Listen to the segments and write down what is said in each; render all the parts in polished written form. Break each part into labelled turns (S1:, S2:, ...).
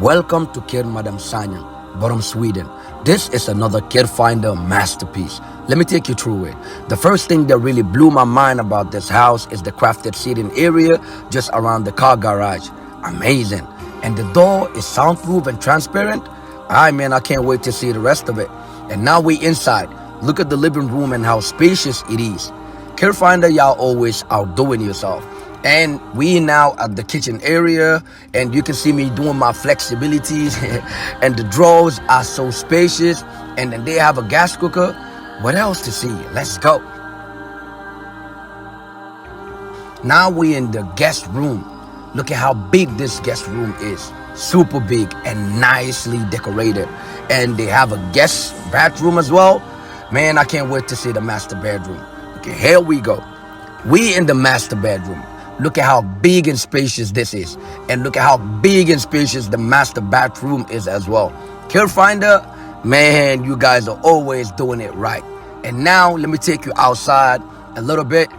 S1: Welcome to Care Madam Sanyang, Borom, Sweden. This is another Care Finder masterpiece. Let me take you through it. The first thing that really blew my mind about this house is the crafted seating area just around the car garage. Amazing. And the door is soundproof and transparent. Man, I can't wait to see the rest of it. And now we inside. Look at the living room and how spacious it is. Care Finder, y'all always outdoing yourself. And we now at the kitchen area, and you can see me doing my flexibilities and the drawers are so spacious, and then they have a gas cooker. What else to see? Let's go. Now we in the guest room. Look at how big this guest room is. Super big and nicely decorated. And they have a guest bathroom as well. Man, I can't wait to see the master bedroom. Okay, here we go. We in the master bedroom. Look at how big and spacious this is. And look at how big and spacious the master bathroom is as well. Care Finder, man, you guys are always doing it right. And now let me take you outside a little bit.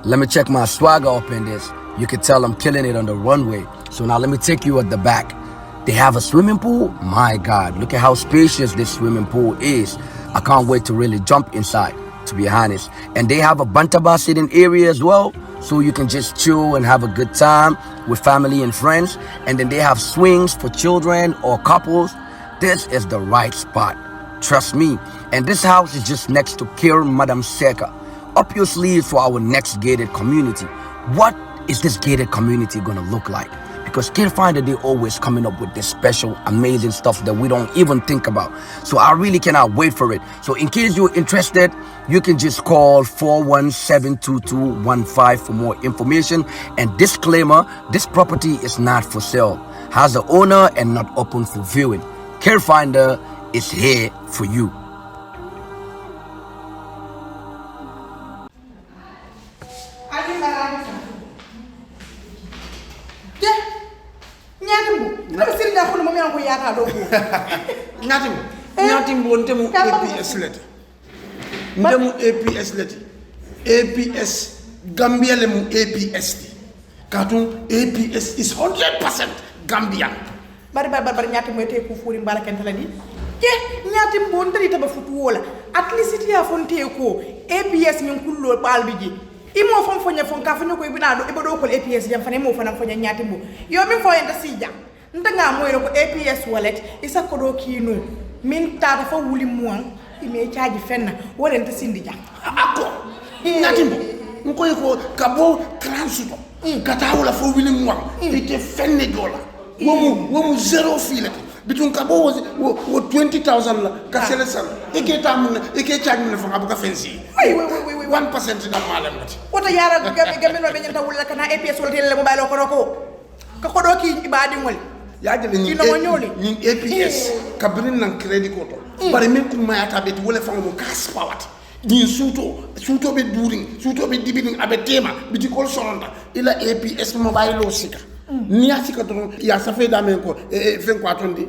S1: Let me check my swagger up in this. You can tell I'm killing it on the runway. So now let me take you at the back. They have a swimming pool. My God, look at how spacious this swimming pool is. I can't wait to really jump inside, to be honest. And they have a Bantaba sitting area as well, so you can just chill and have a good time with family and friends. And then they have swings for children or couples. This is the right spot, trust me. And this house is just next to Care Madam Seka. Up your sleeves for our next gated community. What is this gated community gonna look like? Because Care Finder, they always coming up with this special, amazing stuff that we don't even think about. So I really cannot wait for it. So in case you're interested, you can just call 4172215 for more information. And disclaimer, this property is not for sale, has an owner and not open for viewing. Care Finder is here for you.
S2: Ñatimbo ntemu APS leti ndemu APS leti APS Gambia le mu APS ti katun APS is 100% Gambian
S3: bari ñatimbo te ku furi mbala kentala di ke ñatimbo ntari taba futu wola at least ya fonte ko APS min kullo balbi ji imo fon fonya fon ka fonyo ko ibina do ibodo ko APS jam fane mo fana fonya ñatimbo yo min fo yenta sija ndanga moyro ko APS wallet isa ko do kino min tata fa wuli muan ime charge fenna wala nta sindi ja
S2: ako ñatimbo ngoy ko kabo transito katawula fo wuli muan ite fenne dola womu zero file bitun kabo wo 20,000 la ka sele sal ike tamun ike charge mun fa abuka fensi 1% da malam lati
S3: wota yara gabe no be nyanta wula kana APS wala tele mobile ko ko do ki ibadi ngol
S2: yajale ni APS kabrin nan credit ko to bari min ko mayata be wala fa mo kas pawat ni suto be during suto be dibining abe tema biti ko sonda ila APS mobile lo sika ni asika to ya safe da men ko fen ko atondi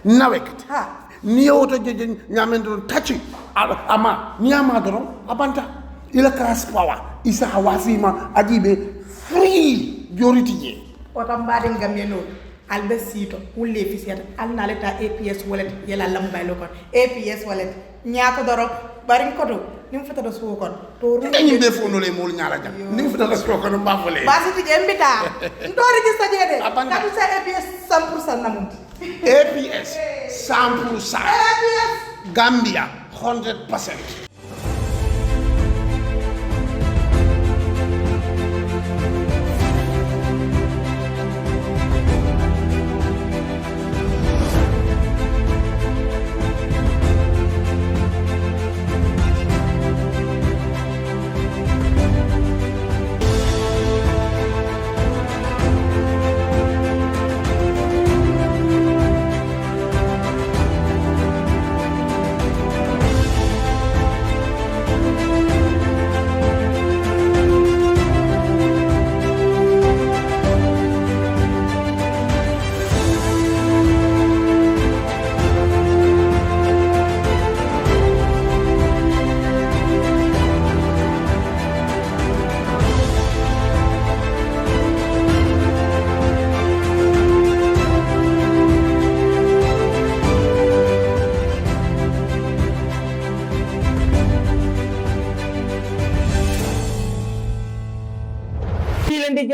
S2: nawek ha ni oto jeje nyamen do tachi ama ni ama do abanta ila kas pawa isa hawasima ajibe free joriti je
S3: wata mbade ngamye no albesito wulle fisiyata alna leta APS wallet yela lam baylo kon APS wallet ñaata doro bari ko do nim fata do su kon to
S2: ni be fo no le mol ñala jam nim fata do su kon ba fo le
S3: basiti jembita ndo register jede kadu sa APS 100% namum
S2: APS 100%
S3: APS
S2: Gambia 100%.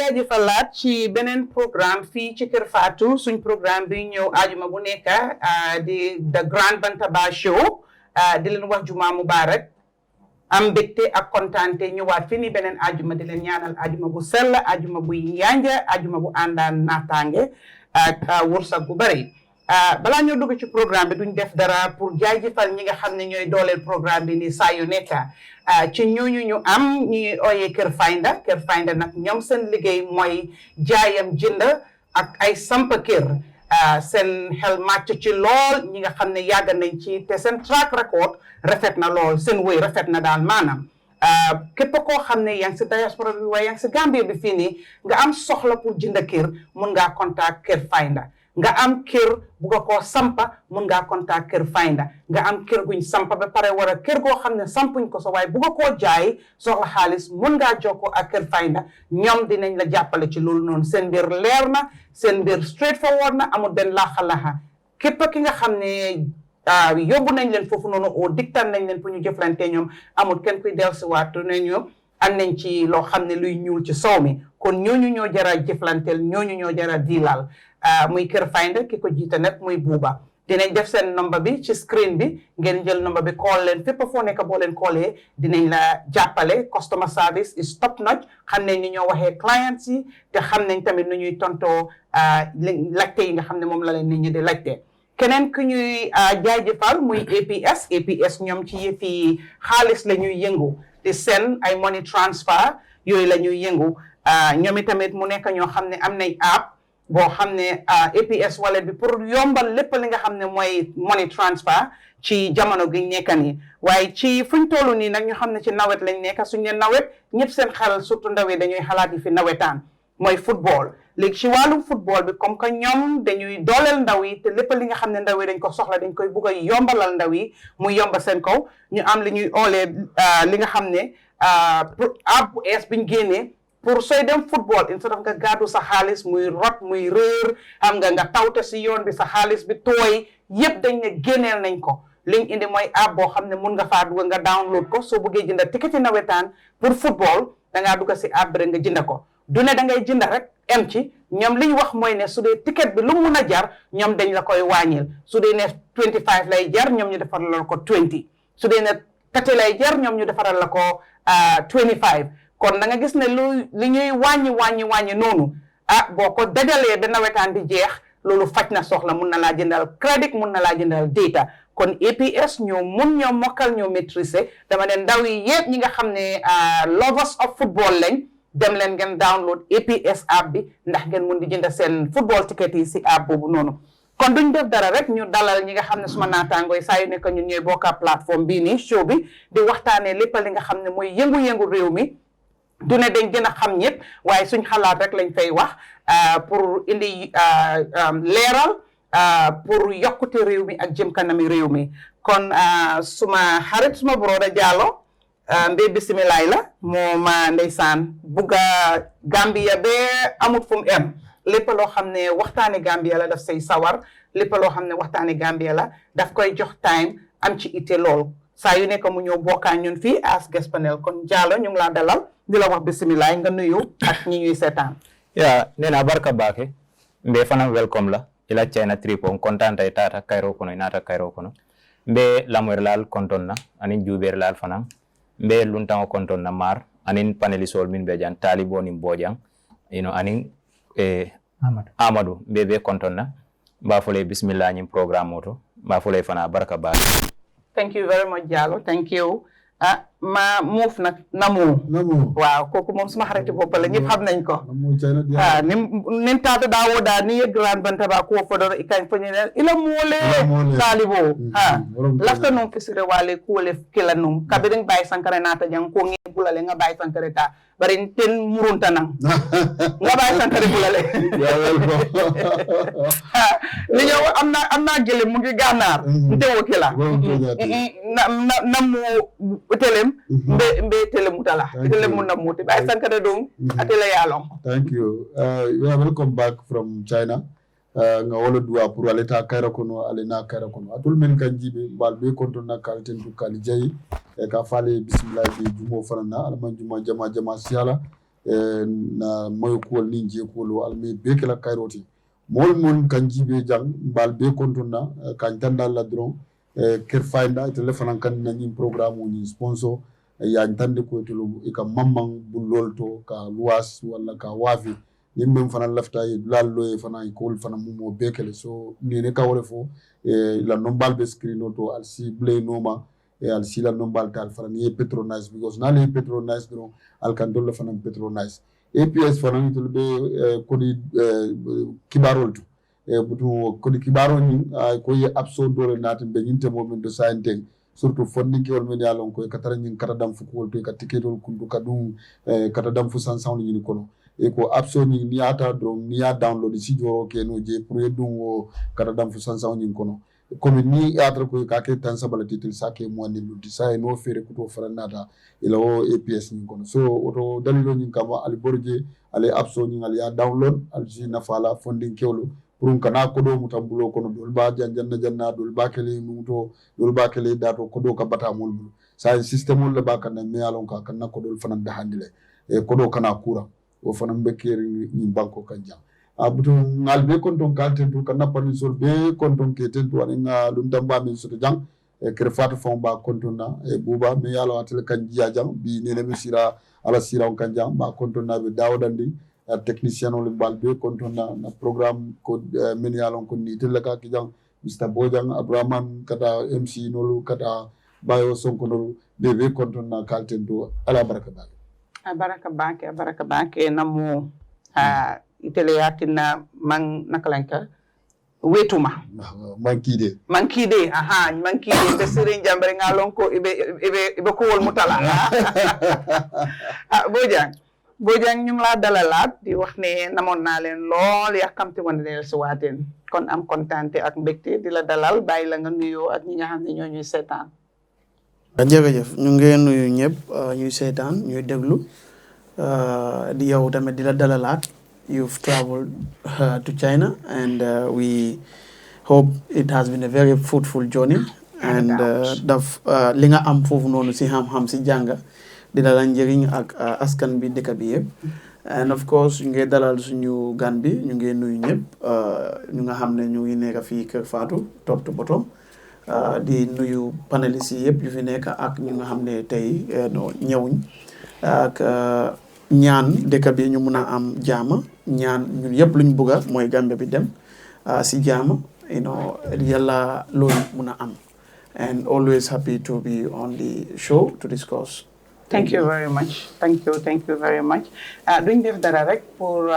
S4: jaajëfalaat ci beneen programme fii ci Kër Fatou suñ programme bi ñëw ajuma bu nekk di the Grand Bantaba show di leen wax juma mubarak am mbégte ak kontaante ñëwaat fi ni beneen ajuma di leen ñaanal ajuma bu sell ajuma bu yanja ajuma bu àndaan naataange ak wërsëg bu bari balaa ñoo dugg ci programme bi duñ def dara pour jaajëfal ñi nga xam ne ñooy dooleel programme bi ni saa yu nekk ci ñooñu ñu am ñuy ooyee Kër Faynda nag ñoom seen liggéey mooy jaayam jënd ak ay sampa kër seen xel màcc ci lool ñi nga xam ne yàgg nañ ci te seen track record rafet na lool seen wéy rafet na daal maanaam képp koo xam ne yaa ngi si diaspora bi waaye yaa ngi si Gambie bi fii nii nga am soxla pour jënd kër mun ngaa contact Kër Faynda nga am kër bu nga koo sampa mun ngaa contact Kër Faynda nga am kër guñ sampa ba pare war a kër goo xam ne sampuñ ko sa waaye bu nga koo jaay soxla xaalis mun ngaa jokkoo ak Kër Faynda ñoom dinañ la jàppale ci loolu noonu seen mbir leer na seen mbir straightforward na amul benn laxa-laxa képp ki nga xam ne yóbbu nañ leen foofu noonu oo diktal nañ leen pour ñu jëflante ñoom amul kenn kuy dellusiwaatu ne ñoom am nañ ci loo xam ne luy ñuul ci soow mi kon ñooñu ñoo jara jëflanteel ñooñu ñoo jara diilal muy Kër Faynda ki ko jiite nag muy buuba dinañ def seen number bi ci screen bi ngeen jël number bi call leen fépp foo nekk boo leen callee dinañ la jàppale customer service is top notch xam nañ ni ñoo waxee clients yi te xam nañ tamit nu ñuy tontoo laajte yi nga xam ne moom la leen nit ñi di laajte keneen ku ñuy jaajëfal muy APS ñoom ci yëfi xaalis la ñuy yëngu di seen ay money transfer yooyu la ñuy yëngu ñoom itamit mu nekk ñoo xam ne am nañ app boo xam ne APS wallet bi pour yombal lépp li nga xam ne mooy money transfer ci jamono gi nekk nii waaye ci fuñ toll nii nag ñu xam ne ci nawet lañ nekk suñ ne nawet ñëpp seen xel surtout ndaw yi dañuy xalaat yi fi nawetaan mooy football léegi ci wàllum football bi comme que ñoom dañuy dooleel ndaw yi te lépp li nga xam ne ndaw yi dañ ko soxla dañ koy bugg a yombalal ndaw yi muy yomba seen kaw ñu am li ñuy oolee li nga xam ne app bu ees biñ génnee pour sooy dem football instead of nga gàddu sa xaalis muy rot muy réer xam nga tawte si yoon bi sa xaalis bi tooy yëpp dañ ne génneel nañ ko liñ indi mooy app boo xam ne mun nga faa dugg nga download ko soo bëggee jënda ticket ci nawetaan pour football dangaa dugg si app bi rek nga jënda ko du ne da ngay jënda rek em ci ñoom liñ wax mooy ne su dee ticket bi lu mun a jar ñoom dañ la koy wàññil su dee ne 25 lay jar ñoom ñu defaral la ko 20 su dee ne 30 lay jar ñoom ñu defaral la ko 25 kon da nga gis ne li ñuy wàññi noonu boo ko dajalee ba nawetaan di jeex loolu faj na soxla mun na laa jëndal crédit mun na laa jëndal data kon APS ñoo mokkal ñoo maîtriser dama ne ndaw yi yëpp ñi nga xam ne lovers of football lañ dem leen ngeen download APS app bi ndax ngeen mun di jënd seen football ticket yi si app boobu noonu kon duñ def dara rek ñu dalal ñi nga xam ne suma naataangoo yi saa yu nekk ñun ñooy bokka plateforme bii nii show bi di waxtaanee lépp li nga xam ne mooy yëngu-yëngu réew mi du ne dañ gën a xam ñëpp waaye suñ xalaat rek lañ fay wax pour indi leeral pour yokkute réew mi ak jëm kanami réew mi kon suma xarit suma broda Diallo mbé bisimilaay la moom ndeysaan bugga Gambia ba amut fu mu em lépp loo xam ne waxtaane Gambia la daf say sawar lépp loo xam ne waxtaane Gambia la daf koy jox time am ci ité lool saa yu nekk mu ñëw bokkaa ñun fii as guest panel kon Diallo ñu ngi laa dalal di la wax bisimilah nga nuyu ak ñi ñuy seetaan
S5: ya nena barka bake mbe fana welcome la ila China tripo kontanta e tata kayro kono inata kayro kono mbe lamoy lal kontonna anin juber lal fana mbe luntango kontonna Marr anin panelisol min be jan talibo ni bojang anin Amadou mbe kontonna ba fole bismillah ñim programme moto ba fole fana barka bake.
S4: Thank you very much Diallo thank you ma muuf nag namu waaw kooku moom suma xariti bopp la ñëpp xam nañ ko nin taata dawo da ni Grand Bantaba ko fodoro ikañ foñene ila moole talibo lafta num fisire wale kuole kila num kabirin bay sankare nata jang ko ngi bulale nga bay sankare ta bari ten murunta nang nga bay sankare bulale ni ñëw am na gele mu ngi gànnaar ntewo kila namu telem mbe telem mutala telem mun na muti bay sankare dong atela yalong.
S6: Thank you. You are welcome back from China. Nga wolo dua pour aleta kayra kono alena kayra kono atul men kan jibe bal be konton na kalten du kali jayi e ka fale bismillah bi jumo fanana alman juma jama siala na moyo kuwol ni je kuwol alme be kala kairoti mol mon kan jibe jang bal be kontona kan tanda la dron ker fayda telephone kan na ni programme ni sponsor ya tande ko to e ka mamman bullol to ka luas wala ka wafi yimɓe fana lafta e lallo e fana e kowol fana mumo bekele so nene kawre fo la nombal be screen to al si blay noma e al si la nombal tal fana ni petronize because nale petronize do al kan dolla fana petronize APS fana to be kodi kibarol to butu kodi kibarol ni ko ye abso dole natin be nyinte momin do sainte surtout fonni kewol men yalon ko katara nyin kata dam fu ko to ka tiketol kundu kadum kata dam fu san sound ni kono e ko absolu ni ata drone ni ya download si joro ke no je pour dum wo kata dam fu sansa ni kono comme ni atra ko ka ke tan sabala titel sake mo ni ludi sa no fere ko to faranata ila o APS ni kono so oto dalilo ni kama ali borje ali absolu ni ali ya download al si na fala funding kewlo pour kana ko do mutambulo kono dol ba janna dol ba kele muto dol ba kele dato ko do ka bata mul sa système le ba kan me alon ka kan ko dol fanan da handile e ko do kana kura o fana mbekeri ni banko kanja abutu ngal be kon ton kalte to kana parni sol be kon ton keten to nga dum damba min so jang e kere fatu fon ba kon ton na e buba me yalo atel kanji jang bi ne le sira ala sira on kanja ba kon ton na be dawdandi technicien on le bal be kon ton na programme ko men yalo kon ni tel ka ki jang Mr Bojang Abraman kata MC nolu kata bayo sonko nolu be kon ton na kalte to ala baraka ba
S4: baraka banke namu itele yatina man nakalanka wetuma
S6: mankide
S4: be sirin jambre ngalon ko ibe ko wol mutala bojang ñu la dalalat di wax ne namon na len lol yakamti won del ci waten kon am contenté ak mbekté di la dalal bay la nga nuyo ak ñi nga xamni ñoo ñuy sétane
S7: jërëjëf ñu ngi nuyu ñëpp ñuy seetaan ñuy déglu di yow tamit di la dalalaat you've traveled to China and we hope it has been a very fruitful journey and daf li nga am foofu noonu si xam-xam si jànga dina la njëriñ ak askan bi dëkk bi yëpp and of course ñu ngi dalal suñu gan bi ñu ngi nuyu ñëpp ñu nga xam ne ñu ngi nekk fii Kër Fatou top to bottom di nuyu panélistes yi yëpp yu fi nekk ak ñu nga xam ne tey ñëwuñ ak ñaan dëkk bi ñu mun a am jaama ñaan ñun yëpp luñ bëgga mooy Gambia bi dem si jaama yàlla loolu mun a am and always happy to be on the show to discuss.
S4: Thank you very much. Thank you very much. Duñ def dara rek pour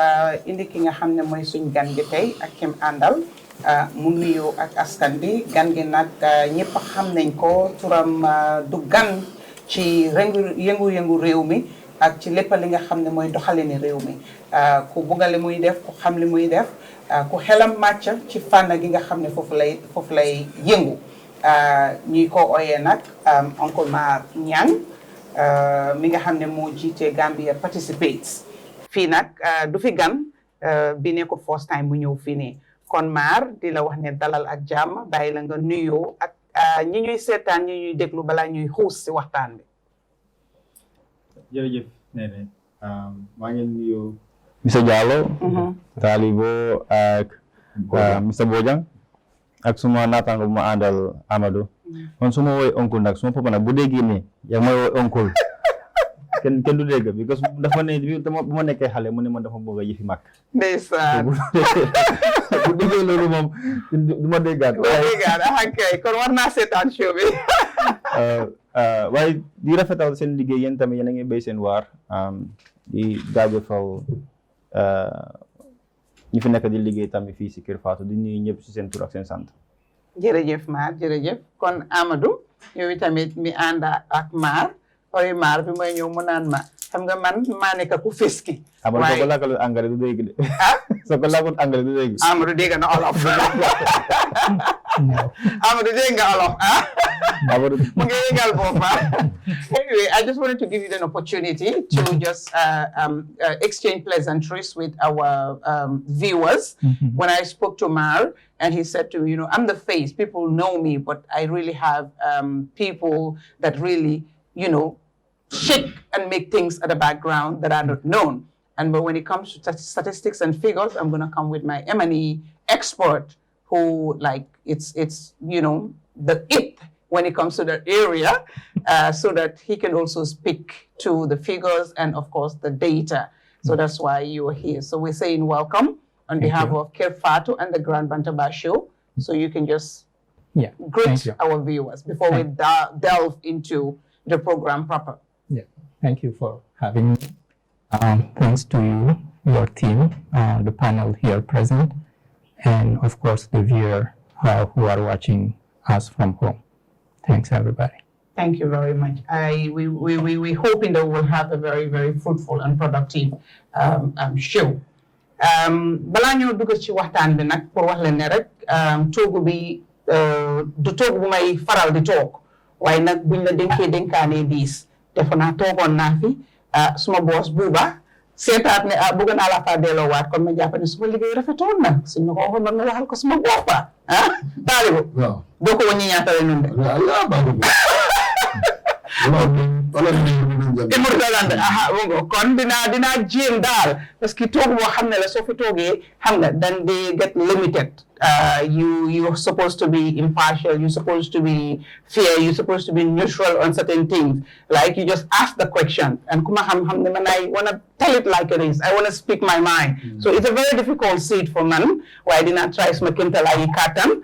S4: indi ki nga xam ne mooy suñ gan gi tey ak kim àndal mu nuyu ak askan bi gan gi nag ñëpp xam nañ ko turam du gan ci yëngu-yëngu réew mi ak ci lépp li nga xam ne mooy doxalini réew mi ku bugga li muy def ku xam li muy def ku xelam màcc ci fànn gi nga xam ne foofu lay yëngu ñuy ko ooyee nag oncle Marr Niang mi nga xam ne moo jiite Gambia Participates fii nag du fi gan bi ne ko first time mu ñëw fii nii kon Marr di la wax ne dalal ak jàmm bàyyi la nga nuyoo ak ñi ñuy seetaan ñi ñuy déglu balaa ñuy xuus si waxtaan bi.
S5: jërëjëf Nene maa ngi nuyu Mr Diallo Talibo ak Mr Bojang ak suma naataango bu ma àndal Amadou man su ma woowee oncle nag suma papa nag bu déggee ne yaa may woowee oncle kenn du dégg because dafa ne bu ma nekkee xale mu ne man dafa bëgg a yëfi mag.
S4: ndeysaan
S5: bu déggee loolu moom du ma déggaat.
S4: ok kon war naa seetaan show bi.
S5: waaye di rafetal seen liggéey yéen tamit yéen a ngi béy seen waar di jaajëfal ñi fi nekk di liggéey tamit fii si Kër Fatou di nuyu ñëpp si seen tur ak seen sant.
S4: jërëjëf Marr jërëjëf kon Amadou yow tamit mi ànd ak Marr ooy Marr bi may ñëw mu naan ma xam nga man maa nekk ku feski.
S5: waaye soo ko làkkul anglais du dégg de. soo ko làkkul anglais du dégg.
S4: Amadou dégg na olof. Amadou dégg nga olof mu ngi yëngal boppam. Anyway, I just wanted to give you an opportunity to just exchange pleasantries with our viewers. When I spoke to Marr, and he said to me, I'm the face. People know me, but I really have people that really, shake and make things at the background that are not known. But when it comes to statistics and figures, I'm going to come with my M&E expert who, like, it's the it when it comes to that area, so that he can also speak to the figures and, of course, the data. So that's why you are here. So we're saying welcome on behalf of Kirfatu and the Grand Bantaba Show. So you can just greet our viewers before we delve into the program proper.
S8: Yeah, thank you for having me. Thanks to you, your team, the panel here present, and of course the viewer who are watching us from home. Thanks, everybody.
S4: Thank you very much. We hoping that we'll have a very, very fruitful and productive show. Balaa ñoo dugg ci waxtaan bi nag pour wax leen ne rek toogu bi du toog bu may faral di toog waaye nag buñ la dénkaane diis defe naa toogoon naa fi suma boos buuba seetaat ne bëgg naa la faa delloowaat kon ma jàpp ne suma liggéey rafetoon na suñ ma ko waxoon man ma waxal ko suma boppa taalibu doo ko wàññi ñaatale noonu de kon dinaa jéem daal parce que toog boo xam ne la soo fi toogee xam nga then they get limited. You're supposed to be impartial, you're supposed to be fair, you're supposed to be neutral on certain things. Like you just ask the question and I want to tell it like it is. I want to speak my mind. So it's a very difficult seat for man. Why I did not try to make him tell you katan.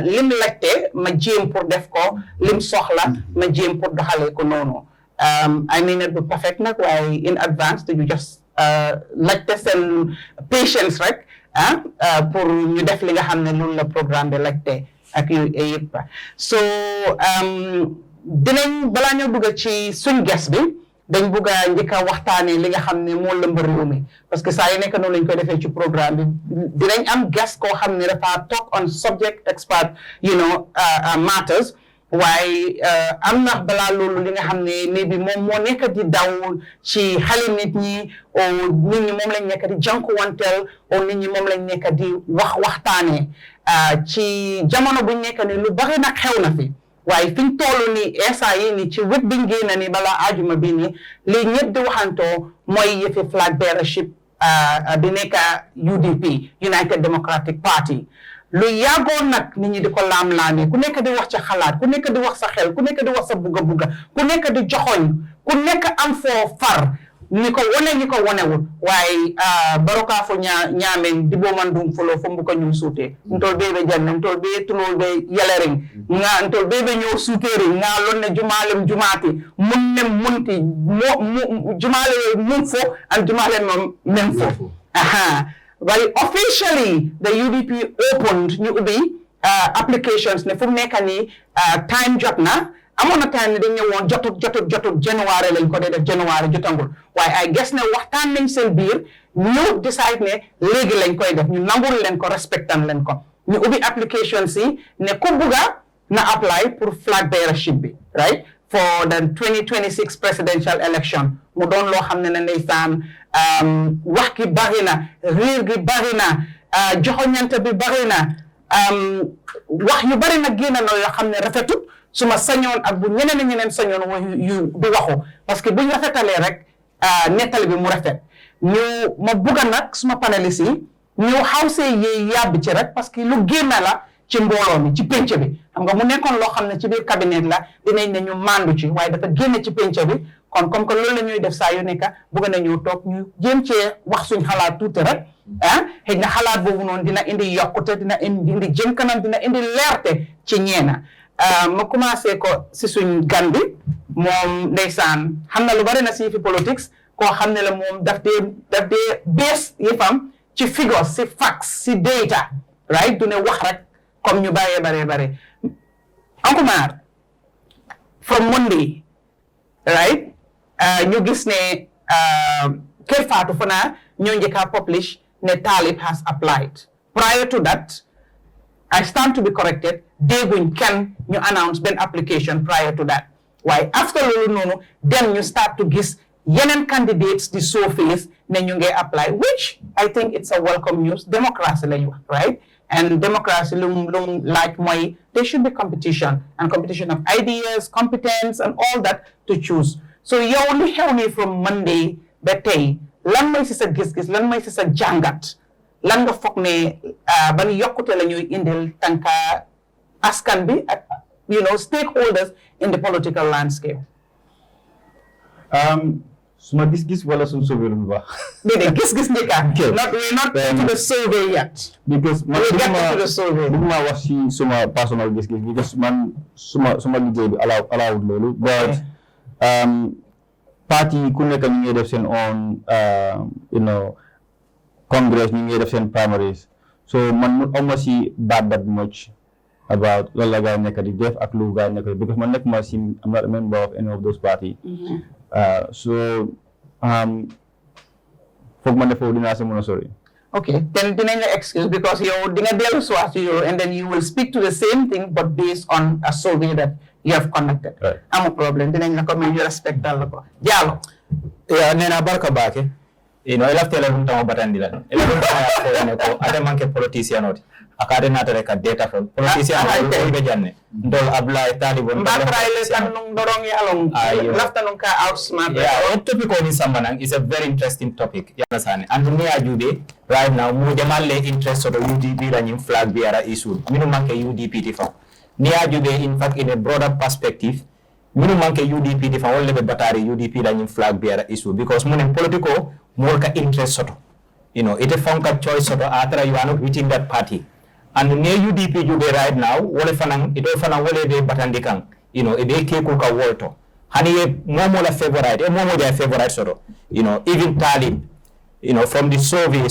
S4: Lim lette ma jim pour def ko, lim soxla ma jim pour doxale ko nono. I mean it be perfect nak why in advance do you just like test and patience, right? Pour ñu def li nga xam ne loolu la programme bi laajte ak yu yëpp so dinañ balaa ñoo dugg ci suñ ges bi dañ bugg a njëkk a waxtaanee li nga xam ne moo lëmb réew mi parce que saa yu nekk noonu lañ koy defee ci programme bi dinañ am ges koo xam ne dafa talk on subject expert matters waaye am na balaa loolu li nga xam ne ne bi moom moo nekk di daw ci xale nit ñi o nit ñi moom lañ nekk di jànkuwanteel o nit ñi moom lañ nekk di waxtaanee ci jamono buñ nekk ni lu bari nag xew na fi waaye fiñ toll ni esa yi ni ci wét biñ génn ni balaa ajuma bi ni li ñëpp di waxantoo mooy yëfi flag bearership bi nekk UDP United Democratic Party lu yàggoon nag nit ñi di ko laam-laamee ku nekk di wax ca xalaat ku nekk di wax sa xel ku nekk di wax sa bugga ku nekk di joxoñ ku nekk am foo far ni ko wone ñi ko wonewul waaye baroka fo ñaamen di bo man dum folo fo mbuka ñu suute ntol bebe janne ntol be tunol be yelering nga ntol bebe ñoo suuteri nga lonne jumalem jumaati munnem munti jumale mun fo an jumale mem fo Well, officially, the UDP opened new applications. Ne fum nekk ni time jot na amoon na time ne dañ ñëwoon jotut January lañ ko def January jotangul waaye I guess ne waxtaan nañ seen biir ñu decide ne léegi lañ koy def ñu nangul leen ko respectan leen ko ñu ubbi applications yi ne ku bugga na apply pour flag bearership bi right for the 2026 presidential election mu doon loo xam ne ne ndeysaan wax gi bari na réer gi bari na joxoñante bi bari na wax yu bari na génn na yoo xam ne rafetut suma sañoon ak bu ñeneen sañoon yu du waxu parce que buñ rafetalee rek nettali bi mu rafet ñu ma bugga nag suma panélistes yi ñu xawsee yee yàbb ci rek parce que lu génn la ci mbooloo mi ci penc bi xam nga mu nekkoon loo xam ne ci biir cabinet la dinañ ne ñu mandu ci waaye dafa génn ci penc bi kon comme que loolu la ñuy def saa yu nekk bëgg nañu toog ñu jéem cee wax suñ xalaat tuuti rek xëy na xalaat boobu noonu dina indi yokkute dina indi jëm kanam dina indi leerte ci ñeena ma commencé ko si suñ gan bi moom ndeysaan xam na lu bari na si fi politics koo xam ne la moom daf dee bees yëfam ci figures si facts si data right du ne wax rek comme ñu bare Uncle Marr from Monday right ñu gis ne Kër Fatou fana ñoo njëkk publish ne Talib has applied prior to that I stand to be corrected dégguñ kenn ñu announce benn application prior to that waaye after loolu noonu then you start to gis yeneen candidates di surface ne ñu ngi apply which I think it's a welcome news democracy lañu wax right and democracy lum laaj mooy there should be competition and competition of ideas competence and all that to choose so yow li xew nii from Monday ba tey lan mooy si sa gis-gis lan mooy si sa jàngat lan nga foog ne ban yokkute la ñuy indil tànka askan bi ak stakeholders in the political landscape.
S5: Suma gis-gis wala suñ survey lu baax.
S4: Déedéet gis-gis ni ka. We're not into the survey yet.
S5: Because man
S4: bëgguma
S5: wax si suma personal gis-gis because man suma liggéey bi allowed loolu but parti ku nekk ñu ngi def seen own congress ñu ngi def seen primaries so man awma si bad that much about loolu la gaa nekk di def ak lu gaa nekk because man nekk ma si I'm not a member of any of those parties. So foog ma ne foofu dinaa si mën a sori.
S4: Okay, then dinañ la excuse because yow di nga dellu si waat yow and then you will speak to the same thing but based on a survey that you have conducted. Amu problem dinañ la ko may ñu respect dal la ko. Diallo.
S5: Nee naa barka baake. Ilaftela dum tama batandi la. Ila dum tama ne ko ade manke politicien oti. Akade natare ka data from politicien ko be janne. Ndol Ablaye Talibon.
S4: Mbatraile tan nung dorong yalong. Lafta nung ka outsmart.
S5: Yeah, topic on Sambanang is a very interesting topic. You understand? And me ajude right now mu jamalle interest of the UDP la nyim flag biara issue. Minu manke UDP tifa. Ni ajude in fact in a broader perspective. Minu manke UDP tifa wole be batari UDP la nyim flag biara issue because munen politico more ka interest soto. It a funka choice soto after you are not within that party. And near UDP you right now, wole fanang ito fanang wole de batandikang. Ide keku ka wolto. Hani momo la favorite, momo ja favorite soto. Even Talib, from the survey in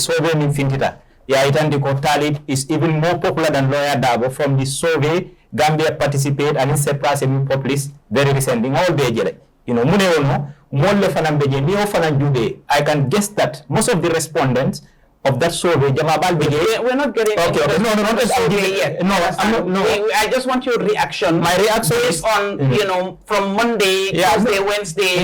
S5: Fintita. Yeah, itandiko Talib is even more popular than Lawyer Dabo. From the survey, Gambia participate and in Sept populist very recently. All bejele. Mune ono. I can guess that most of the respondents of that survey,
S4: we're not getting
S5: okay. No,
S4: yet. I just want your reaction.
S5: My reaction
S4: is on from Monday, Tuesday, Wednesday,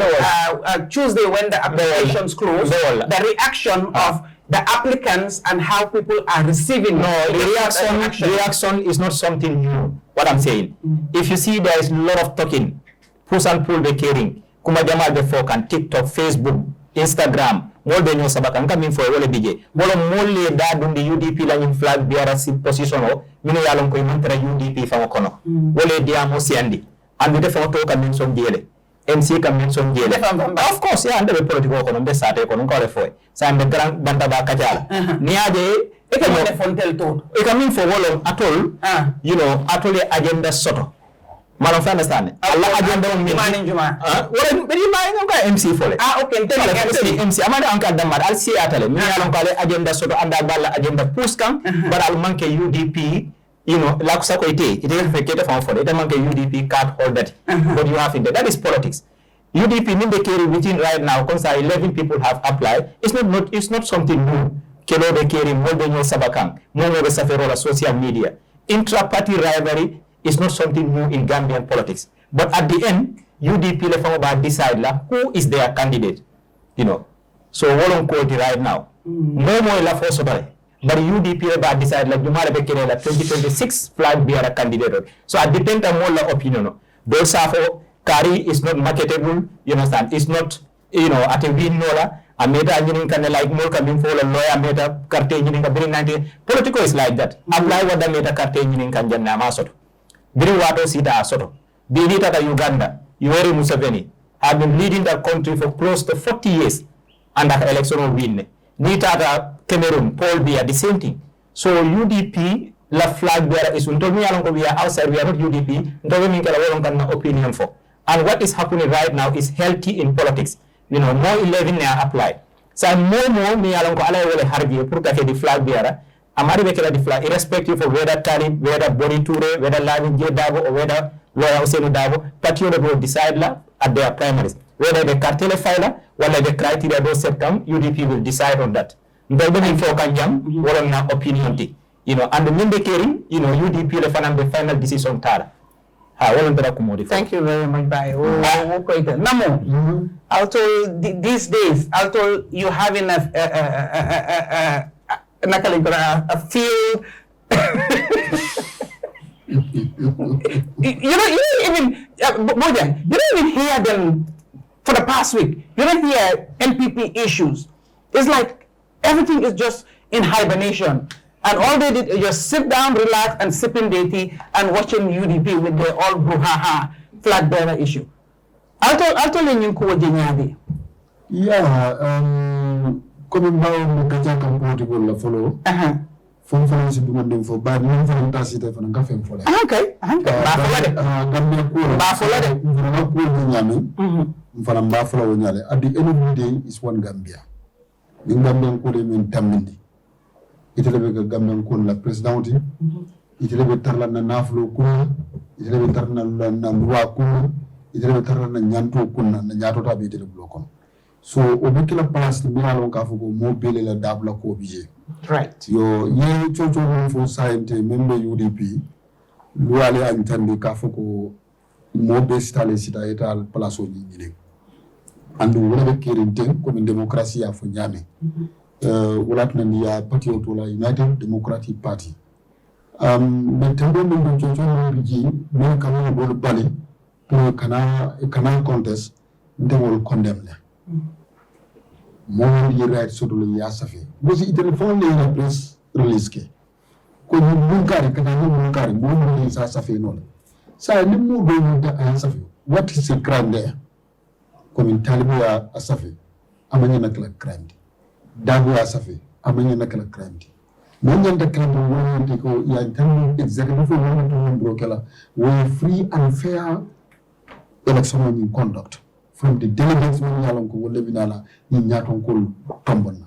S4: Tuesday when the applications close. The reaction of the applicants and how people are receiving.
S5: The reaction is not something new. What I'm saying, if you see there is a lot of talking, push and pull the caring. Kuma jamal be fokan TikTok, Facebook, Instagram, mol be nyo sabakan kamin fo wole bije. Molo molle da dundi UDP la nyim flag biara si position o mino yalon ko imantra UDP fa kono. Wole diamo siandi. And the photo kamin son diele. MC kamin son diele. Of course, yeah, and the political kono be sate kono ko refo. Sa be grand Bantaba kajala. Niaje e ka mo
S4: fontel to.
S5: E kamin fo wolo atol, atol agenda soto. Man of understand. Allah agenda on me. What MC for it?
S4: Okay.
S5: MC. Amada anka damar. I'll see atale. Me along kale agenda soto anda bala agenda puskam. But I'll manke UDP. Lakusa ko ite. It is vacate for it. It manke UDP can't hold that. But you have it. That is politics. UDP mean they carry within right now. Because 11 people have applied. It's not something new. Kelo they carry more than your sabakang. More than the social media. Intra-party rivalry is not something new in Gambian politics. But at the end, UDP le decide who is their candidate. So wolon quality right now. No more la force but UDP le decide jumala be kene la 2026 flag bearer candidate. So at the time more la opinion. Those safo Kari is not marketable, you understand? It's not at a win nola. A meta engineering can like more coming for a lawyer meta carte engineering can bring 90. Political is like that. Apply what the meta carte engineering can jana masot. Biri wato sita asoto. Biri tata Uganda, Yoweri Museveni have been leading the country for close to 40 years and the election win. Ni tata Cameroon, Paul Biya, the same thing. So UDP, la flag bearer is untomi along we are outside, we are not UDP, untomi minkala can opinion for. And what is happening right now is healthy in politics. More 11 are applied. So more me along ko ala wole harbi pour ka the flag bearer. Amari bekela the flag, irrespective of whether Talib, whether Boni Toure, whether Lamin J. Dabo, or whether Lawyer Hussein Dabo, party will decide at their primaries. Whether the cartel filer, whether the criteria those set come, UDP will decide on that. But when for Kanjam, what on opinion, and the Mindekering, UDP the final decision tara.
S4: Thank you very much, bye. Namo, these days, although you having a field. you don't even hear them for the last week. You don't hear NPP issues. It's like everything is just in hibernation. And all they did is just sit down, relax, and sipping their tea and watching UDP with their all brouhaha flag bearer issue. I'll tell you ko jenyadi.
S6: Yeah, comme mbaw mo kaja kam political la follow. Fon fon si duma dem fo ba ni fon ta si te fon nga fem fo la.
S4: Okay. Ba fo la de.
S6: Gambia ko
S4: ba fo la de.
S6: Mfana ko ni nyame. Mfana ba fo la wo nyale. At the end of the day is one Gambia. Ni Gambia ko de men tamindi. Itele be Gambia ko la president itele be tarla na naflo kuna itele be tarna na loi kuna itele be tarla na nyanto kuna na nyato ta be itele blokon. So obikila place ni alon ka fuko mo bele la dabla ko bije.
S4: Right.
S6: Yo ye chocho fo science member UDP luale antande ka fuko mo be stale sita etal place o ni andu wala be kerinte comme démocratie a fo nyame. Ulat na niya party otola United Democratic Party. Mais tembo mo chocho mo bije mo kama bol bali to kana contest ndewol condemn la. Mon right so do ya safi bosi telephone le na press release ke ko ni munkari kana ni munkari mo ni sa safi no sa ni mo do ni da an safi what is a crime there comme talibu ya safi amanya na kala crime dabu ya safi amanya na kala crime mo nyanda crime mo ni ko ya tan executive mo do kala we free and fair election conduct from the delegates when yalan ko wolle binala ni nyaton ko tombonna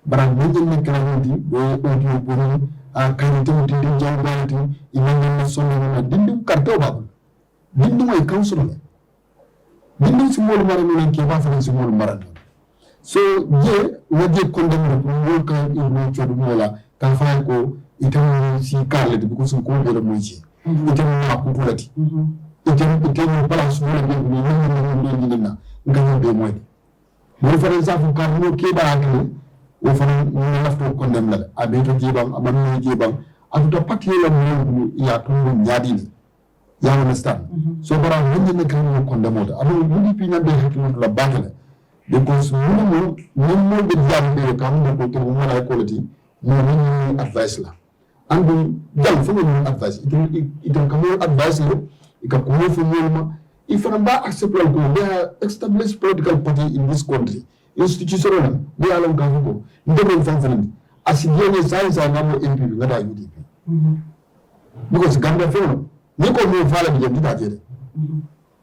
S6: bara mo jenne granadi do audio boni a kanti di jangati imani na sonno na dindu karto ba dindu ay council la dindu ci mol mara ni ke ba fa ci mol mara so je wadi condemn ko ka mo chodu mola ka fa ko itam si karle de ko so ko de mo ci itam na ko tulati itam balance mo le ni na ngam be moy mo for example ka mo ke ba akle o fa mo lafto condemn la abe to jibam amam ni jibam am to pati la mo ya to mo nyadi ni you understand so bara mo ni kan mo condemn oda adu mo di pina be hakki la bakale because mo be jambe ka mo ko to mo la quality mo ni advice la and dal fo mo advice itam ka mo advice la ika ko mo fo mo if Ramba acceptable go, they are established political party in this country. Institutional, they are long ago. Never family. As you science and number MP, not UDP. Because Gambia phone, you go no follow the Gambia.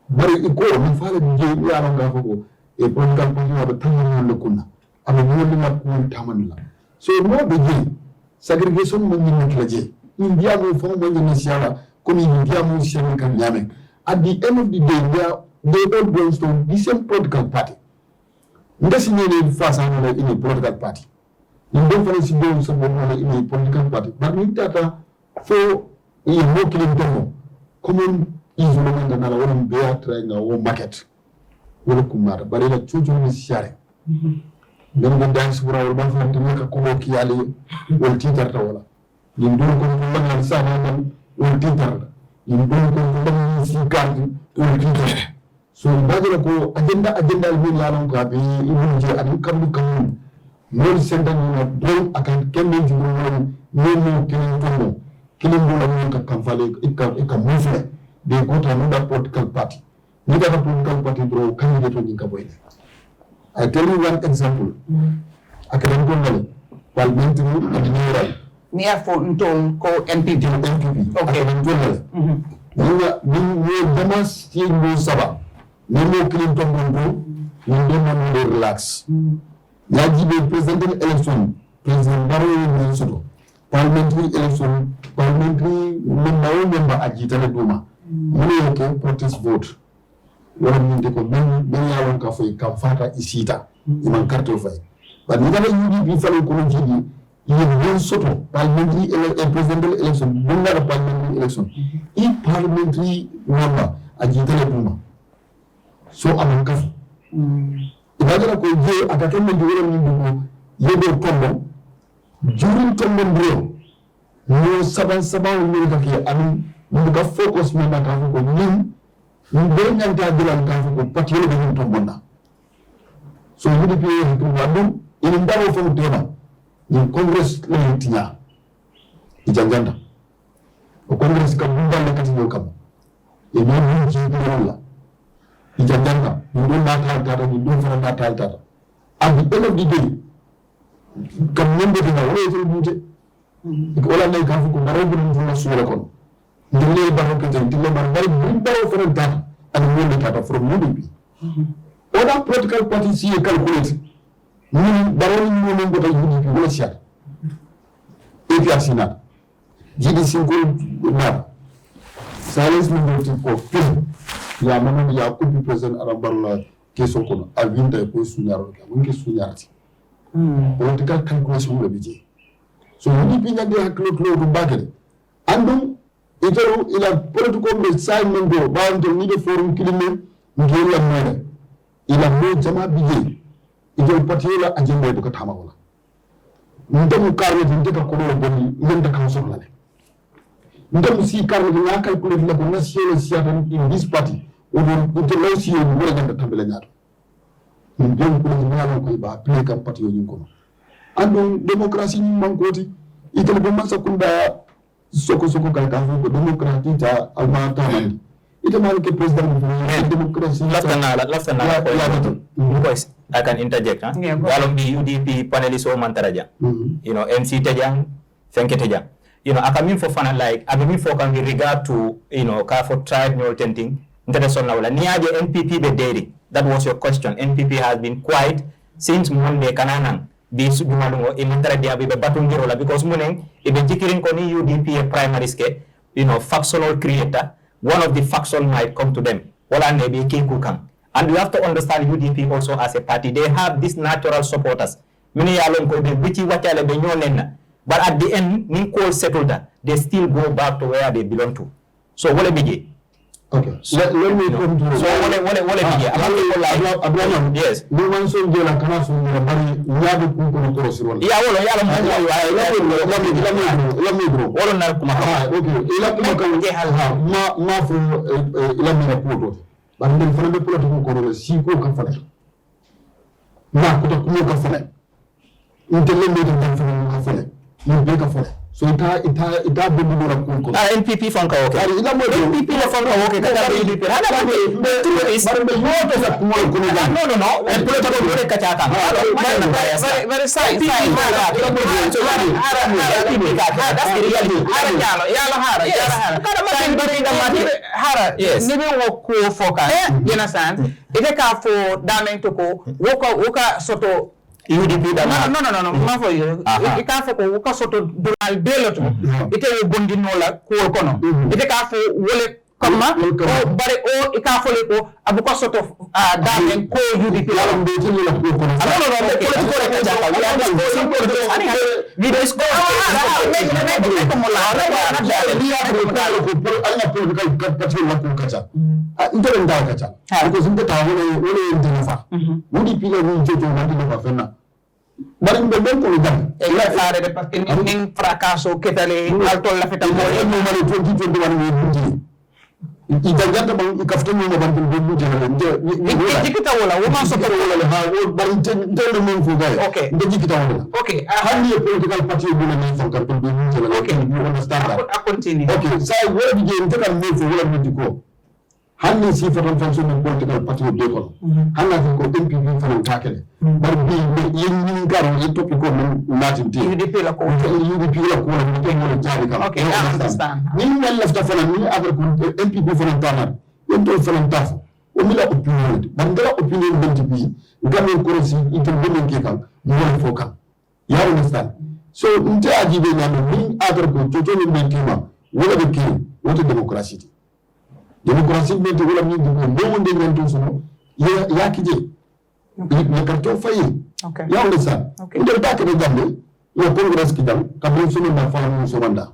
S6: But you go no follow the we are long ago. A political party of a Taman Lukuna. I'm a woman not one Tamanla. So no begin. Segregation movement clergy. India will form when in Siara, coming India Musian can yame. At the end of the day, they all belong to the same political party. That's in a political party. You don't find someone in a political party. But we data for a working demo. Common is women and our own bear trying our own market. But in a children is sharing. Then we dance for our bank to make a colloquially will teacher Tawala. You don't go to one son will teacher. You don't go to see garden will teacher. So Bagako agenda will allow Gabi, and come to come. No center no akan kembe jumon no killing Bola can follow it can move. They go to another political party. Neither a political party bro candidate in Kabwe. I tell you one example. I can go while mentoring and general.
S4: Near for ko NPP.
S6: Okay. We Damas Tingo Saba. No more Clinton Gondo. We don't relax. Yajibe presidential election, President Barrow Minnesota, parliamentary election, parliamentary member Ajitale Duma. Many protest vote. One take many along cafe, Kamfata Isita, Iman Cartofai. But neither UDP fellow Kolonji, you have Soto, parliamentary presidential election, Bunga parliamentary election. Each parliamentary member Ajitale Duma. So Aman Kafu. Imagine ko je atakemme duwere mindu yebo tombo during tombo bro no saban ni kake ami nduka focus mi na ka ko ni be nyanta dilan ka ko patiyele be tombo na So UDP wadum ini ndawo fo tema ni congress le tinya ijanganda o congress kam bumballe kati yo kam e no ni jibiralla ijanganda ni do natal tata ni do fara natal tata at the end of the day kam nembe dina wala to bute ko wala nay kam ko ngaro bu dum sura kon ndille ba ko kete ndille ba bari bumballe fara tata and wonde tata from UDP other political parties see calculate ni baroni mo men bota UDP wala siat APRC na GDC ko na silence mo do ko film ya mama ya ko bi president araballa keso kono albinda ko sunyaro ka mun ke sunyarati political calculation mo bije so UDP nyande haklo klo do bagere andum itoro ila political me sai men do bawto ni de forum kilime ngela mele ila mo jama bije ijol patiola ajende do ka tama wala ndemu karwe de ka ko do bonni ngenda ka soxla ne ndemu si karwe de nga calculer la ko national siatan in this party o do to law si yo mo ngenda tambele ñato ndemu ko ngala ko ba play kam party yo ñu ko andon démocratie ñu mankoti itel bo man sakunda soko kal ka ko démocratie ta alma tamandi ite man ke president démocratie
S5: laftana because I can interject walom bi UDP panelist o mantaraja you know MC Tejang Fenke Tejang you know akamin for fana like akamin for kan with regard to you know ka for tribe no tenting international wala niaje NPP be dairy that was your question. NPP has been quiet since Monday kananang di sudumalungo imantara dia be batungiro la because muneng ibe jikirin ko ni UDP a primary ske you know factional creator one of the faction might come to them wala ne be kinku kan. And you have to understand UDP also as a party. They have these natural supporters. Many yalong ko be bichi wachale be nyonenna. But at the end, Ninko settled that. They still go back to where they belong to. So wole bije.
S6: Okay. Let me come to
S5: so wole bije.
S6: Abraham.
S5: Yes.
S6: No man so je la kana so ni bari nyabe ku ko to sirwala.
S5: Ya wolo yalo
S6: let me bro.
S5: Wolo na kuma.
S6: Okay. Ila kuma kan je hal ma fu ila mi rapoto. Bari ndel fana be politique ko do si ko ka fana na ko to ko ka fana intele me do fana ka fana ni be ka fana so ita be mo ra ko
S5: NPP fanka okay
S6: ari ila mo
S5: NPP la fanka okay ka UDP hada be is
S6: bari be yo to sa ko
S5: no politique ko ka cha kan very sai that's the reality hara yes nibe wo ko foka you understand ite ka fo damen to ko woka soto UDP da no ma fo ite ka fo ko woka soto donal deloto ite wo bondino la ko kono ite ka fo wole kama o bare o ika fo le ko abuka soto damen ko UDP la
S6: be tini la ko kono
S5: no ko ka jaka we are just going simple video is go make como la
S6: political party la ko kacha ndere nda kacha because ndeta wole ndina UDP la ni jojo ndina fa fenna bari mbe ben ko jam
S5: e la fare de parce que nin fracaso ketale alto la feta mo
S6: e mo mari 2021 ni buji ijangata ba ikafto mo ban bin buji na
S5: jikita wala woma so ko
S6: wala ha wo bari ndele mo fu gay
S5: okay
S6: nde jikita wala
S5: okay
S6: hani political party bu na ni fon kan bin buji na
S5: okay
S6: you understand that
S5: I continue
S6: okay sai wala bi je ndeka mo fu wala bi ko hanni si fatan fonction de political party de ko hanna ko NPP fana takele bar bi yin garo yi topi ko mun natin ti
S5: UDP la ko
S6: UDP la ko la ko mo jari kam
S5: okay I understand
S6: ni mel lafta fana ni abar ko NPP fana tanar yon to fana taf o mi la opinion ban ngala opinion ben bi ngam ko si itel ben ke kam mo fo kam ya understand so nte ajibe nyam ni abar ko jojo ni ben tima wala be ki wote democracy démocratie be to wala ni ko mo wonde men to sono ya kije ni karto fayi
S5: okay
S6: ya understand nde ta ke jambe yo congress ki jam ka bo sono na fa mo so wanda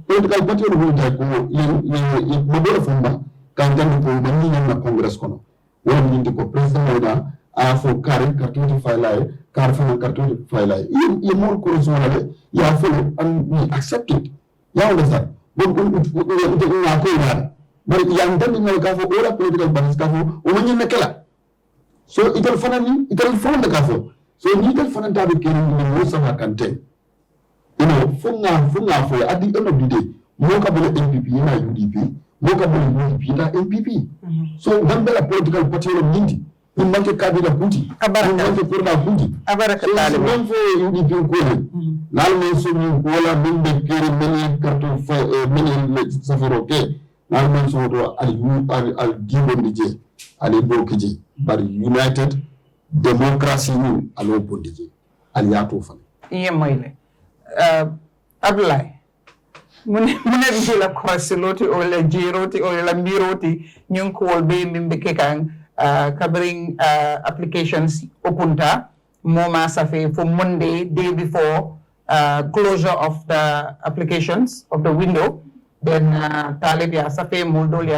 S6: political party no wonde ko yi mo do fumba ka jam ko man ni na congress kono wala ni ko president wala a fo kare karto fay lay kar fa karto fay lay yi mo ko so wala ya fo and we accept it ya understand bon ko na ko wala bari yang tan ni ka fo ora political balance ka fo o ni nekela So it'll find the kafo. So it'll find that carrying the most of our content. You know, funga for at the end of the day, more couple MPP in a UDP, more couple UDP in a MPP. So Gambia political party of Nindi, who want to carry the booty, who want to put the booty. So one for UDP Kole. Now we so you Kola bring the carry many carton for many suffer okay. Now we so I'll give them the J. I'll broke J. But united democracy will allow Bondije. I'll yato fan.
S4: Iya maile. Abdullah. Mune bila korsiloti o la jiroti o la miroti nyung ko be mimbe kekan covering applications opunta moma safe for Monday day before closure of the applications of the window then talib ya safe moldoli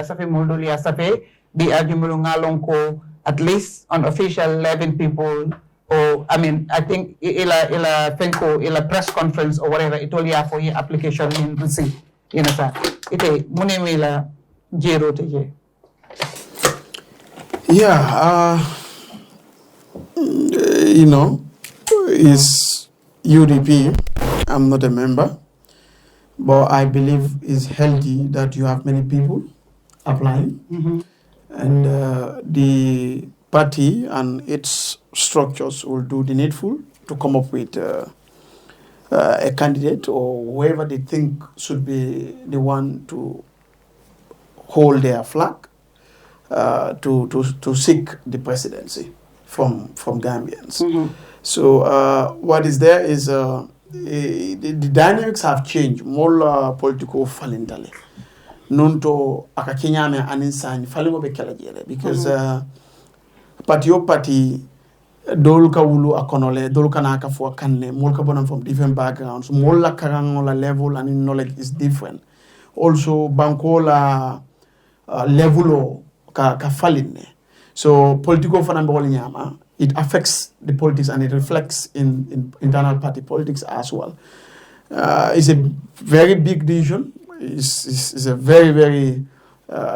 S4: ya safe bi ajumulu ngalon ko at least unofficial 11 people. Or I mean, I think ila press conference or whatever it only for your application in receipt. You know, sir. Ite mune mila jero teje.
S7: Yeah, you know, is UDP. I'm not a member, but I believe it's healthy that you have many people applying, and the party and its structures will do the needful to come up with a candidate or whoever they think should be the one to hold their flag to seek the presidency from Gambians. So what is there is the dynamics have changed. More political falindale. Nonto akakinyame aninsan falingo be kala jere because party doluka wulu akonole doluka na akafo kanne mulka bonam from different backgrounds molla karangola level and knowledge is different also bankola level ka faline so political fanambe nyama it affects the politics and it reflects in internal party politics as well. It's a very big decision. It's a very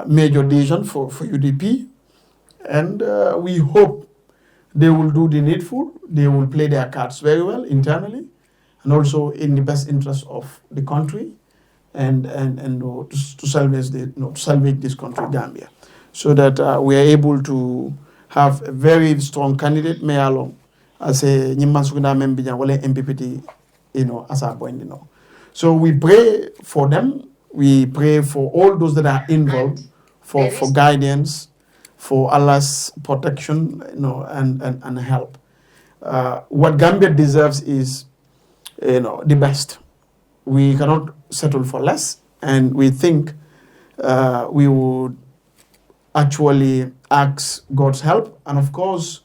S7: major decision for UDP. And we hope they will do the needful. They will play their cards very well internally, and also in the best interest of the country, and to salvage this country, Gambia, so that we are able to have a very strong candidate. May along as a Nimansukuna member, wale MPPT, as our point, So we pray for them. We pray for all those that are involved for guidance, for Allah's protection, and help. What Gambia deserves is, the best. We cannot settle for less, and we think we would actually ask God's help, and of course,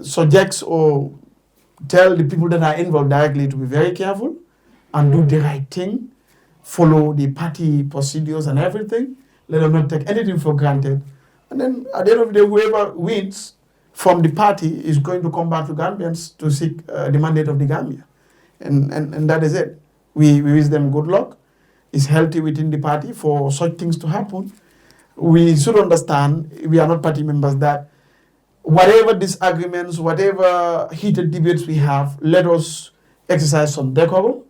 S7: subjects or tell the people that are involved directly to be very careful and do the right thing, follow the party procedures and everything. Let them not take anything for granted. And then at the end of the day, whoever wins from the party is going to come back to Gambians to seek the mandate of the Gambia. And that is it. We wish them good luck. It's healthy within the party for such things to happen. We should understand, we are not party members, that whatever disagreements, whatever heated debates we have, let us exercise some decorum.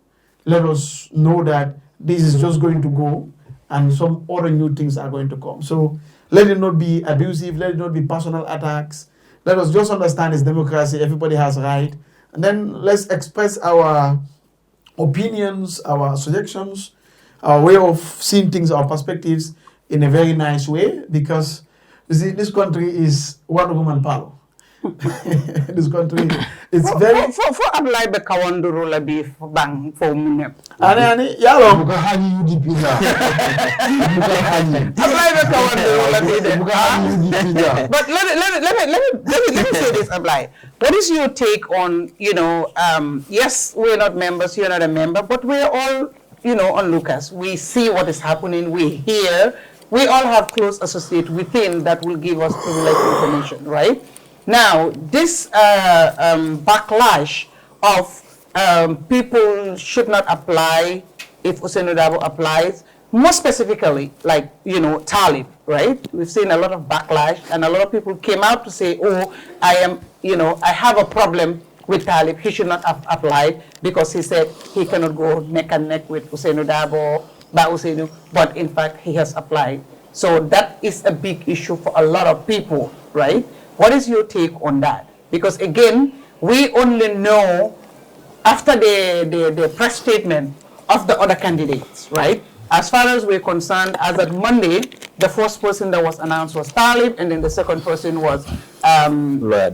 S7: Let us know that this is just going to go and some other new things are going to come. So let it not be abusive, let it not be personal attacks. Let us just understand it's democracy, everybody has a right. And then let's express our opinions, our suggestions, our way of seeing things, our perspectives in a very nice way, because you see, this country is one woman power. This country is very
S4: for apply be kawanduru la bi bang for munep
S7: ani yalo
S6: Buka hani UDP na. Buka hani.
S4: apply be kawanduru la bi
S6: Buka hani UDP na.
S4: but let me say this, apply. What is your take on, yes, we're not members, you're not a member, but we're all, onlookers. We see what is happening, we hear, we all have close associates within that will give us privileged information, right? Now, this backlash of people should not apply if Usainu Dabo applies, more specifically, like, Talib, right? We've seen a lot of backlash, and a lot of people came out to say, oh, I have a problem with Talib. He should not have applied because he said he cannot go neck and neck with Ousseynou Dabo, but in fact, he has applied. So that is a big issue for a lot of people, right? What is your take on that? Because again, we only know after the press statement of the other candidates, right? As far as we're concerned, as at Monday, the first person that was announced was Talib, and then the second person was Lawyer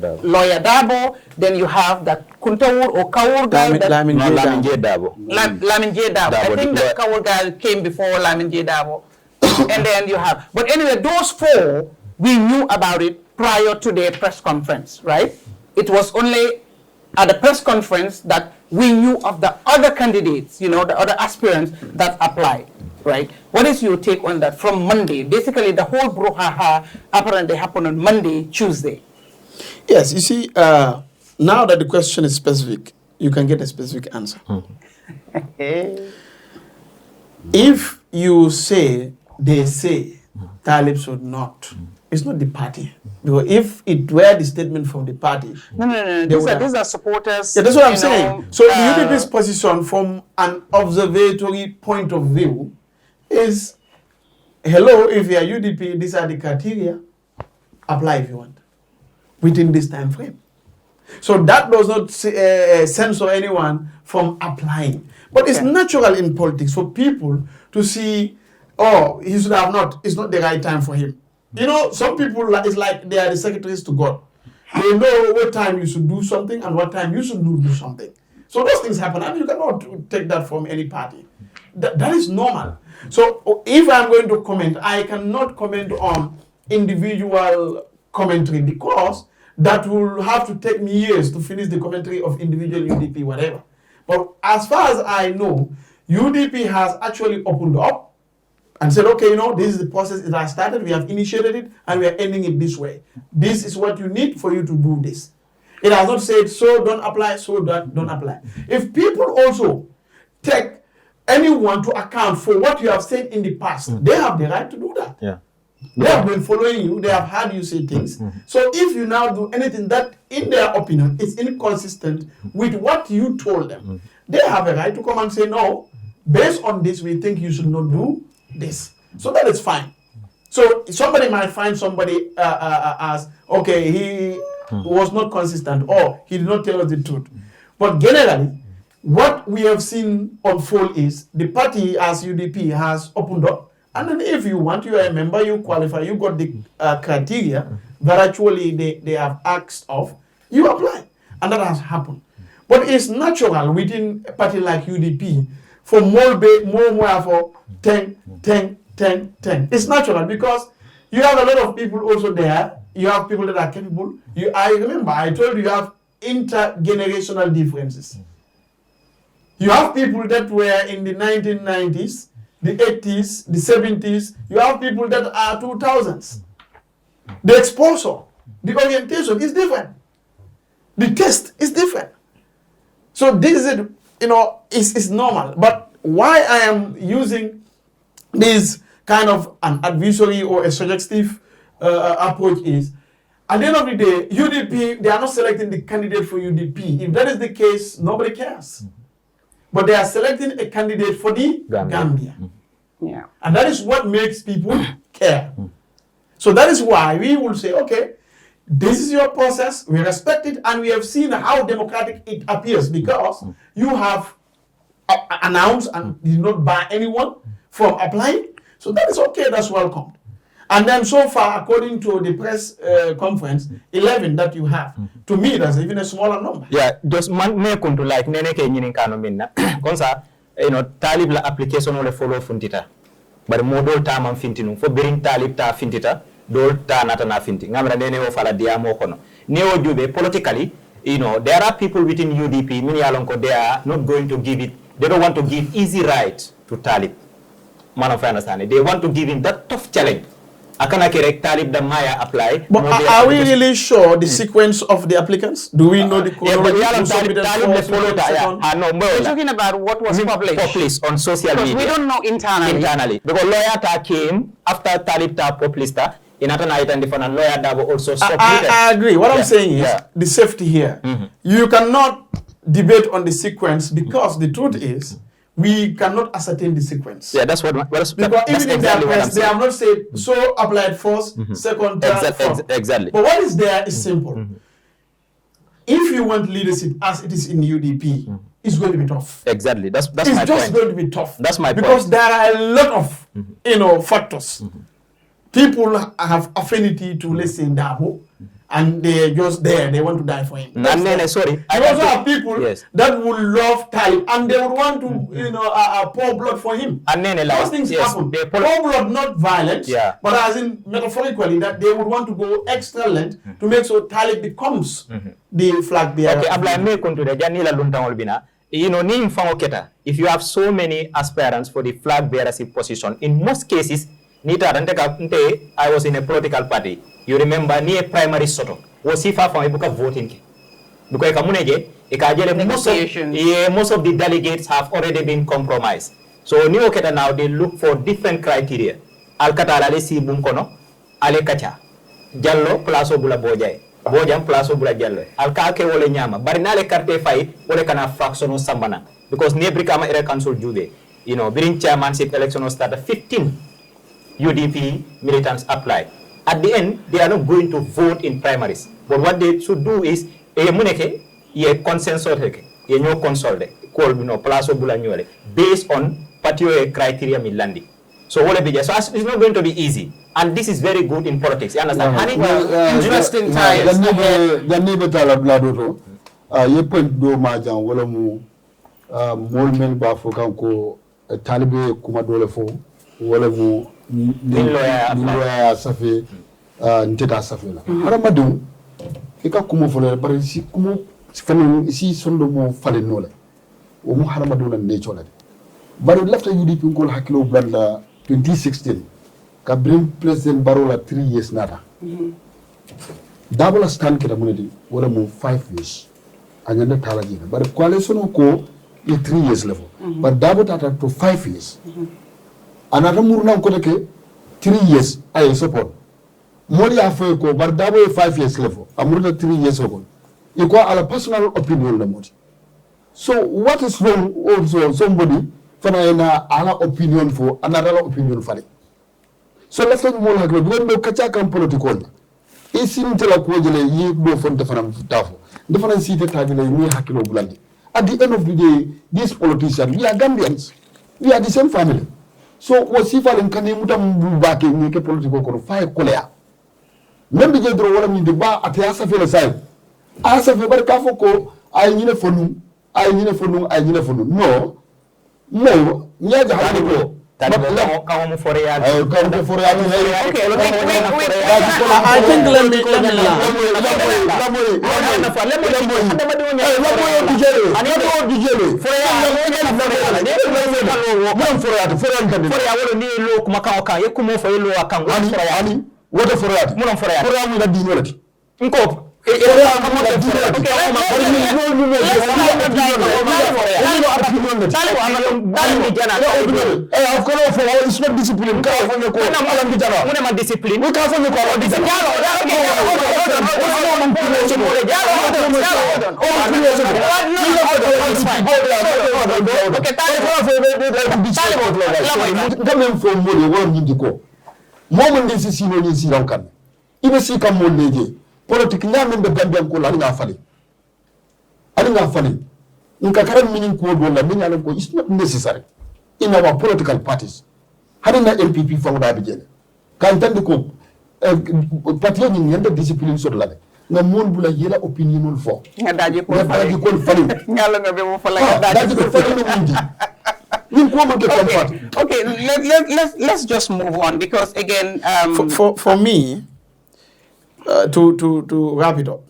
S4: Dabo. Then you have that Kuntawur or Kawur guy.
S5: Lamin J. Dabo.
S4: Lamin J. Dabo. I think that Kawur guy came before Lamin J. Dabo. And then you have, but anyway, those four, we knew about it prior to the press conference, right? It was only at the press conference that we knew of the other candidates, the other aspirants that applied, right? What is your take on that from Monday? Basically, the whole brouhaha apparently happened on Monday, Tuesday.
S7: Yes, you see, now that the question is specific, you can get a specific answer. If you say, they say, Talib should not, it's not the party. Because if it were the statement from the party...
S4: No. These are supporters.
S7: Yeah, that's what I'm saying. So the UDP's position from an observatory point of view is, hello, if you are UDP, these are the criteria, apply if you want, within this time frame. So that does not censor anyone from applying. But it's natural in politics for people to see, oh, he should have not, it's not the right time for him. Some people, it's like they are the secretaries to God. They know what time you should do something and what time you should do something. So those things happen, and you cannot take that from any party. That is normal. So if I'm going to comment, I cannot comment on individual commentary because that will have to take me years to finish the commentary of individual UDP, whatever. But as far as I know, UDP has actually opened up and said, okay, this is the process that I started, we have initiated it, and we are ending it this way. This is what you need for you to do this. It has not said, so don't apply, so don't apply. If people also take anyone to account for what you have said in the past, they have the right to do that.
S5: Yeah.
S7: They have been following you, they have heard you say things. So if you now do anything that, in their opinion, is inconsistent with what you told them, they have a right to come and say, no, based on this, we think you should not do this. So that is fine. So somebody might find somebody as, okay, he was not consistent or he did not tell us the truth. But generally, what we have seen unfold is the party as UDP has opened up. And then if you want, you are a member, you qualify, you got the criteria that actually they have asked of, you apply. And that has happened. But it's natural within a party like UDP for more for 10. It's natural because you have a lot of people also there. You have people that are capable. I remember I told you have intergenerational differences. You have people that were in the 1990s, the 80s, the 70s. You have people that are 2000s. The exposure, the orientation is different. The test is different. So this is, is normal. But why I am using this kind of an advisory or a suggestive approach is, at the end of the day, UDP, they are not selecting the candidate for UDP. If that is the case, nobody cares. But they are selecting a candidate for the Gambia.
S4: Yeah.
S7: And that is what makes people care. So that is why we will say, okay, this is your process, we respect it, and we have seen how democratic it appears because you have announced and did not bar anyone from applying. So that is okay, that's welcome. And then so far, according to the press conference, 11 that you have, to me, that's even a smaller number.
S5: Yeah, just me kuntu like nene ke nyini kano minna. Konsa, talib la application ole follow funtita. But modol ta man fintinu. For bring talib ta fintita, dol ta nata na finti. Ngamra nene o fala diamo kono. Neo jube, politically, there are people within UDP, mini alonko, they are not going to give it, they don't want to give easy right to Talib. Man of understanding. They want to give him that tough challenge. akana kerek talib da maya apply.
S7: But are we really sure the sequence of the applicants? Do we know the chronology?
S4: We're talking about what was
S5: published on social media.
S4: We don't know internally.
S5: Because lawyer ta came after talib ta published in another night and the lawyer that also submitted.
S7: I agree. What I'm saying is the safety here. You cannot debate on the sequence because the truth is we cannot ascertain the sequence.
S5: Yeah, that's what.
S7: Because even in their press, they have not said so applied first, second, third, fourth.
S5: Exactly.
S7: But what is there is simple. If you want leadership as it is in UDP, it's going to be tough.
S5: Exactly. That's my point.
S7: It's just going to be tough.
S5: That's my point.
S7: Because there are a lot of factors. People have affinity to, let's say, Dabo, and they're just there. They want to die for him.
S5: Sorry.
S7: I also have people that would love Talib, and they would want to, pour blood for him.
S5: And
S7: those things happen. Pour blood, not violence, but as in metaphorically, that they would want to go extra length to make sure Talib becomes the flag bearer.
S5: Okay, Abla me kontude janila luntangol bina. Ni mfango keta. If you have so many aspirants for the flag bearership position, in most cases, I was in a political party. You remember, near primary soto. Was if I found a voting. Because most of the delegates have already been compromised. So New Oketa now they look for different criteria. Alcatala si bunkono, ale kacha. Jallo plaso bula bojay. Bojam plaso bula jallo. Alkake wole nyama. Barinale carte fai wole kana fractional sambana. Because nebrikama era council jude. During chairmanship election started 15 UDP militants apply. At the end, they are not going to vote in primaries. But what they should do is, consensus, based on particular criteria milandi. So it's not going to be easy. And this is very good in politics. You understand?
S4: Interesting times.
S6: Ye point do majan wala mu molmen ba fo kanko talibe kuma dole fo wala mu loya safe nteta safe la haramadu ika kuma fo le bari si kuma si sondo mo fale nola o mu haramadu na ne chola bari lafta UDP ngol hakilo blanda 2016 ka brim president barola 3 years nada double stand keda munedi wala mu 5 years anyanda talaji but coalition ko 3 years level but double tata to 5 years anata murna ko ke 3 years ay support moli afa ko but double 5 years level amurna 3 years ago iko ala personal opinion la moti so what is wrong also somebody fana ina ala opinion for another opinion for it so let's not more like do kacha kan political isim tela ko jele yi do fonte fana tafo different city tajile ni hakilo bulandi at the end of the day these politicians we are Gambians we are the same family so wasifa lenkane mutam bake ni ke political ko fay kolea même bi jedro wala mi de ba atya sa fe le say asa fe bar ka foko ay ñine fonu no ñaja hadi ko
S5: I think let
S6: it's not discipline. Discipline. We can't find politique ñamen be Gambia ko la nga fali nka karam minin ko do la min ala ko is not necessary in our political parties hadina MPP fawda bi jene kan tan ko parti ni ñanda discipline so la nga mon bu la yela opinion fo
S4: nga daji ko
S6: fali
S4: ngala nga be mo fa la daji
S6: ko fali no
S4: okay, let's just move on because again
S7: for me to wrap it up,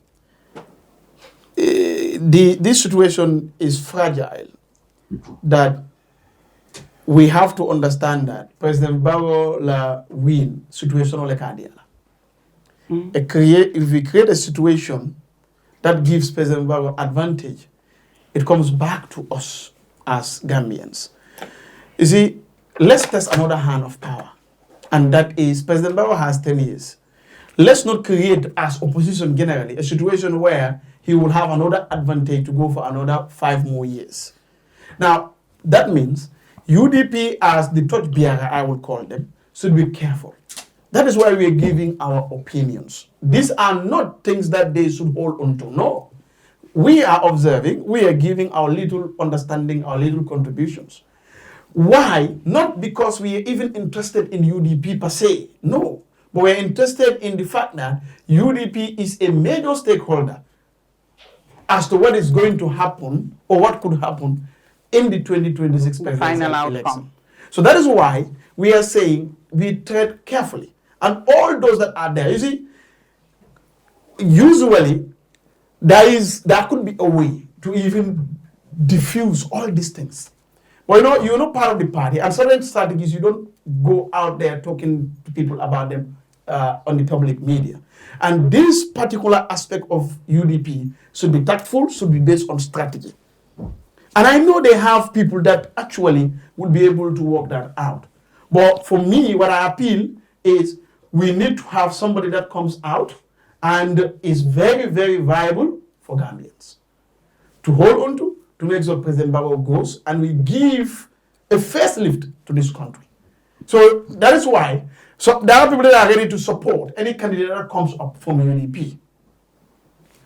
S7: this situation is fragile. That we have to understand that President Barrow la win situation ole kadiala. If we create a situation that gives President Barrow advantage, it comes back to us as Gambians. You see, let's test another hand of power, and that is President Barrow has 10 years. Let's not create, as opposition generally, a situation where he will have another advantage to go for another 5 more years. Now, that means UDP, as the touch bearer, I will call them, should be careful. That is why we are giving our opinions. These are not things that they should hold on to. No. We are observing, we are giving our little understanding, our little contributions. Why? Not because we are even interested in UDP per se. No. But we're interested in the fact that UDP is a major stakeholder as to what is going to happen or what could happen in the 2026 presidential election. So that is why we are saying we tread carefully. And all those that are there, you see, usually there could be a way to even diffuse all these things. But you're not part of the party, and certain strategies, you don't go out there talking to people about them on the public media. And this particular aspect of UDP should be tactful, should be based on strategy. And I know they have people that actually will be able to work that out. But for me, what I appeal is we need to have somebody that comes out and is very, very viable for Gambians to hold on to make sure President Barrow goes and we give a facelift to this country. So that is why there are people that are ready to support any candidate that comes up from UDP.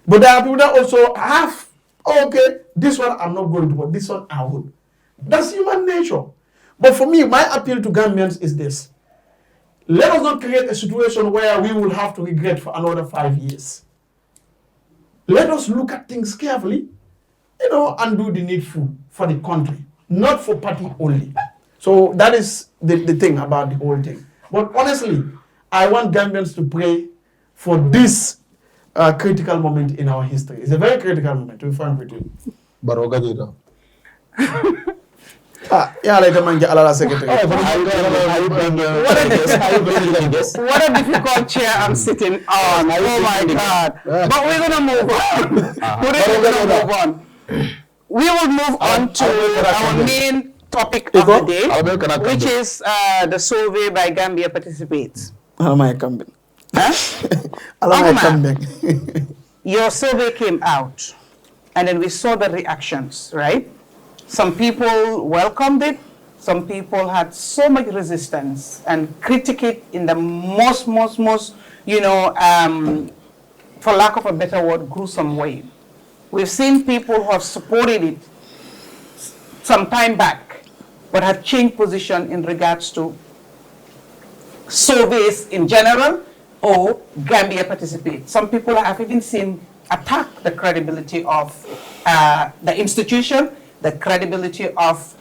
S7: But there are people that also have, okay, this one I'm not going to, but this one I would. That's human nature. But for me, my appeal to Gambians is this. Let us not create a situation where we will have to regret for another 5 years. Let us look at things carefully, and do the needful for the country, not for party only. So that is the thing about the whole thing. But honestly, I want Gambians to pray for this critical moment in our history. It's a very critical moment, to be frank with you.
S6: Baroga
S7: Secretary.
S4: What a difficult chair I'm sitting on. Oh my God. But we're going to move on. We're going to move on. We will move on to our main topic of the day, which is the survey by Gambia Participates. Your survey came out, and then we saw the reactions, right? Some people welcomed it. Some people had so much resistance and critique it in the most, for lack of a better word, gruesome way. We've seen people who have supported it some time back, but have changed position in regards to surveys in general or Gambia Participates. Some people have even seen attack the credibility of the institution, the credibility of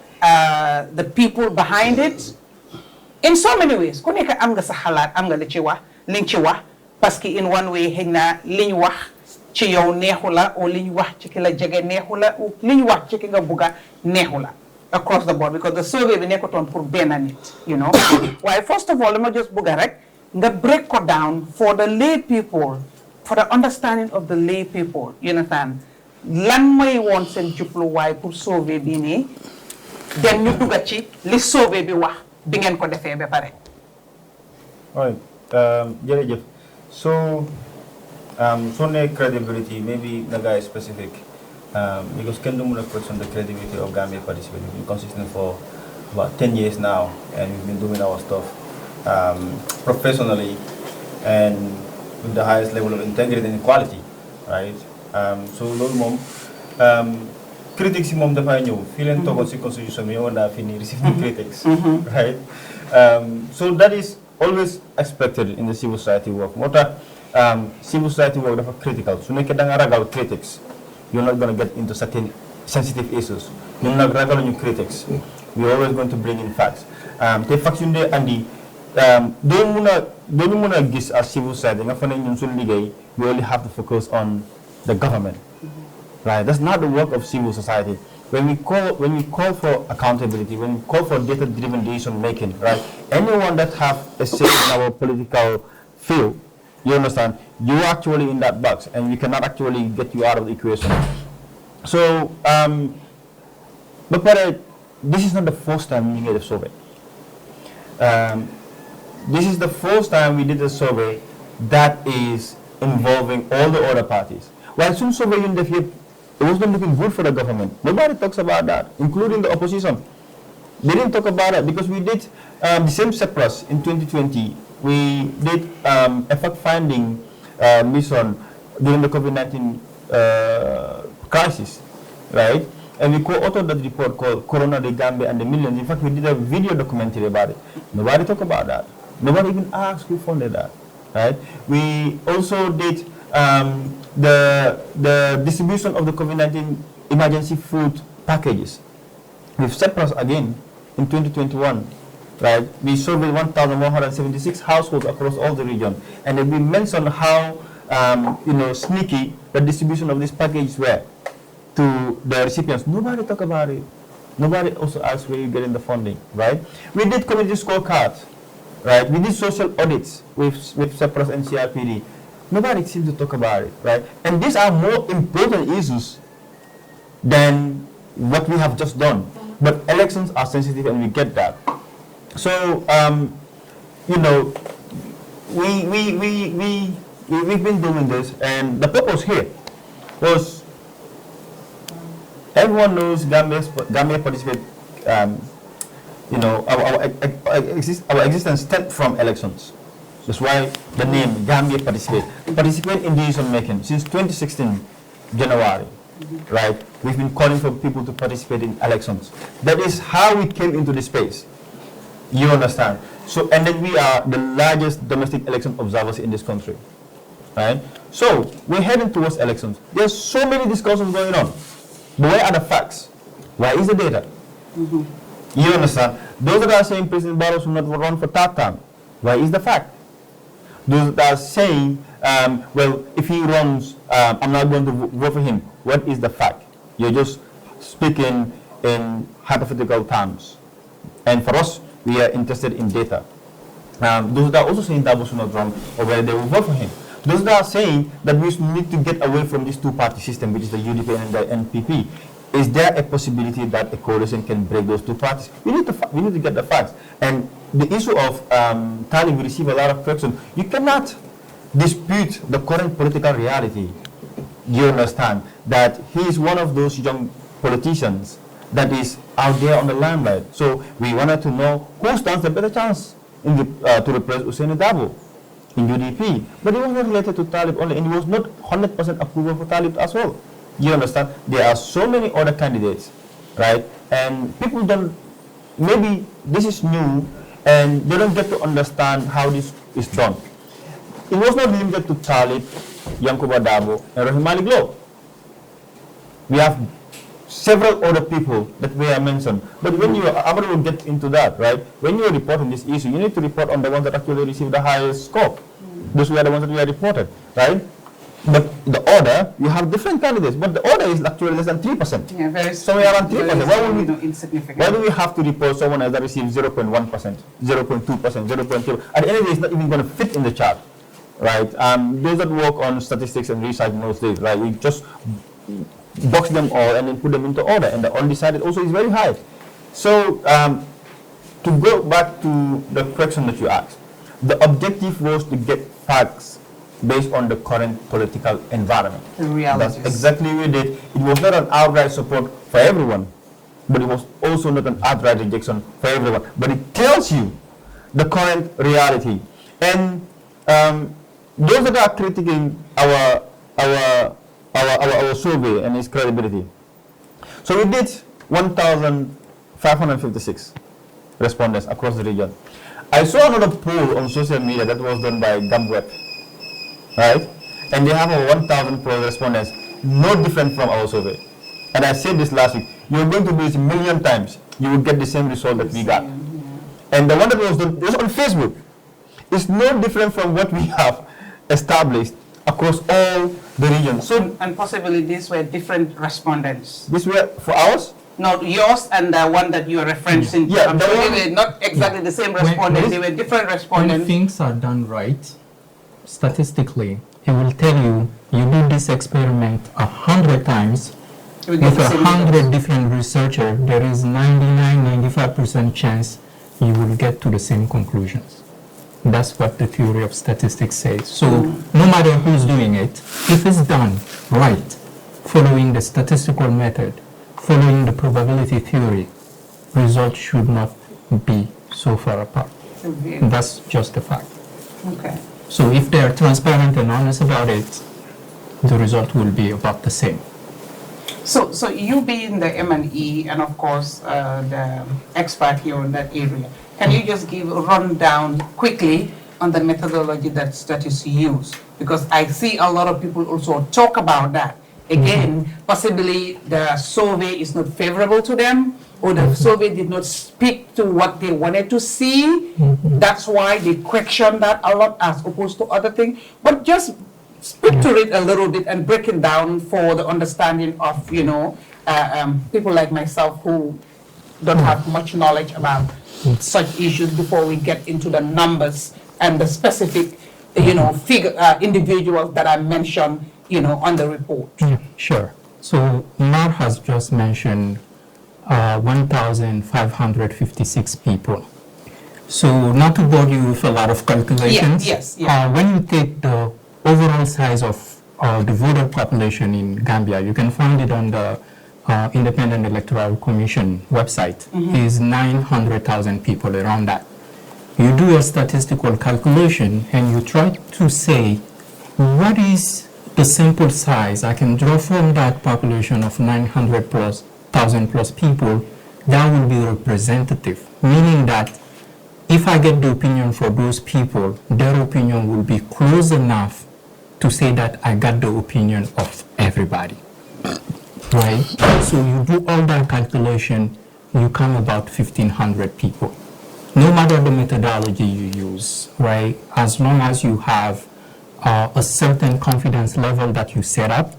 S4: the people behind it, in so many ways. Ku nekk am nga sa xalaat, am nga li ci wax, parce que in one way xëy na liñ wax ci yow neexu la o liñ wax ci ki la jege neexu la o liñ wax ci ki nga bugga neexu la across the board, because the survey bi nekkoon pour benn nit, Why, first of all, dama just bugga rek nga break ko down for the lay people, for the understanding of the lay people, you understand? Lan mooy woon seen jubluwaay pour survey bi nii dem ñu dugga ci li survey bi wax bi ngeen ko defee ba pare.
S5: All right, jërëjëf. So ne credibility, maybe the guy is specific, because can do more question the credibility of Gambia Participates. We've been consistent for about 10 years now, and we've been doing our stuff professionally and with the highest level of integrity and quality, right? So loolu moom critics yi moom dafay ñëw fii leen toogoon si constitution bi yow daa fi ni receive critics, right? So that is always expected in the civil society work. Moo tax civil society work dafa critical. Su nekkee da nga ragal critics, you're not going to get into certain sensitive issues. Ñun nag ragaluñu critics. We're always going to bring in facts. Te facts yu ndee andi doo mun a gis as civil society nga fa ne ñun suñu liggéey we only have to focus on the government, right? That's not the work of civil society. when we call for accountability, when we call for data-driven decision making, right? Anyone that have a say in our political field, you understand, you're actually in that box, and we cannot actually get you out of the equation. So, but this is not the first time we made a survey. This is the first time we did a survey that is involving all the other parties. While some survey in the field, it was not looking good for the government. Nobody talks about that, including the opposition. They didn't talk about it because we did the same Sept in 2020. We did a fact-finding mission during the COVID-19 crisis, right? And we co-authored that report called Corona, the Gambia, and the Millions. In fact, we did a video documentary about it. Nobody talked about that. Nobody even asked who funded that, right? We also did the distribution of the COVID-19 emergency food packages. With Sept again in 2021, right? We surveyed 1,176 households across all the region, and then we mentioned how sneaky the distribution of these packages were to the recipients. Nobody talk about it. Nobody also asked where you're getting the funding, right? We did community scorecards, right? We did social audits with Sept and CRPD. Nobody seems to talk about it, right? And these are more important issues than what we have just done. But elections are sensitive, and we get that. So, we've been doing this, and the purpose here was everyone knows Gambia participate. Our existence stemmed from elections. That's why the name Gambia participate in decision making since 2016 January. Right? We've been calling for people to participate in elections. That is how we came into this space. You understand? So, and then we are the largest domestic election observers in this country. Right? So, we're heading towards elections. There's so many discussions going on. But where are the facts? Where is the data? You understand? Those that are saying President Barrow should not run for third term, where is the fact? Those that are saying, well, if he runs, I'm not going to vote for him. What is the fact? You're just speaking in hypothetical terms. And for us, we are interested in data. Those that are also saying Dabo should not run, or whether they will vote for him. Those that are saying that we need to get away from this two-party system, which is the UDP and the NPP. Is there a possibility that a coalition can break those two parties? We need to get the facts. And the issue of Talib, we receive a lot of questions. You cannot dispute the current political reality. You understand that he is one of those young politicians that is out there on the limelight. So we wanted to know who stands a better chance in to replace Hussein Dabo in UDP. But it was not related to Talib only, and it was not 100% approval for Talib as well. You understand? There are so many other candidates, right? And people don't, maybe this is new, and they don't get to understand how this is done. It was not limited to Talib, Yankuba Dabo, and Rahim Ali Glo. We have several other people that were mentioned. But when you, Amadou will get into that, right? When you are reporting this issue, you need to report on the ones that actually received the highest score. Those were the ones that were reported, right? But the order, you have different candidates, but the order is actually less than 3%.
S4: Yeah, very
S5: so we are on 3%.
S4: Insignificant.
S5: Why do we have to report someone else that received 0.1%, 0.2%, 0.2%? At the end of the day, it's not even going to fit in the chart, right? Those that work on statistics and research knows this, right? We just box them all and then put them into order, and the undecided also is very high. So, to go back to the question that you asked, the objective was to get facts based on the current political environment.
S4: The realities.
S5: That's exactly what we did. It was not an outright support for everyone, but it was also not an outright rejection for everyone. But it tells you the current reality. And those that are critiquing our survey and its credibility. So we did 1,556 respondents across the region. I saw another poll on social media that was done by Gambia, right? And they have over 1,000 plus respondents, no different from our survey. And I said this last week, you're going to do this a million times, you will get the same result that we got. And the one that was done was on Facebook. It's no different from what we have established
S9: across all the regions.
S4: So, and possibly these were different respondents.
S9: This were for ours?
S4: No, yours and the one that you are referencing.
S9: Yeah,
S4: I'm sure they were not exactly the same respondents. They were different
S8: When
S4: respondents.
S8: things are done right, statistically, it will tell you, you do this experiment 100 times
S4: We get
S8: with
S4: the same
S8: 100
S4: results.
S8: different researchers, there is 99-95% chance you will get to the same conclusions. That's what the theory of statistics says. So no matter who's doing it, if it's done right, following the statistical method, following the probability theory, results should not be so far apart. That's just a fact.
S4: Okay.
S8: So if they are transparent and honest about it, the result will be about the same.
S4: So you being the M&E and of course the expert here in that area, can you just give a rundown quickly on the methodology that studies use? Because I see a lot of people also talk about that. Again, possibly the survey is not favorable to them, or the survey did not speak to what they wanted to see. That's why they question that a lot as opposed to other things. But just speak to it a little bit and break it down for the understanding of, people like myself who don't have much knowledge about such issues before we get into the numbers and the specific, figure, individuals that are mentioned, on the report.
S8: Sure. So Marr has just mentioned 1,556 people. So not to bore you with a lot of calculations,
S4: Yes.
S8: when you take the overall size of the voter population in Gambia, you can find it on the Independent Electoral Commission website, is 900,000 people, around that. You do a statistical calculation and you try to say, what is the sample size I can draw from that population of 900,000 plus people that will be representative, meaning that if I get the opinion for those people, their opinion will be close enough to say that I got the opinion of everybody, right? So you do all that calculation, you come about 1,500 people. No matter the methodology you use, right? As long as you have a certain confidence level that you set up,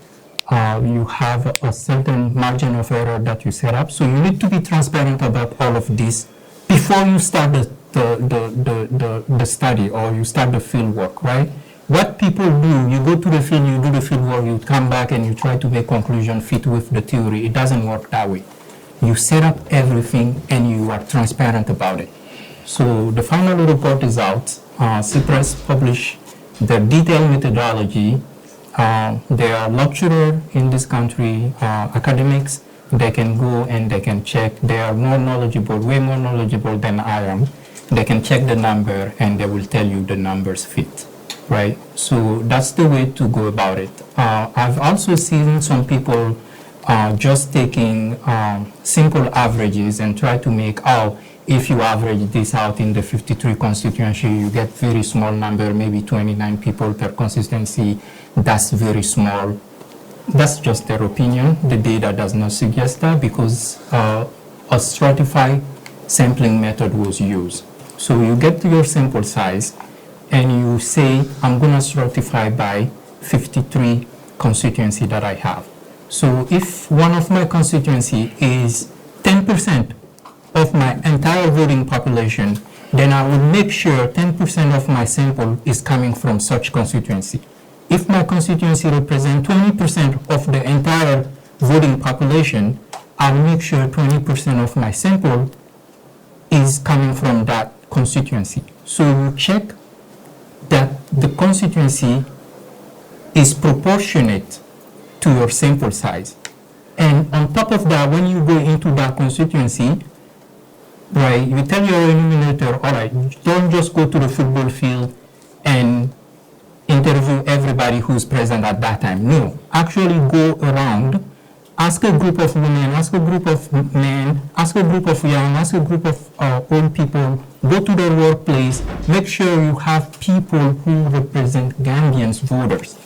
S8: you have a certain margin of error that you set up. So you need to be transparent about all of this before you start the study or you start the field work, right? What people do, you go to the field, you do the field work, you come back and you try to make conclusion fit with the theory. It doesn't work that way. You set up everything and you are transparent about it. So the final report is out. Cyprus published the detailed methodology. They are lecturers in this country, academics. They can go and they can check. They are more knowledgeable, way more knowledgeable than I am. They can check the number and they will tell you the numbers fit, right? So that's the way to go about it. I've also seen some people just taking simple averages and try to make, if you average this out in the 53 constituency, you get very small number, maybe 29 people per constituency. That's very small. That's just their opinion. The data does not suggest that because a stratified sampling method was used. So you get to your sample size and you say, I'm going to stratify by 53 constituency that I have. So if one of my constituency is 10% of my entire voting population, then I will make sure 10% of my sample is coming from such constituency. If my constituency represents 20% of the entire voting population, I'll make sure 20% of my sample is coming from that constituency. So you check that the constituency is proportionate to your sample size. And on top of that, when you go into that constituency, right, you tell your enumerator, all right, don't just go to the football field and interview everybody who's present at that time. No, actually go around, ask a group of women, ask a group of men, ask a group of young, ask a group of old people, go to their workplace, make sure you have people who represent Gambians voters.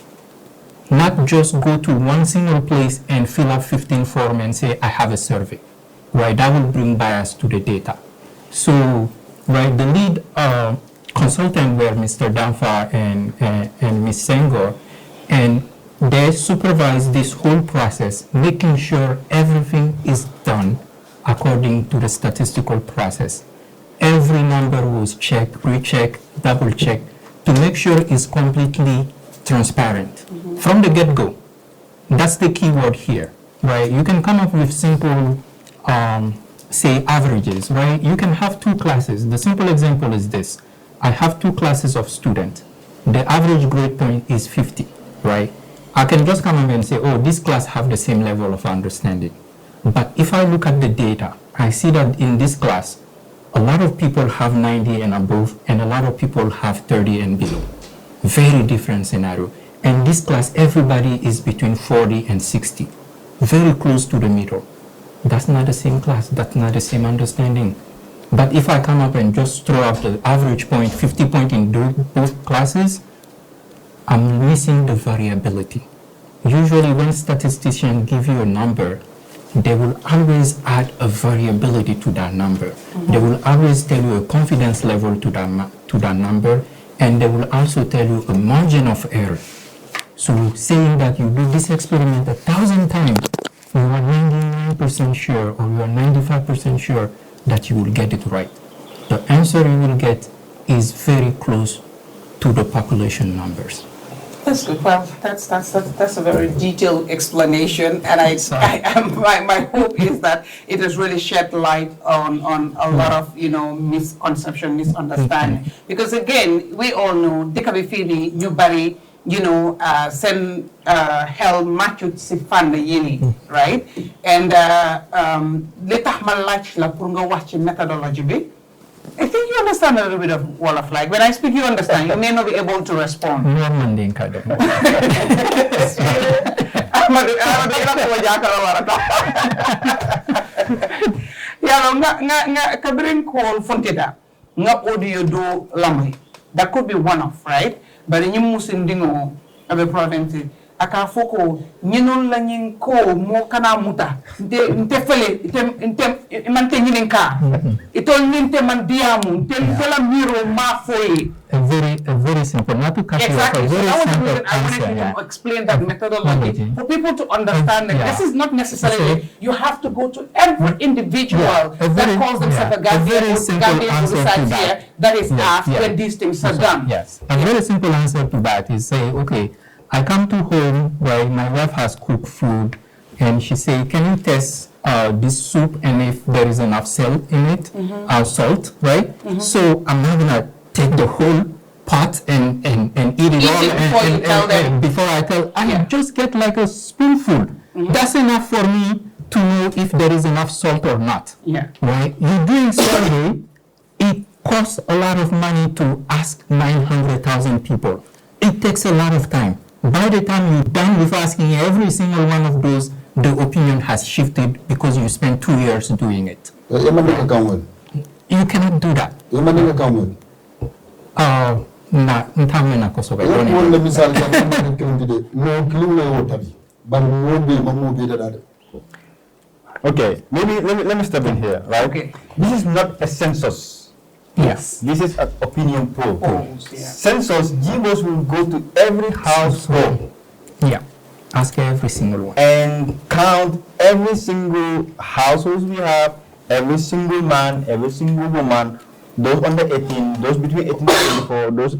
S8: Not just go to one single place and fill up 15 forms and say, I have a survey. Right, that will bring bias to the data. So, right, the lead consultant were Mr. Danfa and Ms. Senghor, and they supervise this whole process, making sure everything is done according to the statistical process. Every number was checked, rechecked, double-checked to make sure it's completely transparent from the get-go. That's the key word here, right? You can come up with simple, say, averages, right? You can have two classes. The simple example is this. I have two classes of students. The average grade point is 50, right? I can just come up and say, oh, this class have the same level of understanding. But if I look at the data, I see that in this class, a lot of people have 90 and above, and a lot of people have 30 and below. Very different scenario. And this class, everybody is between 40 and 60, very close to the middle. That's not the same class, that's not the same understanding. But if I come up and just throw out the average point, 50 point in both classes, I'm missing the variability. Usually when statisticians give you a number, they will always add a variability to that number. They will always tell you a confidence level to that number, and they will also tell you a margin of error. So saying that you do this experiment 1,000 times, you are 99% sure or you are 95% sure that you will get it right. The answer you will get is very close to the population numbers.
S4: That's good. Well, that's a very detailed explanation, and my hope is that it has really shed light on a lot of misconception, misunderstanding. Because again, we all know dikabi fini newbari send hell matchut si fan yini, right? And letah malach la purunga watch methodology be. I think you understand a little bit of Wolof. Like when I speak, you understand. You may not be able to respond.
S8: No Manding kada.
S4: Amadou ina ko jakara warata. Yalo nga kabrin call fontida. Nga audio do lamay. That could be one of, right? But in musindingo abe province aka foko nyinon la nyin ko mo kana muta nte fele nte mante nyinen ka itol ninte man diamu nte la miro ma foye
S8: a very simple, not to cut you off,
S4: exactly.
S8: a very
S4: So
S8: simple
S4: I wanted
S8: answer.
S4: to explain that methodology for people to understand that this is not necessarily you have to go to every individual that calls themselves a Gambian who resides here that is asked when these things are done.
S8: Yes, a very simple answer to that is say, okay, I come to home where my wife has cooked food, and she say, can you test this soup and if there is enough salt in it, salt, right? So I'm not gonna take the whole pot and eat it all and before I tell, I just get like a spoonful. That's enough for me to know if there is enough salt or not. Right? You're doing survey, it costs a lot of money to ask 900,000 people. It takes a lot of time. By the time you're done with asking every single one of those, the opinion has shifted because you spent 2 years doing it. You cannot do that.
S9: Okay, maybe let me step in here, right?
S4: Okay.
S9: This is not a census.
S8: Yes.
S9: This is an opinion poll. Census, GBOs will go to every household.
S8: Yeah. Ask every single one.
S9: And count every single households we have, every single man, every single woman, those under 18, those between 18 to 24, those,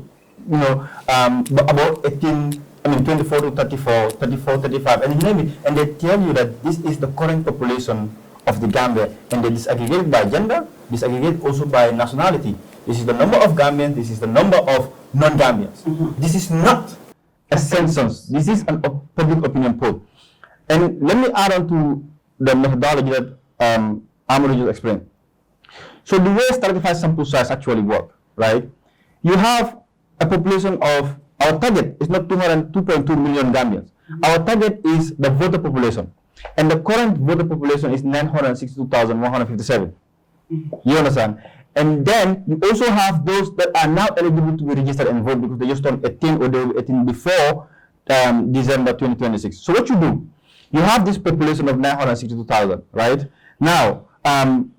S9: about 24 to 34, 34, 35, and you name it. And they tell you that this is the current population of the Gambia, and they disaggregate by gender, disaggregate also by nationality. This is the number of Gambians, this is the number of non-Gambians. This is not a census, this is a public opinion poll. And let me add on to the methodology that Amadou just explained. So the way stratified sample size actually work, right? You have a population of, our target is not 2.2 million Gambians. Our target is the voter population. And the current voter population is 962,157. You understand? And then you also have those that are now eligible to be registered and vote because they just turned 18 or they were 18 before December 2026. So what you do, you have this population of 962,000, right? Now,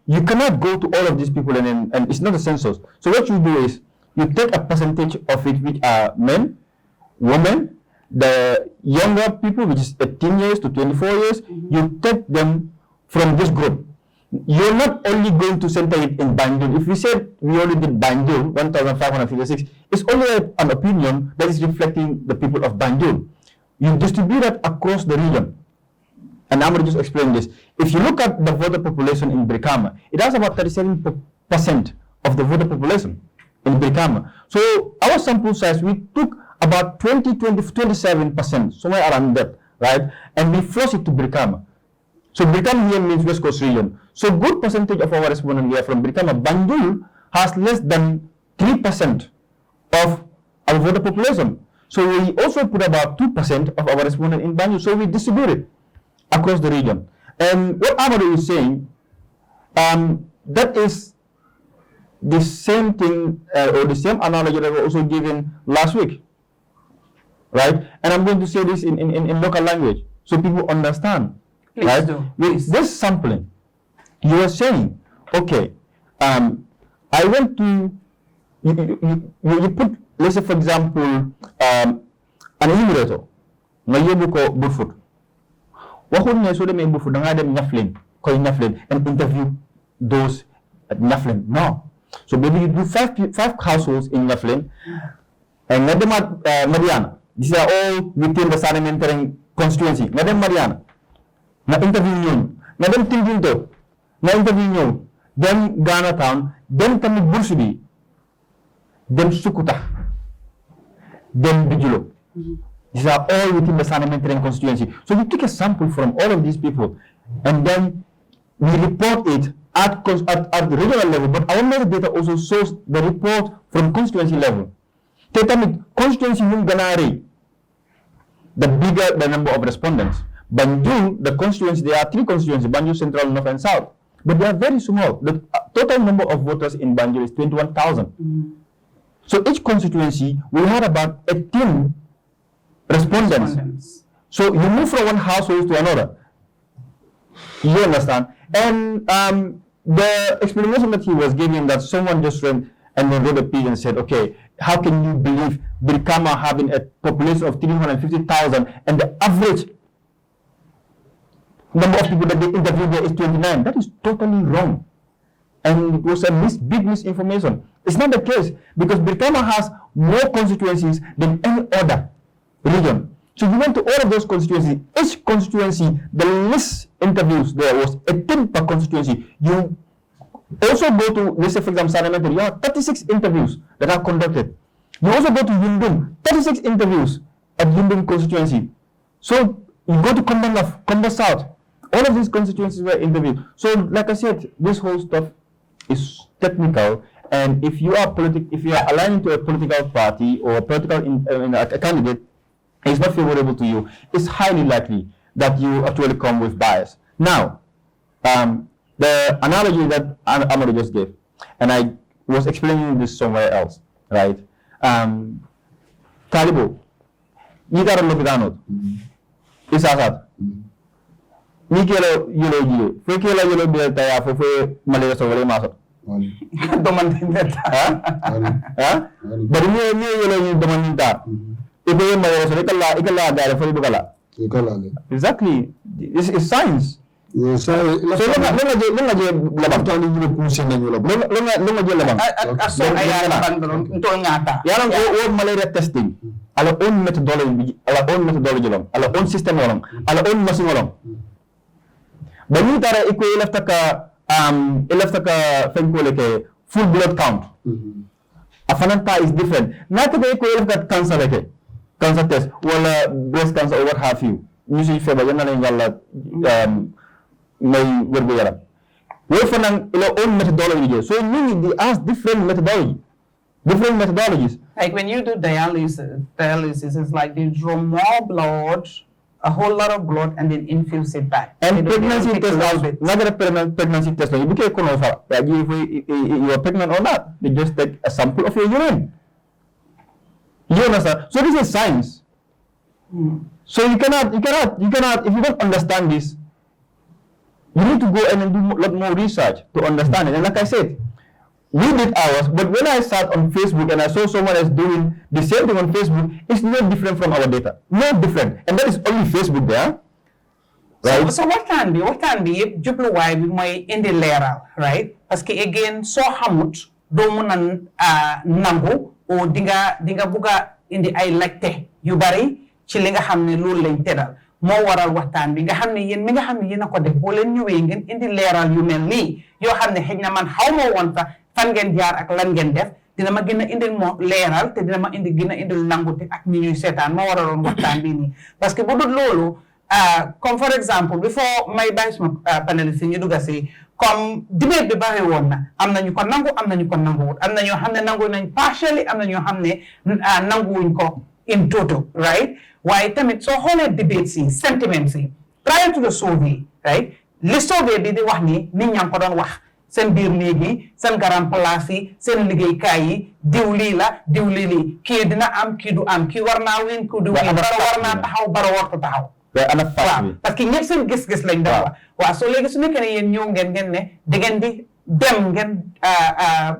S9: you cannot go to all of these people and it's not a census. So what you do is you take a percentage of it which are men, women, the younger people, which is 18 years to 24 years, you take them from this group. You're not only going to center it in Banjul. If we said we only did Banjul, 1,556, it's only an opinion that is reflecting the people of Banjul. You distribute that across the region. And I'm going to just explain this. If you look at the voter population in Brikama, it has about 37% of the voter population in Brikama. So our sample size, we took about 27%, somewhere around that, right? And we forced it to Brikama. So Brikama here means West Coast region. So good percentage of our respondents here from Brikama. Banjul has less than 3% of our voter population. So we also put about 2% of our respondents in Banjul. So we distribute it across the region. And what Amadou is saying, that is the same thing or the same analogy that was also given last week, right? And I'm going to say this in local language so people understand.
S4: Please
S9: right?
S4: do.
S9: With this sampling, you are saying, okay, I went to, you put, let's say for example, an immigrator, nga yóbbu ko Burfoot. Waxul ne so demee Burfoot da nga dem Ñafleen and interview those at Ñafleen. No. So maybe you do five households in Ñafleen and nga dem at Mariana. These are all within the Sanementering constituency. Nga dem Mariana. Na interview ñoom na dem Tinginto na interview ñoom dem Ghana Town dem tamit Bourse bi dem Sukuta dem Bijulo. These are all within the Sanementering constituency. So we take a sample from all of these people and then we report it at the regional level, but our metadata also shows the report from constituency level. Te tamit constituency yung ganari, the bigger the number of respondents. Banjul, the constituency, there are three constituencies, Banjul Central, North and South. But they are very small. The total number of voters in Banjul is 21,000. So each constituency will have about 18 respondents. So you move from one household to another. You understand? And the explanation that he was giving, that someone just went and then wrote a piece and said, okay, how can you believe Brikama having a population of 350,000 and the average number of people that they interviewed there is 29? That is totally wrong. And it was a big misinformation. It's not the case, because Brikama has more constituencies than any other region. So you went to all of those constituencies. Each constituency, the least interviews there was 18 per constituency. You also go to, let's say for example, Sanementary, you have 36 interviews that are conducted. You also go to Yundum, 36 interviews at Yundum constituency. So you go to Komba South, all of these constituencies were interviewed. So like I said, this whole stuff is technical, and if you are aligned to a political party or a political a candidate is not favorable to you, it's highly likely that you actually come with bias. Now, the analogy that Amadou just gave, and I was explaining this somewhere else, right? Talibo, you got to look it down. It's asad. Nikelo yolo fekela yolo biel taya fofo malera so wala maso. Domandinta. Ha? Bari ni yolo ni domandinta. Ibe malera so ikala dare fo ibukala. Ikala. Exactly. It's science. Yes, so lenga je labang tani ni kusen na labang. Lenga je labang. Aso ay labang ntol ngata. Yaran o malaria testing. Ala own methodology, long, ala own system long, ala own machine long. Bani tara iko ilaftaka fenkole ke full blood count. Afananta is different. Nata ko iko ilafka cancer test, wala breast cancer or what have you. Usually feba yana na yalla may wergo yara. We fanang ila own methodology. So they ask different methodologies.
S4: Like when you do dialysis, it's like they draw more blood, a whole lot of blood, and then infuse it back.
S9: And pregnancy test also, not a pregnancy test. You became you are pregnant or not. They just take a sample of your urine. You understand? So this is science. So you cannot, if you don't understand this, you need to go and do a lot more research to understand it. And like I said, we did ours, but when I sat on Facebook and I saw someone else doing the same thing on Facebook, it's no different from our data. No different. And that is only Facebook there. Right?
S4: So what can be jubluwaay bi mooy indi leeral, right? Parce que again soo xamut doo mën a nangu o dinga bugga indi ay laajte yu bari ci li nga xam ne loolu lañ tëral moo waral waxtaan bi nga xam ne yéen mi nga xam ne yéen a ko def boo leen ñëwee ngeen indi leeral yu mel nii yoo xam ne xëy na man xaw ma woon sax fan ngeen jaar ak lan ngeen def dina ma gën a indil moo leeral te dina ma gën a indil nangute ak ñi ñuy seetaan moo waraloon waxtaan bi nii parce que bu dul loolu comme for example before may bàyyi suma paneliste ñu dugga si comme debate bi bari woon na am na ñu ko nangu am na ñu ko nanguwut am na ñoo xam ne nangu nañ partially am na ñoo xam ne nanguwuñ ko in total right waaye tamit soo xoolee debate si sentiment si prior to the survey right li survey bi di wax ni nit ñaa ngi ko doon wax seen biir léegi seen garam place yi seen liggéeykaay yi diw lii la diw lii kii dina am kii du am kii war naa win kii du win bara war naa taxaw bara warta taxaw waaw parce que ñëpp seen gis-gis lañ doon wax waaw soo léegi su nekkee ne yéen ñëw ngeen ne da ngeen di dem ngeen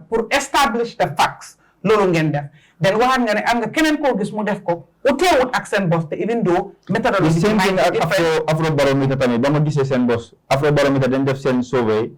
S4: pour establish the facts loolu ngeen def den waxaat nga ne am nga keneen koo gis mu def ko uteewut ak seen boss te even though méthodologie
S9: same thing ak Afrobarometer tamit ba ma gisee seen boss Afrobarometer dañ def seen survey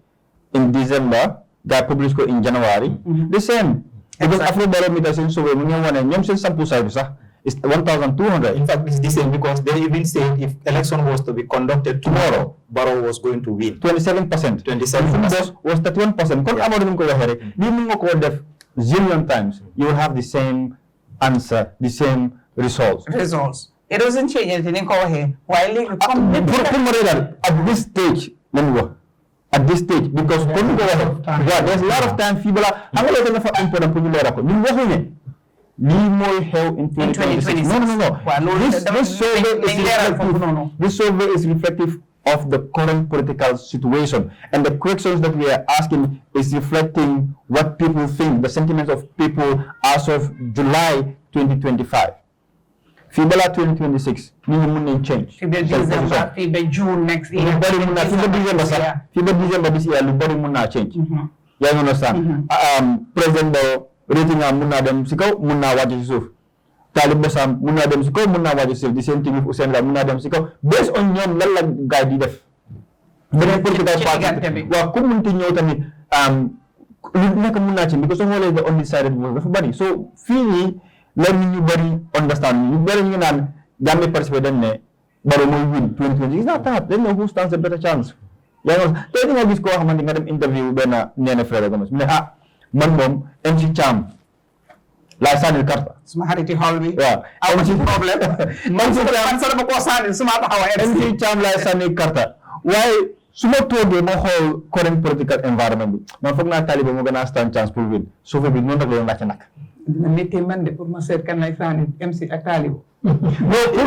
S9: in December gars publish ko in January the same because Afrobarometer seen survey mu ngi wane ñoom seen sample size bi sax is 1,200.
S10: In fact, it's the same because they even said if election was to be conducted tomorrow, Barrow was going to win.
S9: 27%.
S10: 27%
S9: was 31%. Kon Amadou ko waxee rek li mu ko def zillion times, you will have the same answer, the same results.
S4: It doesn't change anything ko waxee. While
S9: at this stage, let me go. At this stage, because there's a lot of time people are I'm going to important pour ñu leeral ko ñun waxuñu lii mooy xew in 2026. No. This survey is reflective of the current political situation, and the questions that we are asking is reflecting what people think, the sentiments of people as of July 2025. Fii balaa 2026 nit ñi mën nañ change.
S4: Fii ba December, fii ba June next year.
S9: Lu bari mën naa fii ba December sax fii ba December this year lu bari mën naa change. Yaa ngi understand. Président rating am mun naa dem si kaw mun naa wàcc si suuf Talib Bosam mun naa dem si kaw mun naa wàcc si suuf di seen team Ousseyn la mun naa dem si kaw based on ñoom lan la gaay di def beneen political party waaw ku munti ñëw tamit lu nekk mun naa ci because soo xoolee the undecided vote dafa bari so fii nii la nit ñu bari understand ñu bari ñu naan Gambia participé dañ ne Barrow mooy win 2020 is not that dañ ne who stands a better chance yaa ngi tey di nga gis koo xamante nga dem interview benn Nene Frere Gomes mu ne man moom MC Cham laa sànnil karta
S4: suma xariti xool bi
S9: waaw
S4: am ci problème man sa dama koo sànnil suma taxawa
S9: MC Cham laa sànnil karta waaye su ma toogee ma xool current political environment bi man foog naa Taliba moo gën a stand chance pour win suufe bi noonu nag la doon laajte nag
S4: dina métti man de pour ma seet kan lay sànnil MC ak Taliba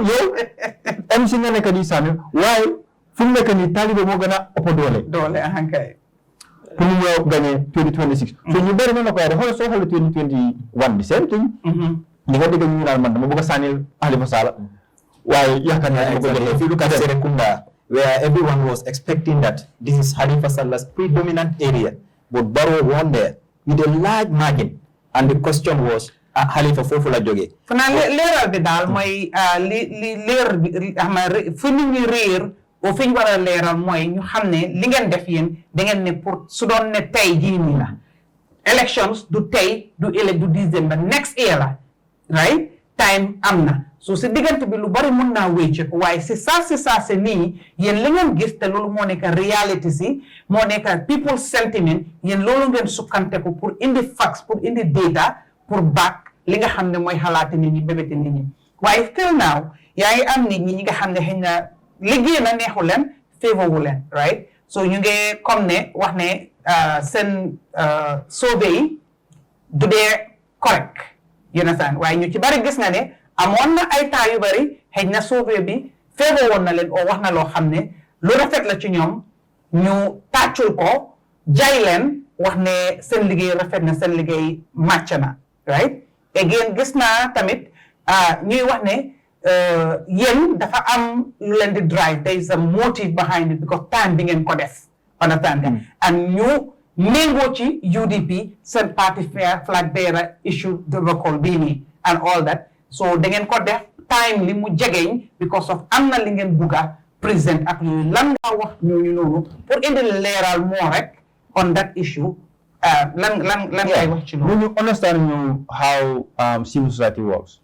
S9: yow MC nga nekk di sànnil waaye fu mu nekk nii Taliba moo gën a ëpp
S4: doole ahankay
S9: pour ñu ñëw gagné 2026. so ñu bëri noonu la ko yaay xoolal soo xoolee 2021 bi same thing. li nga dégg ñu naan man dama bëgg a sànnil Halifa Sallah waaye yaakaar naa ko joxee
S10: if you look at Serekunda where everyone was expecting that this is Halifa Salah's predominant area but Barrow won there with a large margin and the question was Halifa foofu la jógee
S4: fanaa leeral bi daal mooy li leer bi ama fu nit ñi réer o fi ñu war a leeral mooy ñu xam ne li ngeen def yéen da ngeen ne pour su doon ne tey jii nii la elections du tey du ëllëg du December next year la right time am na so si diggante bi lu bari mun naa wécceeku waaye si saa si nii yéen li ngeen gis te loolu moo nekk reality si moo nekk people sentiment yéen loolu ngeen sukkanteku pour indi facts pour indi data pour back li nga xam ne mooy xalaati nit ñi bébéti nit ñi waaye still now yaa ngi am nit ñi nga xam ne xëy na liggéey na neexu leen favor wu leen right so ñu ngi comme ne wax ne seen survey yi du dee correct you understand waaye ñu ci bari gis nga ne amoon na ay temps yu bari xëy na survey bi favor woon na leen oo wax na loo xam ne lu rafet la ci ñoom ñu tàccul ko jay leen wax ne seen liggéey rafet na seen liggéey màcc na right again gis naa tamit ñuy wax ne yéen dafa am lu leen di drive there is a motive behind it because time bi ngeen ko def understand and ñu méngoo ci UDP seen parti flag bearer issue the recall bii nii and all that so da ngeen ko def time li mu jegeñ because of am na li ngeen bugga present ak yooyu lan nga wax ñooñu noonu pour indi leeral moo rek on that issue lan ngay wax ci loolu.
S9: You understand how civil society works.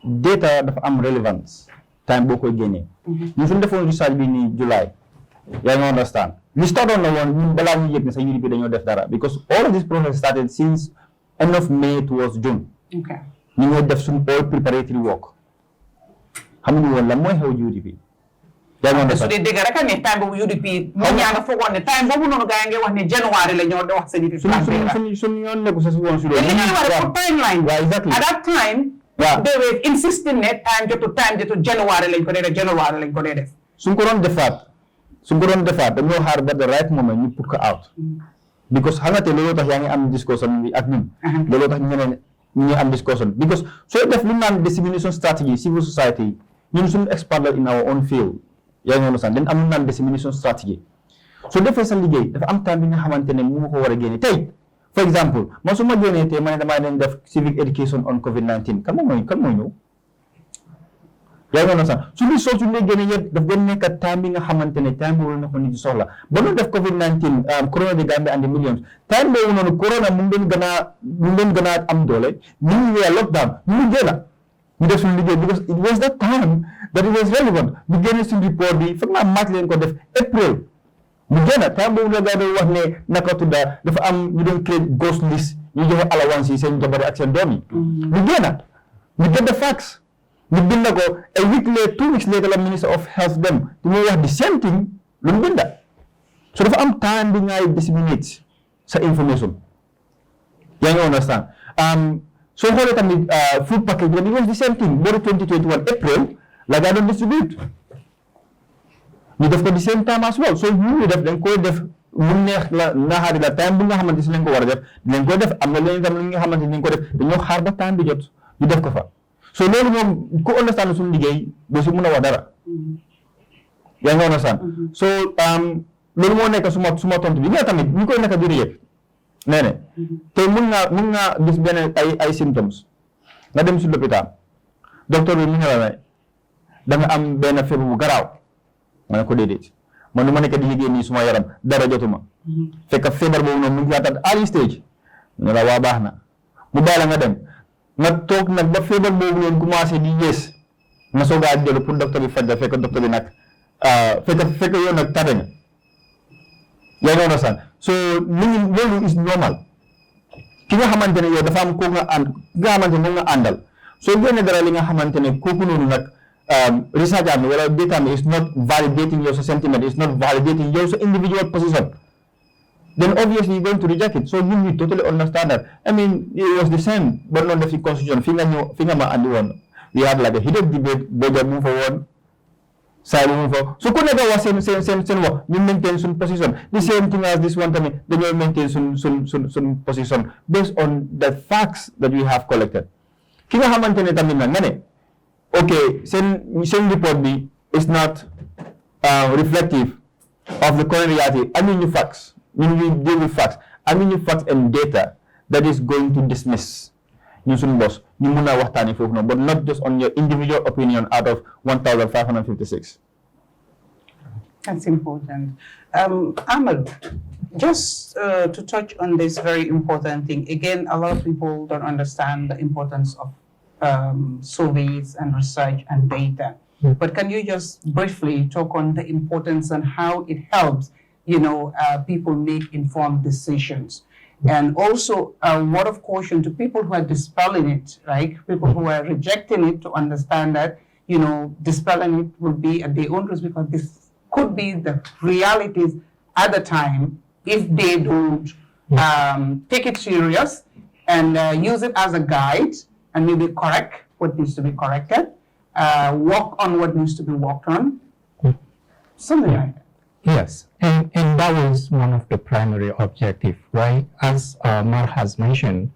S9: Data dafa am relevance time boo koy génnee. ñu suñu defoon research bi ni July yaa ngi understand li startoon na woon ñun balaa ñu yëg ne sa UDP dañoo def dara because all of this process started since end of May towards June.
S4: Okay.
S9: ñu ngi def suñu all preparatory work xamuñu woon lan mooy xew UDP. yaa ngi understand
S4: su dee dégg rek ne time boobu UDP moom yaa nga foogoon ne time boobu noonu gaa ngi wax ne January la ñoo wax seen
S9: suñu yoon nekku sa si woon si loolu.
S4: li ñuy war a timeline.
S9: waaw exactly
S4: at that time. they were insisting ne time jotu January lañ ko dee def.
S9: suñ ko doon defaat dañoo xaar ba the right moment ñu put ko out. because xam nga te looloo tax yaa ngi am discussion bi ak ñun. looloo tax ñeneen ñu ngi am discussion because soo def lu naan dissemination strategy civil society ñun suñu expert la in our own field yaa ngi understand dañ am lu naan dissemination strategy soo defee sa liggéey dafa am temps bi nga xamante ne mu ko war a génne tey for example man su ma génnee tey ma ne damaa leen def civic education on COVID-19 kan mooy ñëw yaa ngi understand su ñu soo su ñu génne yëpp daf doon nekk temps bi nga xamante ne temps boobu la ko nit di soxla ba doon def COVID-19 corona de Gambia and the millions time boobu noonu corona mu ngi doon gën a am doole ñu ngi weer lockdown ñu ngi génn ñu def suñu liggéey because it was that time that it was relevant ñu génne suñu report bi foog naa match leen ko def April ñu génn time boobu la gaa doon wax ne naka tudda dafa am ñu doon créer ghost list ñu joxe allowance yi seen jabar ak seen doom yi ñu génn ñu get the facts ñu bind ko a week later 2 weeks later la minister of health dem te muy wax the same thing lu mu binda so dafa am time bi ngay disseminate sa information yaa ngi understand soo xoolee tamit food package bi it was the same thing booru 2021 April la gaa doon distribute ñu def ko the same time as well so ñu def dañ koy def mu neex la naxaari la time bu nga xamante si lañ ko war a def dinañ koy def am na leen tam li nga xamante ni dañ ko def dañoo xaar ba time bi jot ñu def ko fa so loolu moom ku understand suñu liggéey doo si mën a wax dara yaa ngi understand so loolu moo nekk suma tontu bi nga tamit ñu koy nekk diri yëpp nee ne te mun nga gis benn ay symptômes nga dem si lopitaan docteur bi mu ne la da nga am benn feebar bu garaaw ma ne ko déedéet man du ma nekk di liggéey nii suma yaram dara jotuma fekk feebar boobu noonu mu ngi at early stage ne la waa baax na mu bàyyi la nga dem nga toog nag ba feebar boobu noonu commencé di yées nga soog a jël pour docteur bi faj la fekk docteur bi nag fekk yow nag tane nga yaa ngi understand so loolu is normal ki nga xamante ne yow dafa am koo nga ànd ki nga xamante ne moom nga àndal soo génnee dara li nga xamante ne kooku noonu nag research am wala data am is not validating your sentiment, is not validating your individual position, then obviously you're going to reject it. So you totally understand that. I mean, it was the same, but not the constitution. Finger ma and one. We had like a heated debate, budget move forward, side move forward. So could never was same work. You maintain some position. The same thing as this one time, then you maintain some position based on the facts that we have collected. Kinga hamantene tamina ngane. Okay, same report B is not reflective of the current reality. I mean, facts. When we deal with facts, I mean facts and data that is going to dismiss Newson boss, but not just on your individual opinion out of 1,556.
S4: That's important. Amadou, just to touch on this very important thing, again, a lot of people don't understand the importance of surveys and research and data. But can you just briefly talk on the importance and how it helps, people make informed decisions? And also a word of caution to people who are dispelling it, right? People who are rejecting it, to understand that, dispelling it will be at their own risk, because this could be the realities at the time if they don't take it serious and use it as a guide and maybe correct what needs to be corrected, work on what needs to be worked on, something like that.
S8: Yes, and that was one of the primary objectives, right? As Marr has mentioned,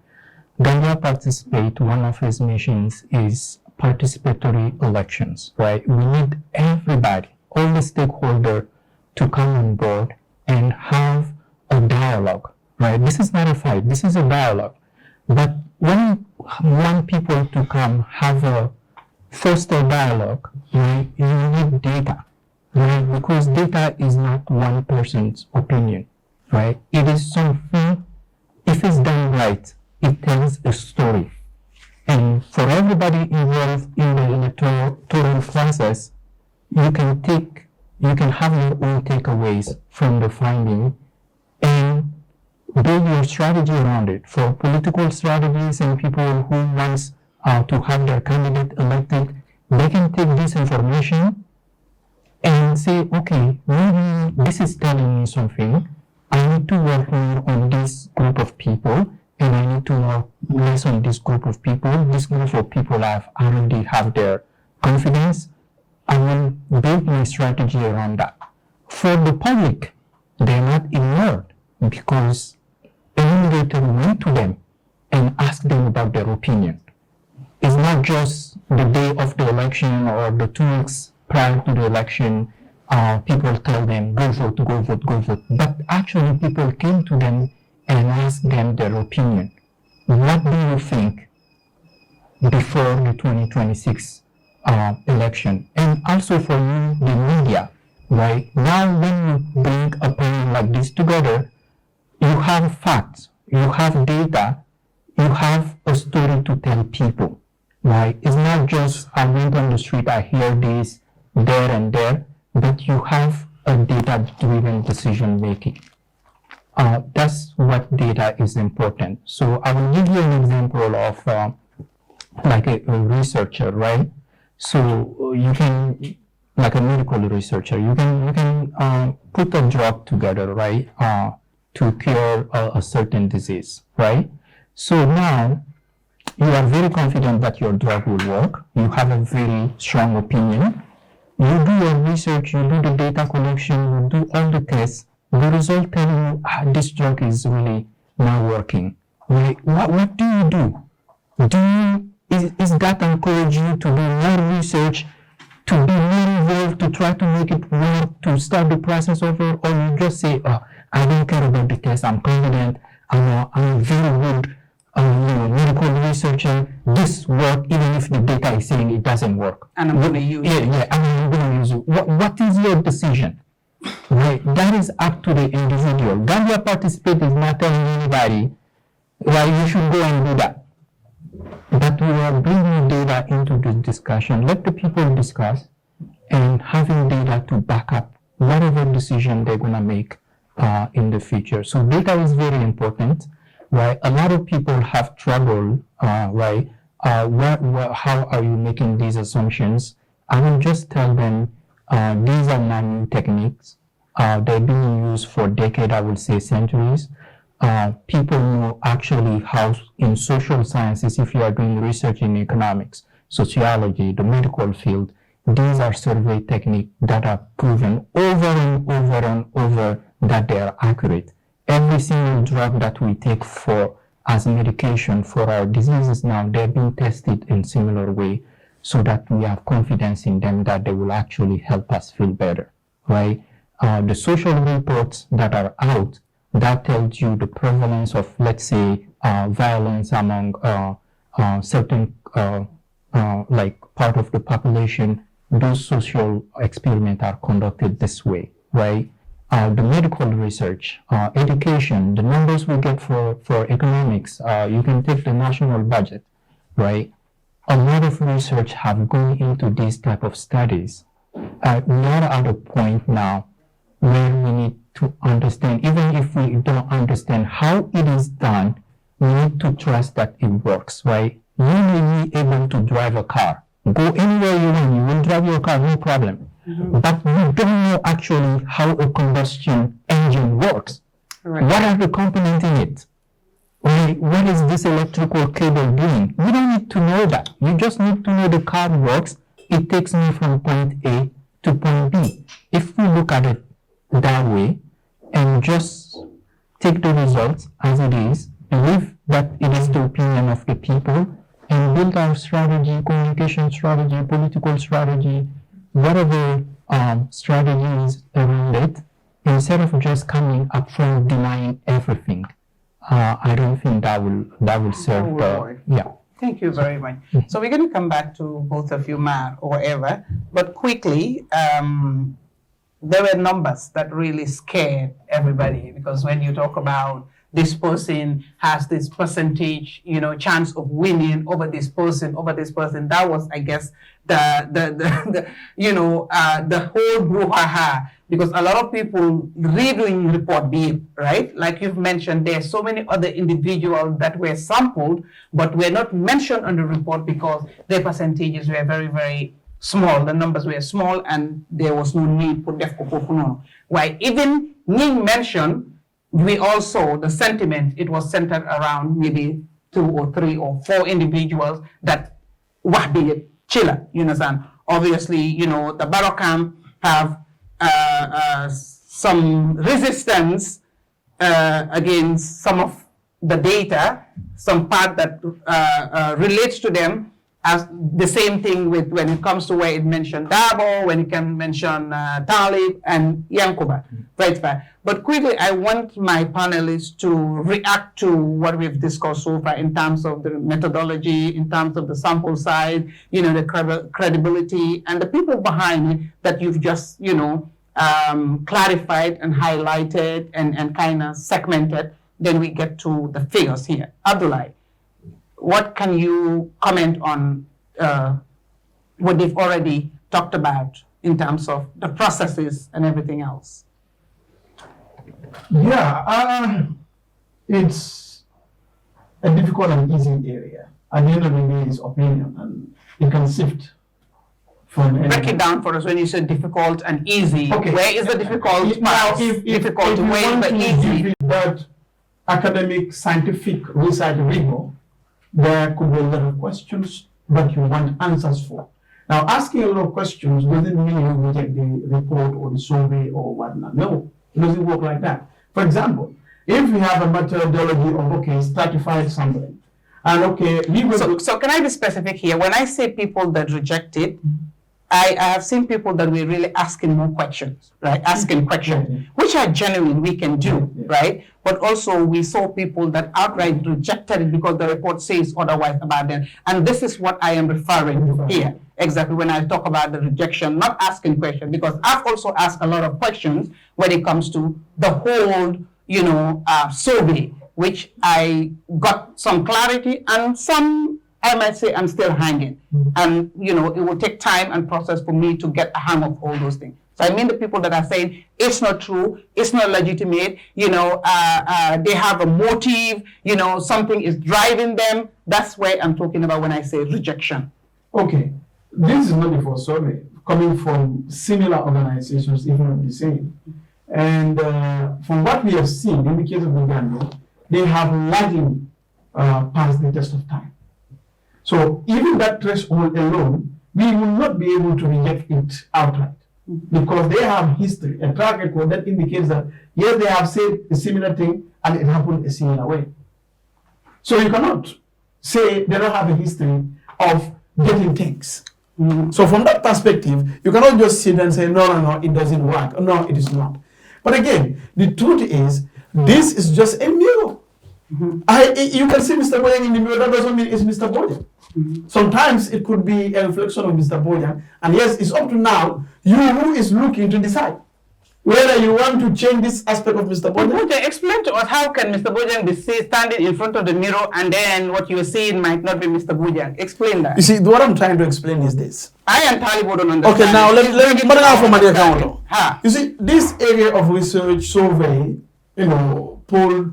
S8: Gambia participate, one of his missions is participatory elections, right? We need everybody, all the stakeholders, to come on board and have a dialogue right? This is not a fight. This is a dialogue. But when you want people to come have a foster dialogue, right, you need data, right? Because data is not one person's opinion, right? It is something, if it's done right, it tells a story. And for everybody involved in the electoral process, you can have your own takeaways from the finding and build your strategy around it. For political strategies and people who wants to have their candidate elected, they can take this information and say, okay, maybe this is telling me something. I need to work more on this group of people, and I need to work less on this group of people. This group of people already have their confidence. I will build my strategy around that. For the public, they're not ignored because a leader went to them and asked them about their opinion. It's not just the day of the election or the 2 weeks prior to the election, people tell them, go vote, go vote, go vote. But actually people came to them and asked them their opinion. What do you think before the 2026 election? And also for you, the media, right? Now when you bring a panel like this together, you have facts, you have data, you have a story to tell people, right? It's not just I went on the street, I hear this there and there, but you have a data-driven decision making. That's what data is important. So I will give you an example of like a researcher, right? So you can, like a medical researcher, you can put a drug together, right, to cure a certain disease, right? So now you are very confident that your drug will work. You have a very strong opinion. You do your research, you do the data collection, you do all the tests. The result telling you this drug is really not working. Right? What do you do? Is that encourage you to do more research, to be more involved, to try to make it work, to start the process over, or you just say, oh, I don't care about the test, I'm confident, I'm a very good medical researcher, this work, even if the data is saying it doesn't work.
S4: And I'm going to use it.
S8: Yeah, I'm going to use it. What is your decision? Right, that is up to the individual. Gambia Participate is not telling anybody, well, you should go and do that. But we are bringing data into this discussion. Let the people discuss and having data to back up whatever decision they're going to make in the future. So data is very important. Right, a lot of people have trouble. Right, how are you making these assumptions? I will just tell them these are not new techniques. They're being used for decades, I would say centuries. People know actually how in social sciences, if you are doing research in economics, sociology, the medical field, these are survey techniques that are proven over and over and over that they are accurate. Every single drug that we take as medication for our diseases now, they're being tested in similar way so that we have confidence in them that they will actually help us feel better, right? The social reports that are out, that tells you the prevalence of, let's say, violence among certain like part of the population. Those social experiments are conducted this way, right? The medical research, education, the numbers we get for economics, you can take the national budget, right? A lot of research have gone into these type of studies. We are at a point now where we need to understand, even if we don't understand how it is done, we need to trust that it works, right? You may be able to drive a car. Go anywhere you want, you will drive your car, no problem. Mm-hmm. But you don't know actually how a combustion engine works. Right. What are the components in it? What is this electrical cable doing? You don't need to know that. You just need to know the car works. It takes me from point A to point B. If we look at it that way and just take the results as it is, believe that it is the opinion of the people, and build our strategy, communication strategy, political strategy, whatever strategy is around it, instead of just coming up front denying everything. I don't think that will serve the, yeah.
S4: Thank you very much. So we're going to come back to both of you, Marr or Eva, but quickly, there were numbers that really scared everybody, because when you talk about this person has this percentage, chance of winning over this person, that was, I guess, the whole brouhaha, because a lot of people redoing report B, right? Like you've mentioned, there are so many other individuals that were sampled, but were not mentioned on the report because their percentages were very, very small. The numbers were small, and there was no need for DEFCO. Why even Niang mentioned, we all saw the sentiment, it was centered around maybe 2 or 3 or 4 individuals that wahbi chiller, you understand? Obviously, the Barokam have some resistance against some of the data, some part that relates to them, as the same thing with when it comes to where it mentioned Dabo, when it can mention Talib and Yankuba, right? But quickly, I want my panelists to react to what we've discussed so far in terms of the methodology, in terms of the sample size, the credibility, and the people behind it that you've just, clarified and highlighted and kind of segmented. Then we get to the figures here. Abdullah, what can you comment on what they've already talked about in terms of the processes and everything else?
S11: Yeah, it's a difficult and easy area. At the end of the day, it's opinion, and it can shift from.
S4: Break it down for us when you say difficult and easy. Okay. Where is the difficult part? Difficult, where is the easy?
S11: That academic, scientific research rigor, there could be a lot of questions, but you want answers for. Now, asking a lot of questions doesn't mean you reject the report or the survey or whatnot. No, it doesn't work like that. For example, if we have a methodology of, stratified sampling, and we will...
S4: So can I be specific here? When I say people that reject it, I have seen people that were really asking more questions, right? Asking questions, which are genuine, we can do, right? But also we saw people that outright rejected it because the report says otherwise about them. And this is what I am referring to here, exactly when I talk about the rejection, not asking questions, because I've also asked a lot of questions when it comes to the whole, survey, which I got some clarity and some, I might say, I'm still hanging. And, it will take time and process for me to get a hang of all those things. So I mean the people that are saying it's not true, it's not legitimate, they have a motive, something is driving them. That's where I'm talking about when I say rejection.
S11: Okay, this is not the first survey coming from similar organizations, if not the same. And from what we have seen in the case of the Gambia, they have largely passed the test of time. So even that threshold alone, we will not be able to reject it outright, because they have history, a track record that indicates that, yes, they have said a similar thing and it happened a similar way. So you cannot say they don't have a history of getting things. So from that perspective, you cannot just sit and say, no, it doesn't work. No, it is not. But again, the truth is, this is just a mirror. You can see Mr. Boyan in the mirror, that doesn't mean it's Mr. Boyan. Sometimes it could be a reflection of Mr. Boyan, and yes, it's up to now you who is looking to decide whether you want to change this aspect of Mr. Boyan.
S4: Explain to us, how can Mr. Boyan be standing in front of the mirror and then what you're seeing might not be Mr. Boyan? Explain that.
S11: You see, what I'm trying to explain is this.
S4: I and Talib don't understand.
S11: Okay, now let me put it out for my account. You see, this area of research, survey, poll,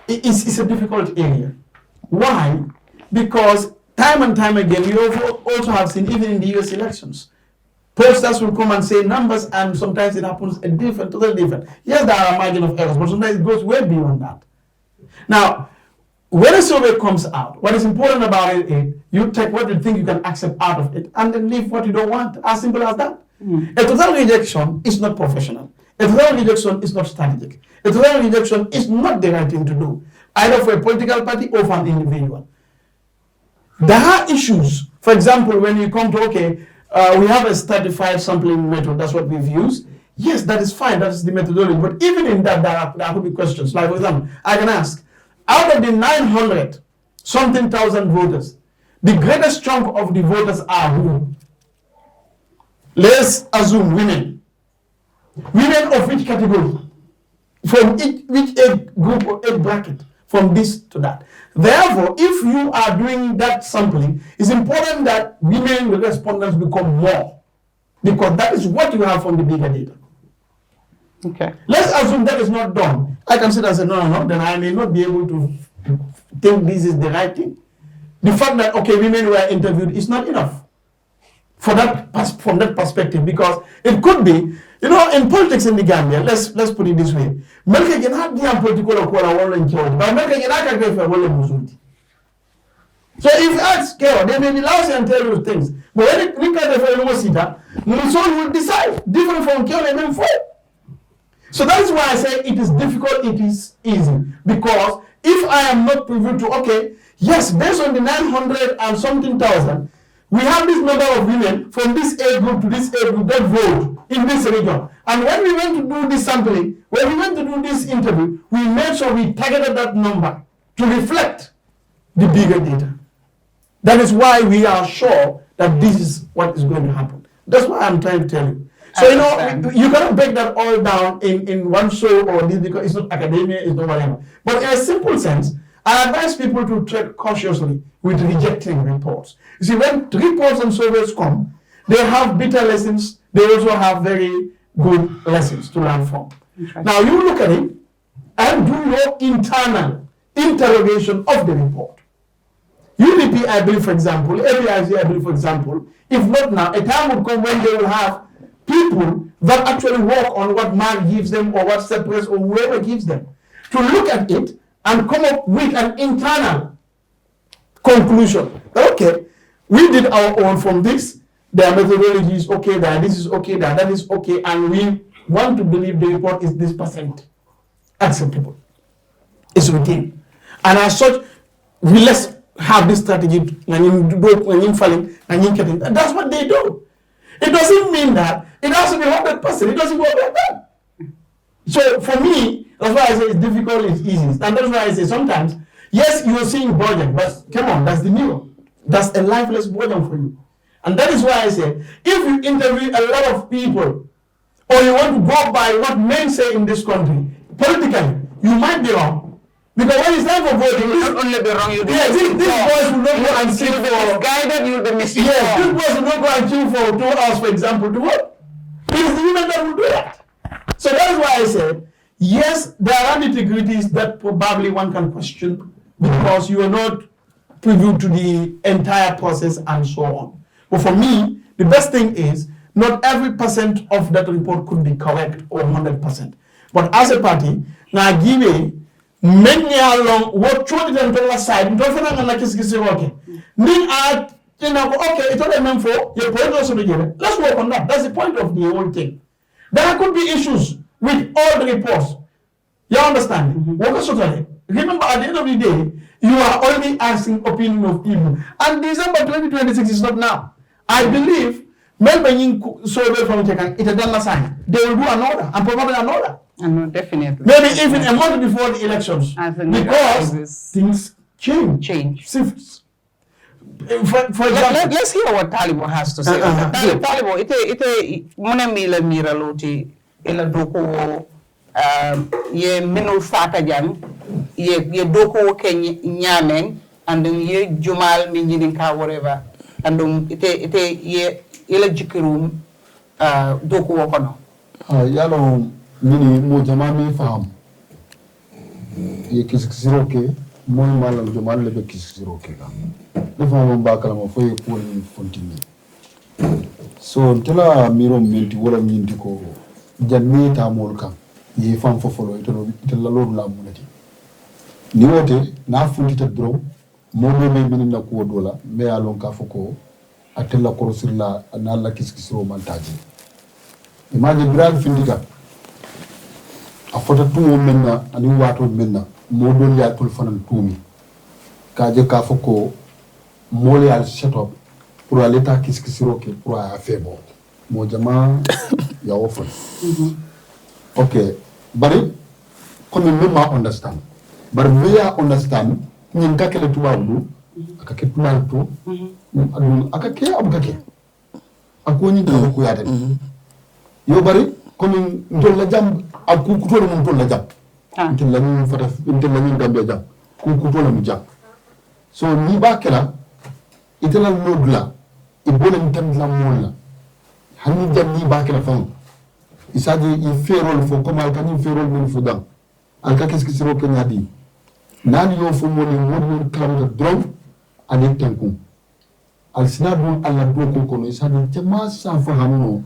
S11: it's a difficult area. Why? Because time and time again, we also have seen, even in the US elections, posters will come and say numbers, and sometimes it happens totally different. Yes, there are a margin of errors, but sometimes it goes way beyond that. Now, when a survey comes out, what is important about it is you take what you think you can accept out of it and then leave what you don't want. As simple as that. A total rejection is not professional. A total rejection is not strategic. A total rejection is not the right thing to do, either for a political party or for an individual. There are issues. For example, when you come to, we have a stratified sampling method, that's what we've used.
S7: yes, that is fine, that is the methodology. But even in that, there could be questions. Like, for example, I can ask, out of the 900-something thousand voters, the greatest chunk of the voters are who? Let's assume women. Women of which category? From which age group or age bracket? From this to that. Therefore, if you are doing that sampling, it's important that women respondents become more, because that is what you have from the bigger data.
S4: Okay.
S7: Let's assume that is not done. I can sit and say, no, then I may not be able to think this is the right thing. The fact that, okay, women were interviewed is not enough for that, from that perspective, because it could be, you know, in politics in the Gambia, let's put it this way. Melka can have political or in Kyoto, but Melka can have a so if you ask Kero, they may be lousy and tell you things. But when it look at the Musita, Musol will decide, different from Kero and then for. So that is why I say it is difficult, it is easy. Because if I am not privy to, okay, yes, based on the 900 and something thousand, we have this number of women from this age group to this age group that vote in this region. And when we went to do this sampling, when we went to do this interview, we made sure we targeted that number to reflect the bigger data. That is why we are sure that this is what is going to happen. That's what I'm trying to tell you. So, you know, you cannot break that all down in one show or this, because it's not academia, it's not whatever. But in a simple sense, I advise people to tread cautiously with rejecting reports. You see, when reports and surveys come, they have bitter lessons. They also have very good lessons to learn from. Okay. Now, you look at it and do your internal interrogation of the report. UDP, I believe, for example, ABIC, I believe, for example, if not now, a time will come when they will have people that actually work on what Marr gives them or what Sept or whoever gives them, to look at it and come up with an internal conclusion. Okay, we did our own from this, their methodology is okay, that this is okay, that is okay, and we want to believe the report is this % acceptable. It's routine. And as such, we let's have this strategy, that's what they do. It doesn't mean that it has to be 100%. It doesn't work like that. So for me, that's why I say it's difficult, it's easy. And that's why I say sometimes, yes, you are seeing burden, but come on, that's the new. That's a lifeless burden for you. And that is why I say, if you interview a lot of people, or you want to go by what men say in this country, politically, you might be wrong. Because when it's time for voting,
S4: you will not only be wrong, you will be
S7: these boys will not go and kill for
S4: guided, you will be misinformed.
S7: Yes, these boys will not go and kill for 2 hours, for example, to vote. It is the women that will do that. So that is why I said, yes, there are nitty-gritties that probably one can question because you are not privy to the entire process and so on. But for me, the best thing is not every % of that report could be correct or 100%. But as a party, now give a many along what truly them to the side, don't feel like it's okay. Okay, it's all meant for your point also together. Let's work on that. That's the point of the whole thing. There could be issues with all the reports. You understand? Remember, at the end of the day, you are only asking opinion of people. And December 2026 is not now. I believe Melbourne survey from Cheka, it's a done sign. They will do another and probably another.
S4: No, definitely.
S7: Maybe even a month before the elections. Because things change. Shifts. For example,
S4: let's hear what Talibo has to say. Talibo, ite monemila mira loti ila doko ye minul fata jam ye doko ke nyamen and ye jumal minjinin ka whatever and ite ye ila jikirum doko wakono.
S6: Yalo mini mo jama mi faham ye kisiro ke mo mala jumal lebe kisiro ke ga defa mo bakala mo foye ko ni fontini so tela miro minti wala minti ko janni ta mol kam ye fam fofolo ito la lolu la munati ni wote na funtita dro mo do me min na ko dola me alon ka foko atella korosir la na la kiskisiro mantaji imagine brag findika a fota tumo menna ani wato menna mo don ya tul fanan tumi kaje ka foko mole al setup pour l'état kiskisiro ke pour a febo mo jama you are often. Okay, but come in, me understand. But we understand. Ni kakele tubabu, akake tunal tu, akake abukake. Aku ni tahu ku yade. Yo bari comme ndol la jam aku kutole mun tol la jam. Ntel la ni fata ntel la ni Gambia jam. Ku kutole mu jam. So ni ba kala itala modla ibole mtam la mola. Hani jam ni ba kala fam. Isaji il fait rôle fo comme al kani fait rôle mun fo dam. Al ka qu'est-ce que c'est que nyadi. Nani yo fo mo ni modul kala drum ani tenku. Al sinadu alla do ko kono isaji jama sa fa hamuno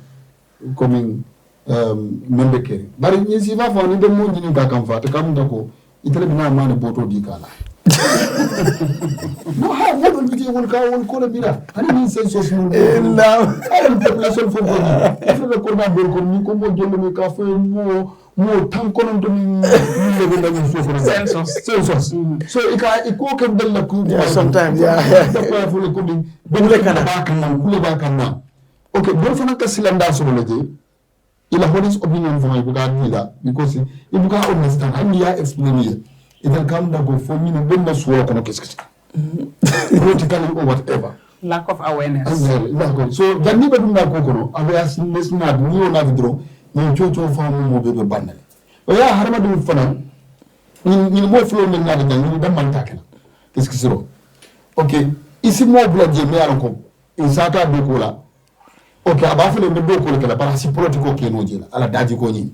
S6: comme membe keri bari ni si va fa ni de mo ni ka kam fa te kam dako itele bina ma ne boto di kala no ha mo do biti won ka won ko le bira ani ni sen sos mo na ala population fo ko ni fa ko na bor ko ni ko mo jollo mi ka fa mo tan ko non do ni le be ndani fo ko sensos so iko ke dal la ku
S7: sometimes
S6: da ko fo le ko di be kana ba kana okay bo fa na ka silanda so le je ila honest opinion from ibuka nila because ibuka understand and ya explain here it can come that go for me no benda suwa kono keskesi politically or whatever
S4: lack of awareness
S6: so jani be dum na ko kono awareness na ni ona vidro ni chocho famu mo be banale o ya harma dum fana ni mo flow ni na da ni dam man takena keskesi ro okay isi mo bla je me ala ko insata do ko la okay abafule mbe do ko kala para si politiko ke no jela ala daji ko ni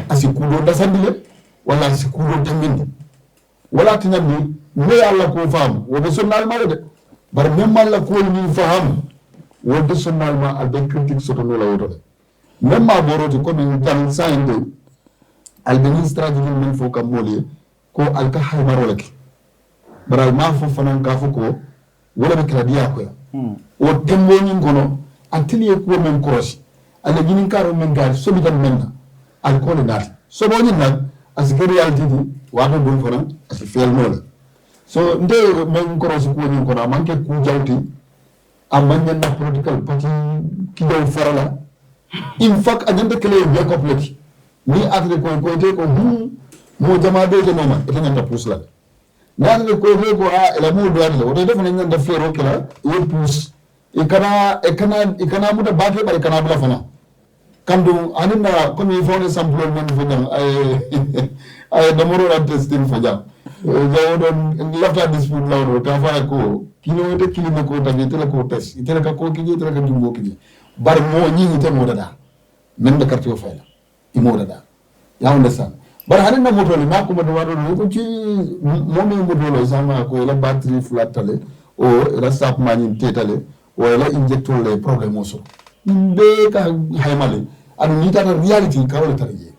S6: asi kudo da sandile wala si kudo tambinde wala tinambi me alla ko fam wo be sonnal ma de bar même alla ko ni fam wo be sonnal ma al ben critique soto no la woto même ma boroti ko ni tan sande al ben strategy min fo kam moli ko al ka haymaro laki baral ma fo fanan ka fo ko wala be kala dia ko o tembo ni ngono antili ko men cross ala ginin karo men gar so bitan menna al ko le nat so bo ni nak as reality di wato dum fana as fel no la so nde men cross ko ni ko na manke ku jawti amanya na political party ki do farala in fact agenda kele be complete ni atre ko te ko mo jama be de noma e nganda pusla nan ko ko ela mo do adle o de fana nganda fero kala e pus ikana muda bake bari kana bla fana kandu anina komi fone sample men fana ay damoro la testing faja jawdon lafta dispute lawdo ta fara ko kino te kilime ko tabi tele ko test itele ka ko kiji tele ka jumbo kiji bar mo nyi te mo dada men da karti o fayla imo dada ya understand bar hanin na moto le ma ko do wado ko ci mo me mo do lo sama ko la battery flat tale o la sap mani tetale wala injector le problème oso be ka haymale adu ni tata reality ka wala taraje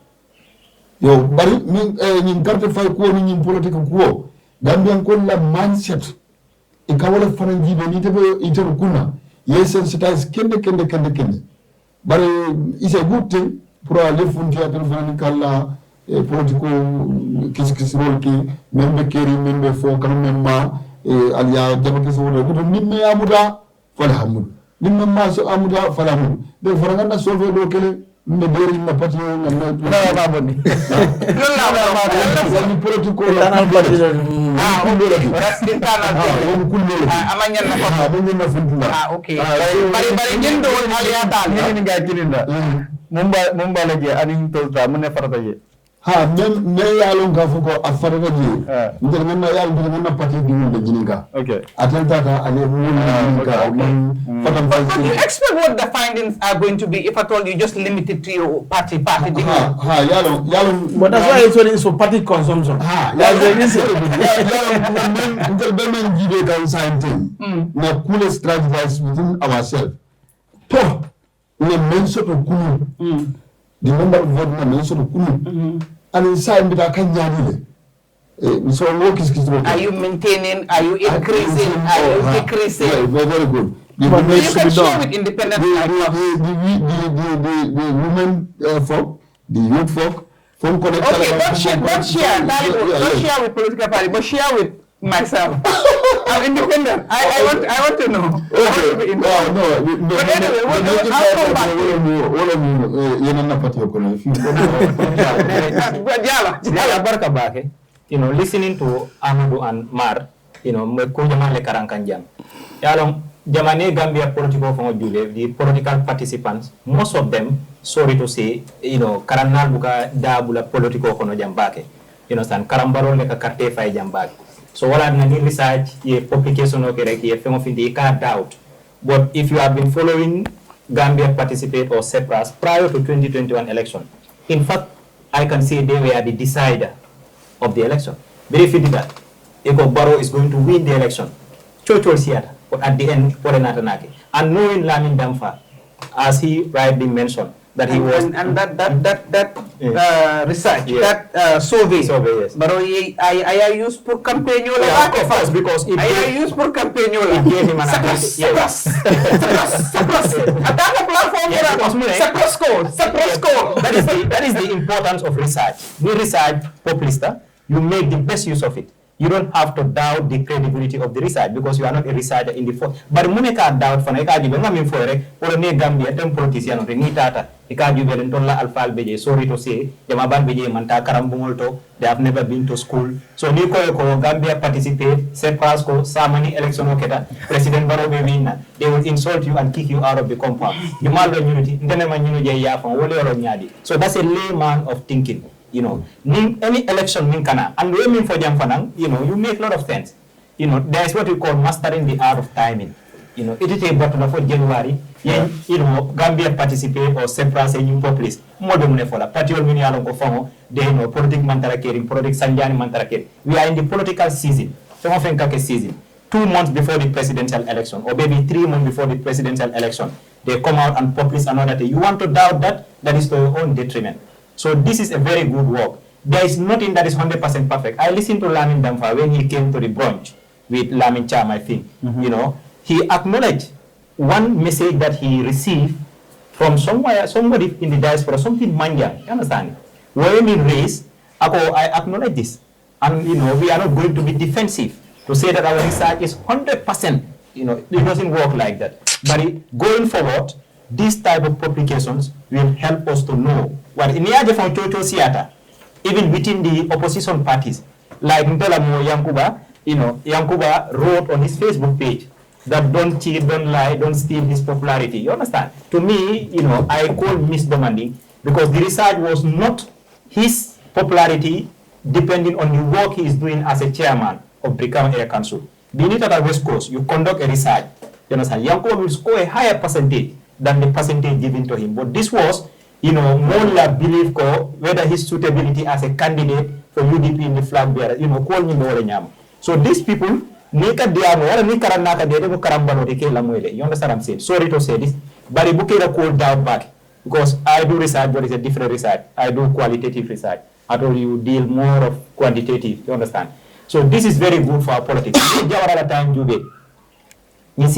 S6: yo bari min carte fay ko ni politique ko gambian ko la mindset e ka wala fanan jibe ni tebe ite kunna yesen stage kende bari is a good thing pour aller frontière fanan kala politico kis role ki membe keri membe fo kan memma aliya jabake so do nimme amuda falhamdu nimma ma so amuda falhamdu de faranga na solve do kele mbe deri na pati na ba boni ni politiko la pati
S4: that's internal amanya na fa
S6: amanya na fundula
S4: okay bari ngendo aliya dal
S9: ni ga kininda mumba la je anin tolta mun ne farata je
S6: ha me yalon ka fuko afara ji ndel men yal ndel men pati di wonde jininka
S9: okay
S6: atenta ka ale wonde fatam
S4: but you expect what the findings are going to be if at all you just limit it to your party
S6: yalon
S7: but that's why it's only so party consumption
S6: yalon ndel men jibe kan something na cool strategies within ourselves to ne men so to kunu the number of votes na men so to kunu and inside bita kan nyani le so work is
S4: are you maintaining, are you increasing, are you decreasing?
S6: Very good.
S4: But you can share with independent
S6: the women folk, the youth folk, from connect.
S4: Okay, don't share with political party, but share with myself. I'm independent. I want to know.
S6: Okay. No.
S4: But anyway, I'll come back to you. But Jala.
S5: Barka Bake, listening to Amadou and Marr, me kunjamale karankanjang. Yalong Jamane Gambia political from Juve, the political participants, most of them, sorry to say, karanal buka dabula political kono jambake. Karambaro leka karte fay jambake. So wala nani research, ye publication okere ye femo findi ka doubt. But if you have been following Gambia participate or Sept prior to 2021 election, in fact, I can say they were the decider of the election. Very fit that. Eko Barrow is going to win the election. Chocho Siata. But at the end, and knowing Lamin Damfa, as he rightly mentioned, that he was
S4: and that research, that survey,
S5: yes.
S4: But I used for campaign
S5: first because it
S4: I used for campaign
S5: it gave him an advantage. Yes. That is the importance of research. You research populista, you make the best use of it. You don't have to doubt the credibility of the research because you are not a researcher in the form. But when doubt for Gambia, tem politician or ni tata, alpha beje, sorry to say, Jamaban beje manta karambumulto, they have never been to school. So Niko Gambia participate, Seprasco, Samani election oketa, President Barrow win, they will insult you and kick you out of the compound. You mal unity, so that's a layman of thinking. Any election kana, and we mean for Jamfanang, you make a lot of sense. There's what we call mastering the art of timing. It is a button for January, Gambia participate or Sepras and you populist. Modern Nefola, Patiol Minialon Kofongo, they political mantarakering, political Sanjani mantarakering. We are in the political season, some of them season. 2 months before the presidential election, or maybe 3 months before the presidential election, they come out and publish another thing. You want to doubt that? That is to your own detriment. So this is a very good work. There is nothing that is 100% perfect. I listened to Lamin Damfa when he came to the brunch with Lamin Cham, I think. He acknowledged one message that he received from somebody in the diaspora, something manja, you understand? When in race, I acknowledge this. And we are not going to be defensive to say that our research is 100%, it doesn't work like that. But going forward, these type of publications will help us to know what in the from Chocho Siata, even within the opposition parties, like Ntolamo Yankuba, Yankuba wrote on his Facebook page that don't cheat, don't lie, don't steal his popularity. You understand? To me, I call misdomanding because the research was not his popularity depending on the work he is doing as a chairman of Brikama Area Council. Being it at the West Coast, you conduct a research. You understand? Yankuba will score a higher percentage than the percentage given to him. But this was, more like belief whether his suitability as a candidate for UDP in the flag bearer, So these people, you understand what I'm saying? Sorry to say this, but the book is called down back because I do research, but it's a different research. I do qualitative research. I told you deal more of quantitative, you understand? So this is very good for our politics. This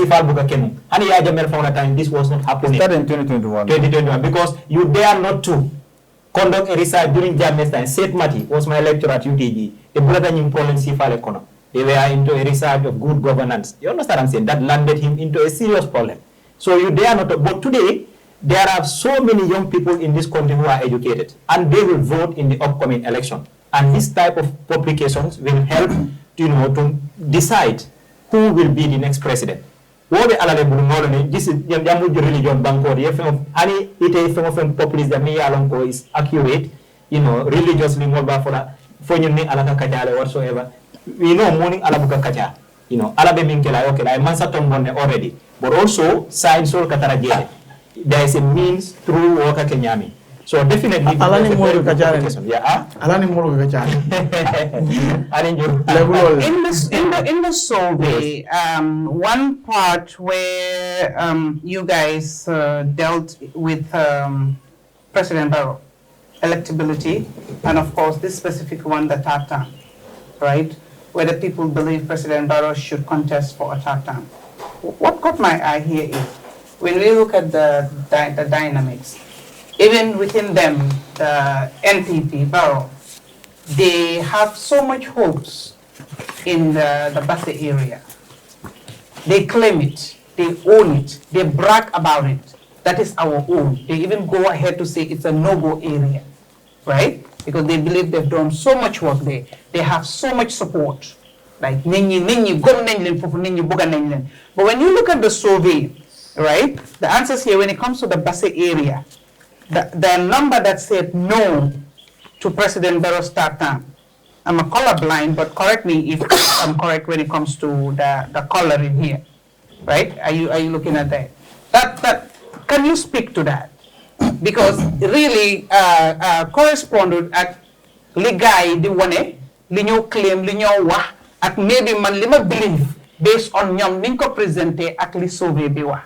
S5: was not happening.
S9: Started in 2021.
S5: 2021 because you dare not to conduct a research during Jammeh's time. Sept Mati was my lecturer at UTG. A brother in problem Sifal. They were into a research of good governance. You understand what I'm saying? That landed him into a serious problem. So you dare not to. But today, there are so many young people in this country who are educated and they will vote in the upcoming election. And this type of publications will help to decide who will be the next president. This is religion bank any it from populist that me along is accurate, religiously more for you whatsoever. We know morning alabuka kacha, alabe minkela okay, I mansa tombone already. But also science or katarajele. There is a means through worker kenyami. So definitely
S7: Alani Moro Kajari.
S5: Yeah.
S7: Alani Moro Kajari.
S4: In the survey, one part where you guys dealt with President Barrow, electability, and of course this specific one, the third term, right? Whether people believe President Barrow should contest for a third term. What caught my eye here is when we look at the dynamics. Even within them, the NPP, Barrow, they have so much hopes in the Basse area. They claim it, they own it, they brag about it. That is our own. They even go ahead to say it's a no-go area, right? Because they believe they've done so much work there. They have so much support. Like, but when you look at the survey, right, the answers here when it comes to the Basse area, the number that said no to President Barrow's third term, I'm a colorblind, but correct me if I'm correct when it comes to the color in here, right? Are you looking at that? That can you speak to that? Because really corresponded at ligay di wane li ñoo claim li ñoo wax ak maybe man li ma believe based on ñoom niñ ko présenté ak li sauvé bi wax.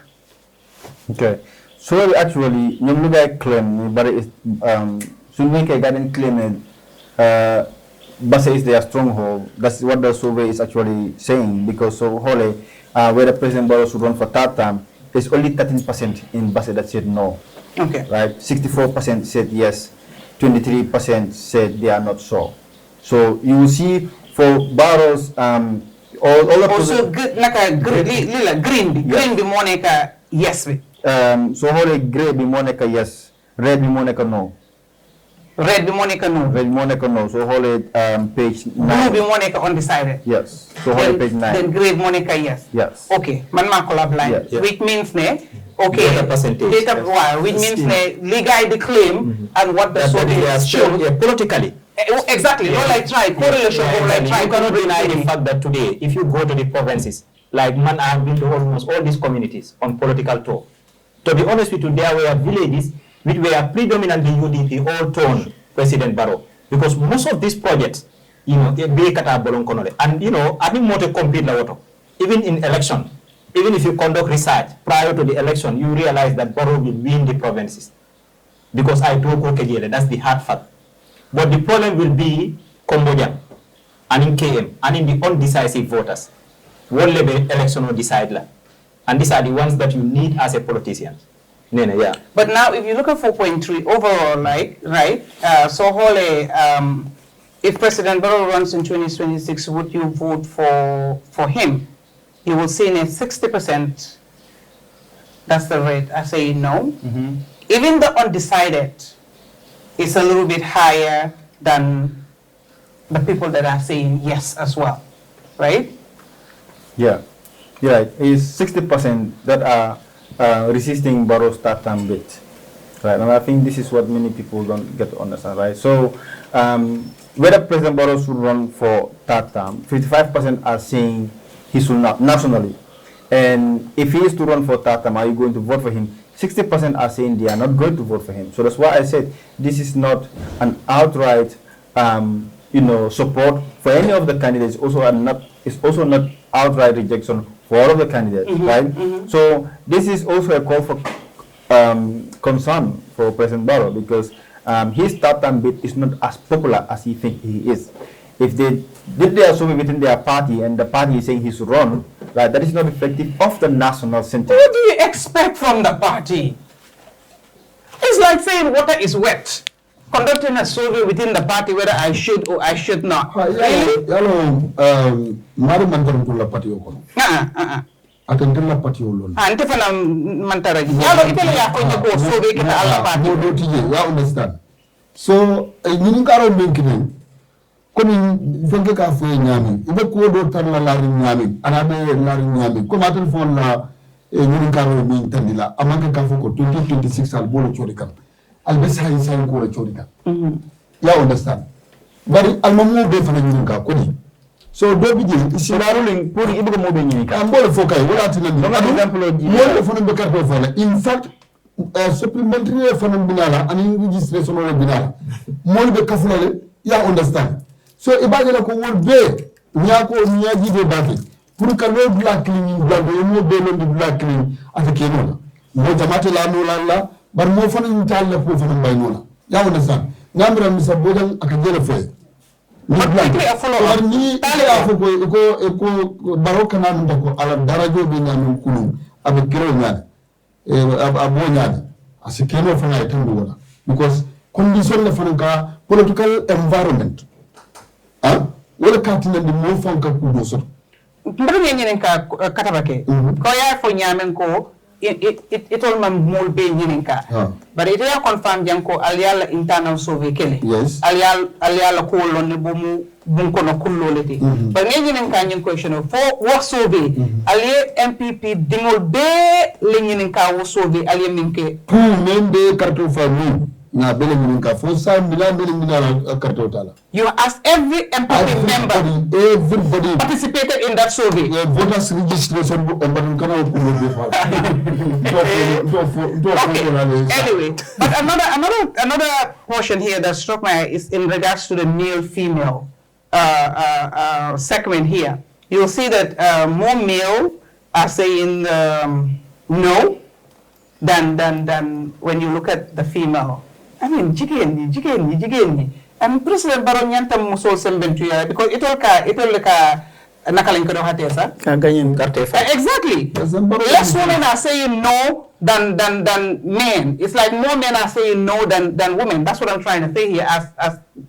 S9: Okay, so actually ñoom li ngay claim ni bari suñu nekkee garden claim Basse is their stronghold. That's what the survey is actually saying, because so whole whether President Barrow should run for third term, there's only 13% in Basse that said no.
S4: Okay.
S9: Right? 64% said yes, 23% said they are not sure. So you will see for Barrow's all the
S4: also green be Monica yes we.
S9: So whole grey be Monica yes, red be Monica no.
S4: Red be Monica no.
S9: Red Monica no. So whole page 9.
S4: Blue be Monica undecided.
S9: Yes. So whole page 9.
S4: Then grey Monica yes.
S9: Yes.
S4: Okay. Man collab line.
S9: Yes.
S4: Which means ne. Okay.
S10: Data percentage.
S4: Data which means ne legal the claim and what the survey has shown.
S10: Yeah, politically.
S4: Exactly. No like try correlation or like try.
S10: You cannot deny the fact that today, if you go to the provinces, like man, I have been to almost all these communities on political tour. To be honest with you, there were villages which were predominantly UDP all tone President Barrow, because most of these projects, you know, and you know, I think more to compete la auto. Even in election, even if you conduct research prior to the election, you realize that Barrow will win the provinces. Because I do go Kejele, that's the hard fact. But the problem will be Cambodia and in KM and in the undecisive voters. What level election will decide la. And these are the ones that you need as a politician. Nene, yeah.
S4: But now, if you look at 4.3 overall, like, right, so whole, if President Barrow runs in 2026, would you vote for him? You will see in 60%, that's the rate. I say no. Even the undecided is a little bit higher than the people that are saying yes as well, right?
S9: Yeah, yeah, it's 60% that are resisting Barrow's third term bid, right? And I think this is what many people don't get to understand, right? So whether President Barrow should run for third term, 55% are saying he should not nationally. And if he is to run for third term, are you going to vote for him? 60% are saying they are not going to vote for him. So that's why I said this is not an outright, you know, support for any of the candidates. It's also not outright rejection for all of the candidates, right? So this is also a call for concern for President Barrow, because his third term bid is not as popular as he thinks he is. If they did their survey within their party and the party is saying he should run, right, that is not reflective of the national sentiment.
S4: What do you expect from the party? It's like saying water is wet. Conducting a survey within the party whether I should or I should not. Really?
S6: Marr mantarantulla party okono. Atentella party olon.
S4: Ante fana mantara. Yalo itele ya kwenye ko survey kita alla party.
S6: Modo tije, ya understand. So, nyini karo menkine. Komi fenke ka fwe nyami. Ibe kuo do tarla lari nyami. Anabe lari nyami. Koma telefon la nyini karo mentandila. Amanke ka foko 2026 al bolo chori kam. Albesa hisan ko chori kam. Ya understand. Bari almamu be fana nyini ka koni. So do bije isilaruling pour ibe ko mobe nyini ka. Ambole fokay wala tinani.
S9: Par exemple,
S6: mo fana be carte fala. In fact, supplementary fana binala ani registration wala binala. Mo be kafulale ya understand. So ibagala ko won be nyako nyaji de baki pour que le black clean blando mo be lo black clean avec eno mo jamate la no la bar mo fana ntal la ko fana bay no ya wona san ngamra mi sabodal ak jere fe ni black bar ni ya fo ko baroka na ndako ala darajo be nyam kunu avec kero nyaade abo nyaade asikeno fana etandu wala because condition la fana ka political environment wala katina ndi mo fonka kudo so
S4: mbara ñenen ka katabake ko ya fo ñamen ko itol man mol be ñenen ka bare ite ya confirm janko al yalla internal survey kele al yalla ko lon ne bo mu bun kono kullolete ba ñenen ka ñen question fo wax survey al MPP dingol be le ñenen ka wo survey al yeminke
S6: pour membe carte famille na bele ñenen ka fo sa milan bele minala carte tala
S4: you ask every MPP member
S6: everybody
S4: participated in that survey
S6: voters registration book and but kana ko be fa
S4: anyway but another portion here that struck my eye is in regards to the male female segment here. You'll see that more male are saying no than when you look at the female. I mean, jigeni. And President Baron Yantam Musol Sembentuya because it all nakaling ko hate sa
S7: ganyan carte
S4: exactly. Less women are saying no than men. It's like more men are saying no than women. That's what I'm trying to say here. As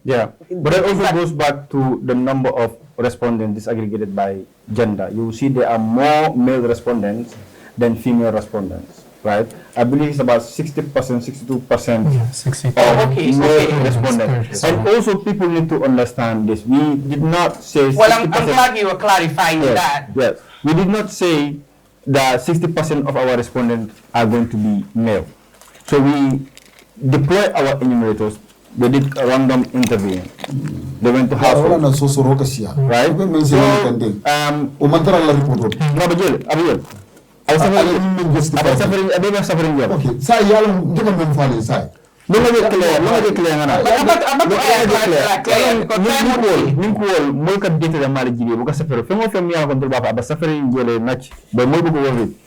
S9: yeah, but it also goes back to the number of respondents disaggregated by gender. You see, there are more male respondents than female respondents, right? I believe it's about 60%, 62%
S8: Yeah, 60.
S9: of
S4: Okay,
S9: male respondents. And also, people need to understand this. We did not say.
S4: well, I'm glad you were clarifying that.
S9: Yes, we did not say that 60% of our respondents are going to be male. So we deploy our enumerators. They did a random interviewing. They went to households. Right? So, suffering.
S6: Okay, say yalam dika men fale say.
S9: No clear ngana. Ninkol mo ka dite da mali jibe bu ka safero femo fem ya ko dul baba ba safari jole nacc ba mo bu ko wofi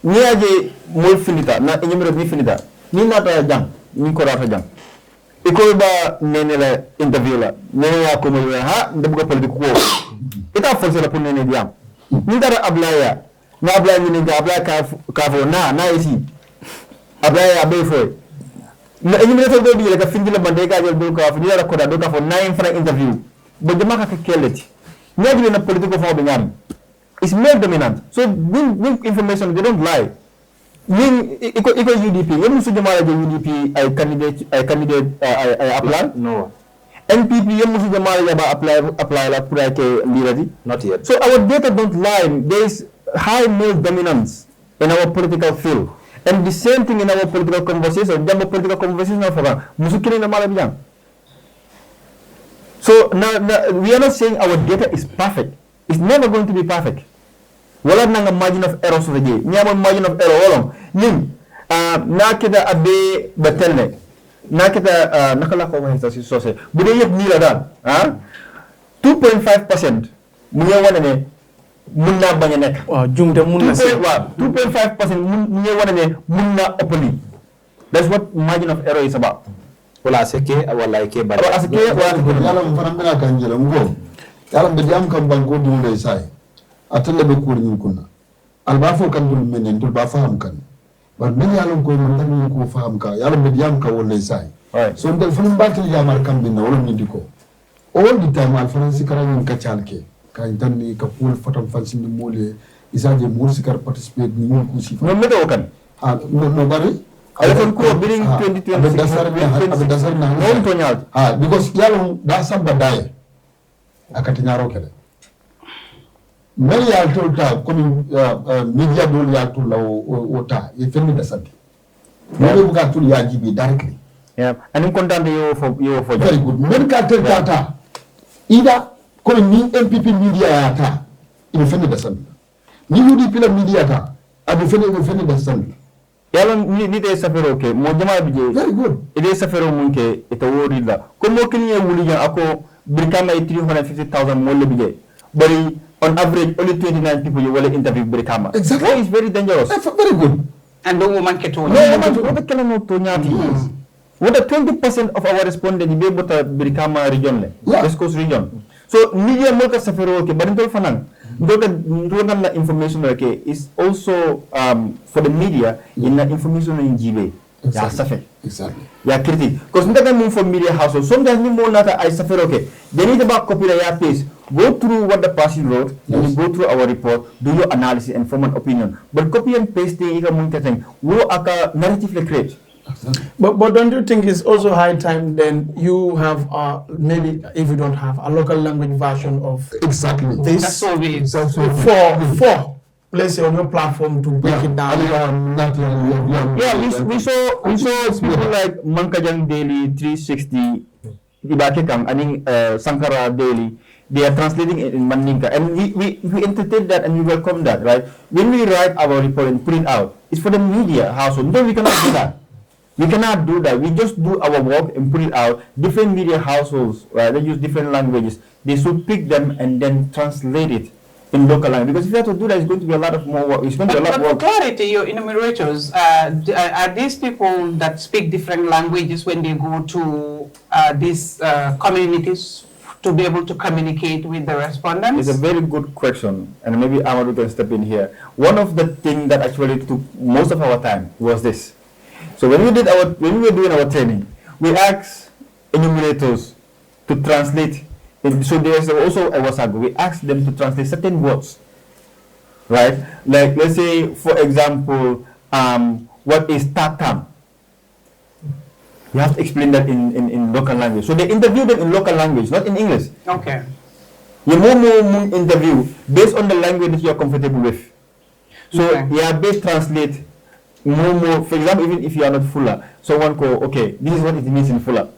S9: ni aje mo finita na enyumero ni finita ni nata jang ni ko rata jang iko ba nene la interview la nene ya ko mo ha ndem ko politique ko ita forcer la pour nene diam ni dara ablaya na ablaya ni nga ablaya ka fo na isi ablaya abe fo na enyumero do bi la ka findi la bande ka jël do ko fa ni dara ko da do ka fo 9 franc interview ba jama ka keleti ñadi na politique ko fo be ñam is male dominant so bring information they don't lie iko UDP yemu su jama la UDP ay candidate ay apply
S5: No.
S9: NPP yemu su jama la ba apply la pour que liradi
S5: Not yet.
S9: so our data don't lie. There is high male dominance in our political field and the same thing in our political conversation jambo political conversation na fa musu kini na mala bijang. So now we are not saying our data is perfect. It's never going to be perfect. Wala nanga margin of error so je nyama margin of error wolom nim na kita abe batelle na kita nakala ko ma si sosé bu de yeb ni la dal 2.5% mu ngi wone ne mun na baña nek
S7: waaw jumte mun na
S9: 2.5% mu ngi wone ne mun na ëppali. That's what margin of error is about.
S5: Wala seke wala ke bar.
S9: Wala seke wala
S6: yalla mo faram bena kan jela ngo yalla be jam kam banko dum lay say atelle be ko ni kunna alba fo kan dum menen dul ba faham kan bar men yalla ko man tan ko faham ka yalla be jam ka wala say so ndel fam batil jamar kam binna wala ni diko all the time al faransi karan ka chalke ka tan ni ka pul fotam fansi ni mole isaje mursi kar participate ni mon ko sifa
S9: no medo kan
S6: no bari
S9: alfon ko biring 2020
S6: abe dasar na
S9: non to nyaal
S6: because yalla da samba daye akati nyaro kele mel yal tolta comme media dol yal tol la o ta e fenni dasante mo bu ga tul ya jibi directly
S9: anim contante yo fo
S6: very good men ka tel tata ida ko ni MPP media ya ta e fenni dasante ni UDP la media ta abu fenni dasante
S9: yalla ni de safero ke mo jama bije
S6: very good
S9: ide safero mun ke ita wori la ko mo kini e wuli jan ako brikama e 350,000 mo le bije bari on average only 29 people you will interview brikama
S6: exactly
S9: that is very dangerous.
S6: Very good
S4: and don't woman ke to
S9: no what can no to nyati what 20% of our respondents be bota brikama region le West Coast region so media mo ka safero ke bari tol fanan doka na information ke is also for the media in the information in jibe ya safe.
S6: Exactly.
S9: Ya critique. Because nta move for media household. Sometimes you more nata I suffer okay. They need about copy the piece. Go through what the person wrote, and you go through our report, do your analysis and form an opinion. But copy and pasting ika munta thing. Wo aka narratively create.
S7: But don't you think it's also high time then you have maybe if you don't have a local language version of
S6: Exactly.
S7: this
S4: That's all we
S7: for let's say on your platform to break it down.
S9: Yeah, we saw people like Mankajang Daily 360 Ibakekam, I think Sankara Daily. They are translating it in Mandinka, and we entertain that and we welcome that, right? When we write our report and put it out, it's for the media household. No, we cannot do that. We cannot do that. We just do our work and put it out. Different media households, right? They use different languages. They should pick them and then translate it in local language. Because if you have to do that, it's going to be a lot of more work. It's going to be a lot of work.
S4: For clarity, your enumerators, are these people that speak different languages when they go to these communities to be able to communicate with the respondents?
S9: It's a very good question, and maybe Amadou can step in here. One of the things that actually took most of our time was this. So when we were doing our training, we asked enumerators to translate. So there's also a WhatsApp. We asked them to translate certain words, right? Like let's say, for example, what is tatam? You have to explain that in local language. So they interview them in local language, not in English.
S4: Okay.
S9: You more interview based on the language that you are comfortable with. So yeah, based translate more. For example, even if you are not Fula, someone go, okay, this is what it means in Fula.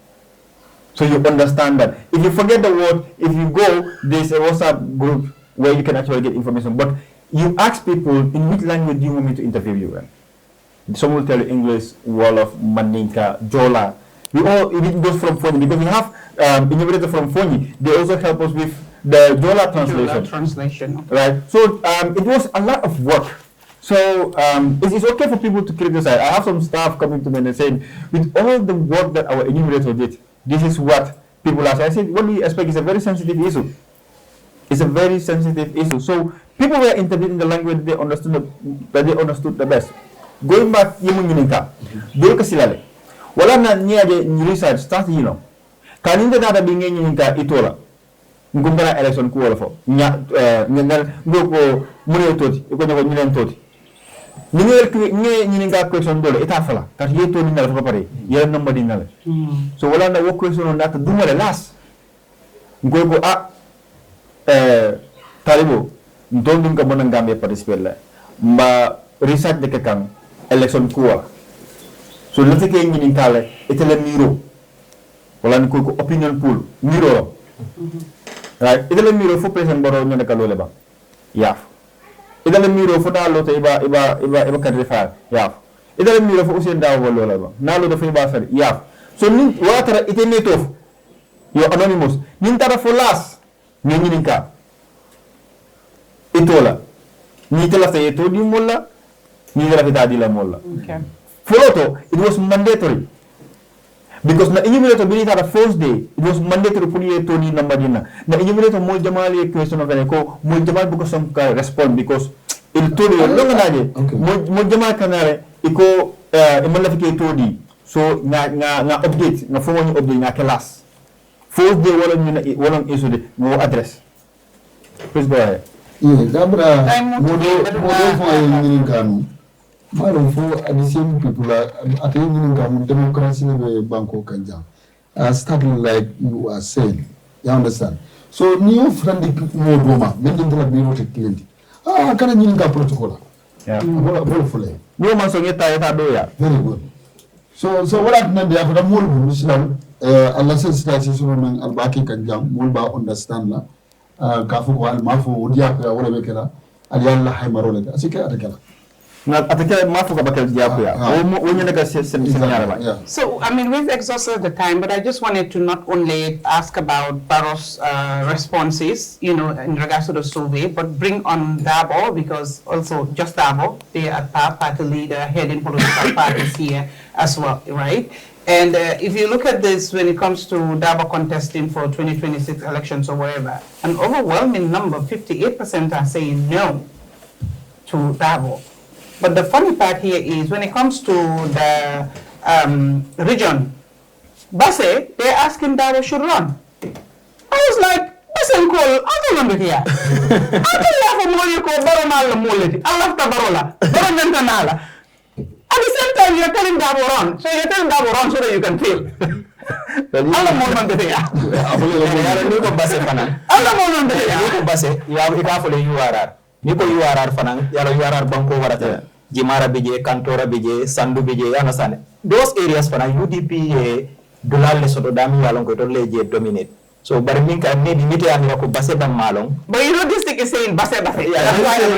S9: So you understand that. If you forget the word, if you go, there's a WhatsApp group where you can actually get information. But you ask people, in which language do you want me to interview you in? Some will tell you English, Wolof, Mandinka, Jola. We all, it goes from Fonyi, because we have enumerator from Fonyi. They also help us with the Jola translation. Right? So it was a lot of work. So it's okay for people to criticize. I have some staff coming to me and saying, with all the work that our enumerator did, this is what people are saying. I said, what do you expect? It's a very sensitive issue. It's a very sensitive issue. So people were interviewed in the language they understood the best. Going back, yimu nyininka, dulu kasilale. Wala na niaje research start Kaninda nada binge nyininka itola. Ngumbara election ku wala fo. Ngoko mune toti, ko nyako nyinen toti. Nyininka question dole ita fala. Kat yeto ni nala fa pare. Yela number di nala. So wala na wo question on that dumale last. Ngoko talibo ndondum ka bonan Gambia participer la. Mba research de kakang election kuwa. So let's say in kale itele miro. Wala ko opinion pool miro. Right? Itele miro fo president baro nyane ka lole ba. Yaf. Itele miro fo dalo te iba kadri fa. Yaf. Itele miro fo usen dawo lole ba. Na lo do fa ba fa. Yaf. So nin wala tara itene tof. Yo anonymous. Nin tara fo las ni nyininka. Itola. Ni tela sa ito di molla. Okay. Photo, it was mandatory. Because na enumerator binita the first day, it was mandatory for you to need number dina. Na enumerator mo jamali question of ko mo jamal because some respond because il to yo long naje. Mo jamal kanare iko imala fike to di. So nga update, nga phone update nga class. First day wala issue de mo address. Please go ahead.
S6: Gabra modo fa yin kanu. Maro fo addition people at yin democracy be banko kanja. Starting like you are saying. You understand? So new friendly modoma mending la biro te client. Kana yin protocol. Yeah. Bola fule.
S9: No man so ngeta doya.
S6: Very good. So what happened there for the more Muslim Allah says that is woman albaki kanja mulba understand la. Kafu wal mafu udia kwa wala bekela aliyalla haymarole asike atakela
S9: na atakela mafu ka bakela diapo ya wonya daga senyara.
S4: So I mean we've exhausted the time, but I just wanted to not only ask about Barrow's responses, in regards to the survey, but bring on Dabo, because also just Dabo, they are party leader heading political parties here as well, right? And if you look at this, when it comes to Dabo contesting for 2026 elections or whatever, an overwhelming number, 58% are saying no to Dabo. But the funny part here is when it comes to the region. Basse, they're asking Dabo should run. I was like, Basse and call, I don't know here. I don't have a money called Baronala Mullet. I love the Barola, Baronantanala. At the same time, you're telling Dabo run. So you're telling Dabo run so that you can feel. Allah moment there.
S10: Niko Basse fanan.
S4: Allah moment there.
S10: Niko Basse, ika fole URR. Niko URR fanan, yalo URR banko warata. Jimara bije, Kantora bije, Sandu bije, understand? Those areas fanan UDP dollar le soto dami yalon ko to leje dominate. So but min ka ne dimite ami ko Basse dam malong.
S4: But you know this thing is saying Basse. Yeah, that's why they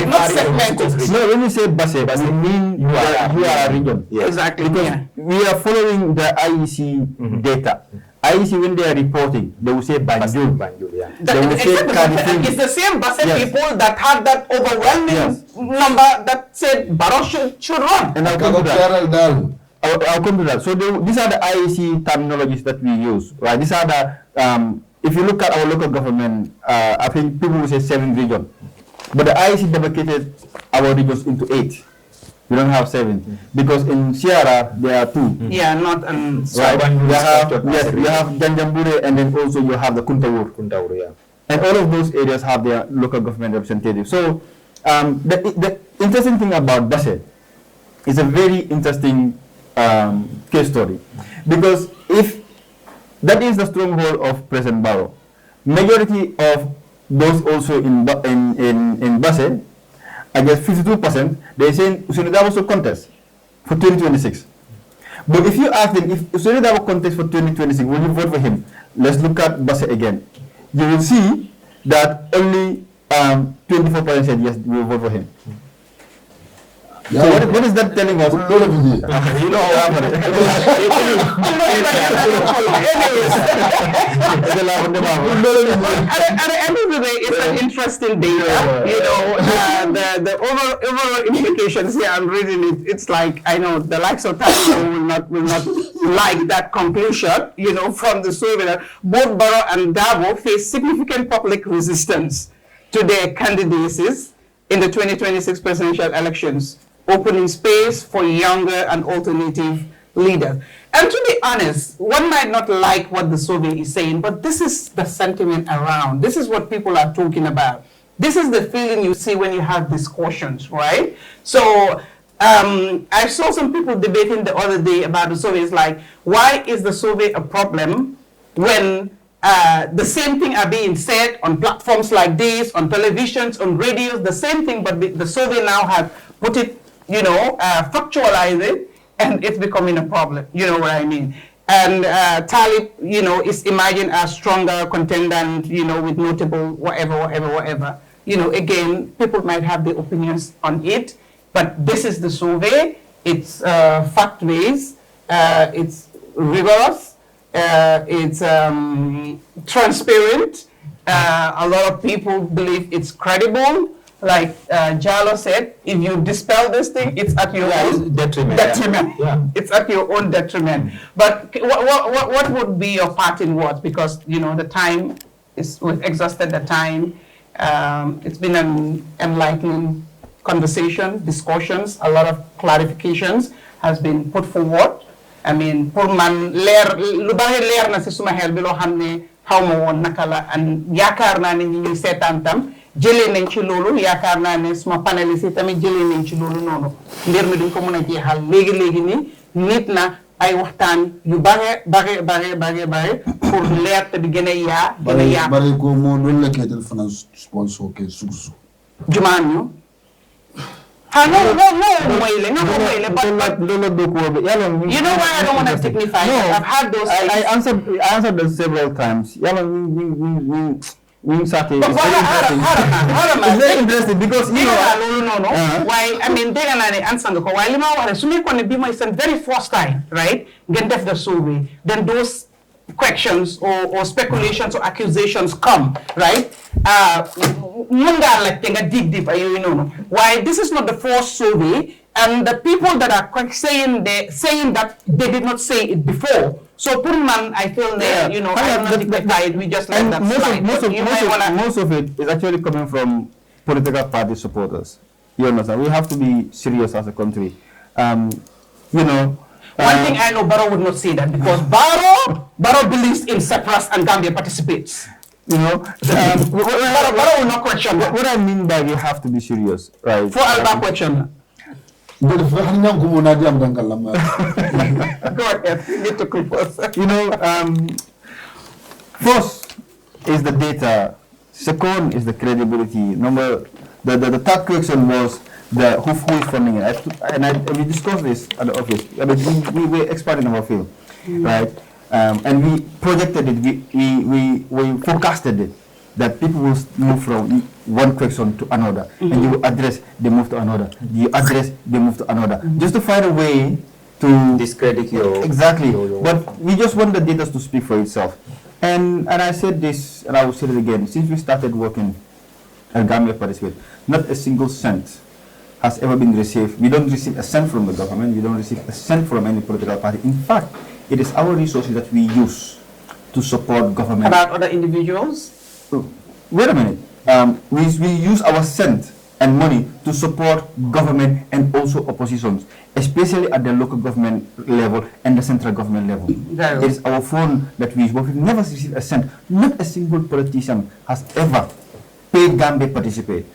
S4: not segmented.
S9: No, when you say Basse, we mean you are a region.
S4: Yeah. Exactly.
S9: Because we are following the IEC data. IEC, when they are reporting, they will say Banjul.
S10: Yeah.
S9: They will say Karifim.
S4: It's the same Basse people that had that overwhelming number that said Barrow should run.
S9: And I'll come to that. I'll come to that. So these are the IEC terminologies that we use, right? These are the, if you look at our local government, I think people will say 7 regions. But the IEC demarcated our regions into 8. We don't have 7. Because in Sierra, there are 2.
S4: Yeah, not
S9: right. You have Janjambure, and then also you have the Kuntawur, yeah. And all of those areas have their local government representatives. So the interesting thing about Basse is a very interesting case study, because if that is the stronghold of President Barrow, majority of those also in Basse, I guess 52%, they say Usunidabo should contest for 2026. But if you ask them if Usunidabo contest for 2026, will you vote for him? Let's look at Basse again. You will see that only 24% said yes, we will vote for him. So what is that telling us? You know how I'm
S4: At the end of the day, it's an interesting data. You know, the overall implications here, I'm reading it. It's like, I know the likes of Taliban will not like that conclusion, you know, from the survey that both Barrow and Dabo face significant public resistance to their candidacies in the 2026 presidential elections, opening space for younger and alternative leaders. And to be honest, one might not like what the survey is saying, but this is the sentiment around. This is what people are talking about. This is the feeling you see when you have discussions, right? So I saw some people debating the other day about the survey. It's like, why is the survey a problem when the same thing are being said on platforms like this, on televisions, on radios, the same thing, but the survey now has put it, you know, factualize it, and it's becoming a problem. You know what I mean? And Talib, you know, is imagined as stronger contender, you know, with notable whatever. You know, again, people might have their opinions on it, but this is the survey. It's fact-based, it's rigorous, it's transparent. A lot of people believe it's credible. Like Jalo said, if you dispel this thing, it's at your own detriment. Yeah. It's at your own detriment. But what would be your parting words? Because, you know, the time is, we've exhausted the time. It's been an enlightening conversation, discussions, a lot of clarifications has been put forward. I mean, pour man lu bari leer na ci suma xel bi lo xamne xawma won naka la and yaakar na ni ñi sétan tam jëlé nañ ci lolu yaakar na ne suma paneliste tamit jëlé nañ ci lolu nonu mbir mi duñ ko mëna jéxal légui ni nit na ay waxtaan yu bare pour leer te di gëna yaa
S6: bari ko mo non la kétal fana sponsor ke susu
S4: jumañu no, but you know why I don't want to signify? No, I've had those.
S9: I answered them several times. It's very interesting because you know.
S4: No. Why? I mean, they're gonna answer the call. Why? It's the very first time, right? Get the survey. Then those questions or speculations or accusations come, right? Deep, you know. Why this is not the first survey, and the people that are saying that they did not say it before. So Pullman, I feel that you know, we just let that slide.
S9: Most of it is actually coming from political party supporters. You understand? We have to be serious as a country. You know.
S4: One thing I know, Barrow would not say that because Barrow believes in separate and Gambia participates.
S9: You know,
S4: Barrow will not question that.
S9: What I mean by we have to be serious, right?
S4: For Alba question.
S6: Go ahead,
S4: you need to compose.
S9: You know, first is the data. Second is the credibility. The third question was the who is funding it. We discussed this at the office. I mean, we were expert in our field, right? And we projected it. We forecasted it that people will move from one question to another, and you address, they move to another. You address, they move to another, just to find a way to
S10: discredit your
S9: exactly. But we just want the data to speak for itself. And I said this, and I will say it again. Since we started working at Gambia Participate, not a single cent has ever been received. We don't receive a cent from the government. We don't receive a cent from any political party. In fact, it is our resources that we use to support government.
S4: About other individuals?
S9: Wait a minute. We use our cent and money to support government and also oppositions, especially at the local government level and the central government level. It is our phone that we use, but we've never received a cent. Not a single politician has ever paid Gambia Participate